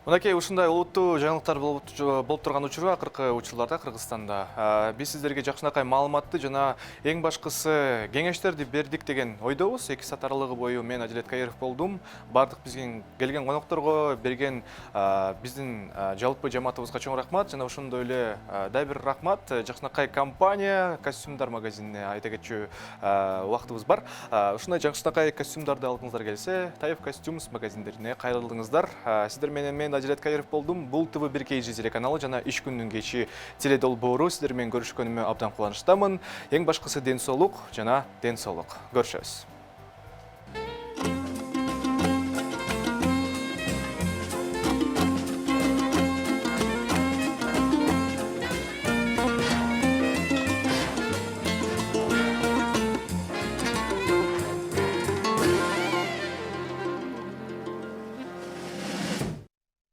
S1: Мынакей ушундай улуттуу жаңылыктар болуп турган учуру акыркы учурларда Кыргызстанда. Биз сиздерге жакшынакай маалыматты жана эң башкысы кеңештерди бердик деген ойдобуз. 2 саат аралыгы бою мен Адилет Каиров болдум. Бардык бизге келген конокторго берген биздин жалпы жамаатыбызга чоң рахмат жана ошондой эле да бир рахмат жакшынакай компания костюмдар магазинине айта кетчү убактыбыз бар. Ушундай жакшынакай костюмдарды алгыңыздар келсе, Таев костюмс магазиндерине кайрылдыңыздар. Сиздер менен Адилет Каиров болдум. Бул ТВ1 KG телеканалы жана иш күндүн кечи теледолбоору. Сиздер менен көрүшкөнүмө абдан кубанычтамын. Эң башкысы ден соолук жана ден соолук. Көрүшөбүз.